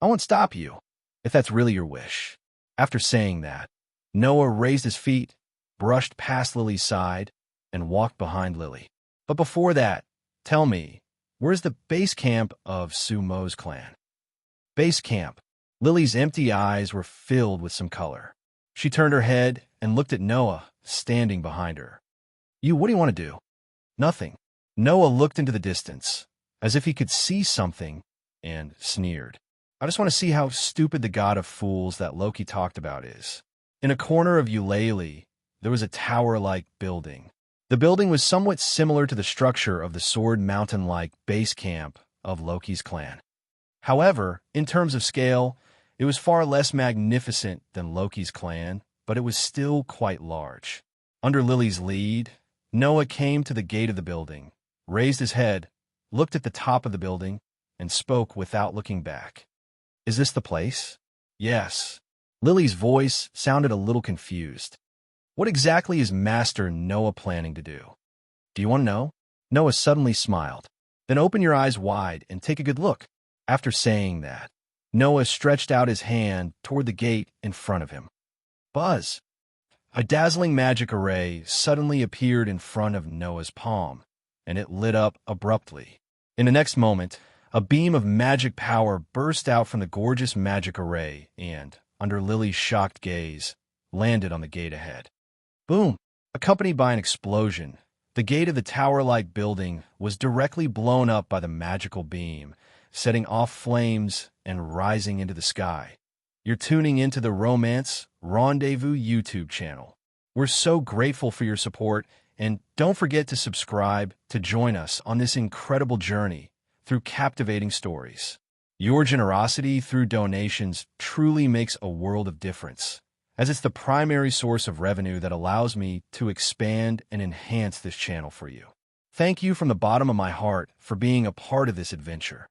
I won't stop you, if that's really your wish. After saying that, Noah raised his feet, brushed past Lily's side, and walked behind Lily. But before that, tell me, where's the base camp of Sumo's clan? Base camp. Lily's empty eyes were filled with some color. She turned her head and looked at Noah, standing behind her. What do you want to do? Nothing. Noah looked into the distance, as if he could see something, and sneered. I just want to see how stupid the god of fools that Loki talked about is. In a corner of Eulalia, there was a tower-like building. The building was somewhat similar to the structure of the Sword Mountain-like base camp of Loki's clan. However, in terms of scale, it was far less magnificent than Loki's clan, but it was still quite large. Under Lily's lead, Noah came to the gate of the building, raised his head, looked at the top of the building, and spoke without looking back. Is this the place? Yes. Lily's voice sounded a little confused. What exactly is Master Noah planning to do? Do you want to know? Noah suddenly smiled. Then open your eyes wide and take a good look. After saying that, Noah stretched out his hand toward the gate in front of him. Buzz! A dazzling magic array suddenly appeared in front of Noah's palm, and it lit up abruptly. In the next moment, a beam of magic power burst out from the gorgeous magic array and, under Lily's shocked gaze, landed on the gate ahead. Boom! Accompanied by an explosion, the gate of the tower-like building was directly blown up by the magical beam, setting off flames and rising into the sky. You're tuning into the Romance Rendezvous YouTube channel. We're so grateful for your support And don't forget to subscribe to join us on this incredible journey through captivating stories. Your generosity through donations truly makes a world of difference, as it's the primary source of revenue that allows me to expand and enhance this channel for you. Thank you from the bottom of my heart for being a part of this adventure.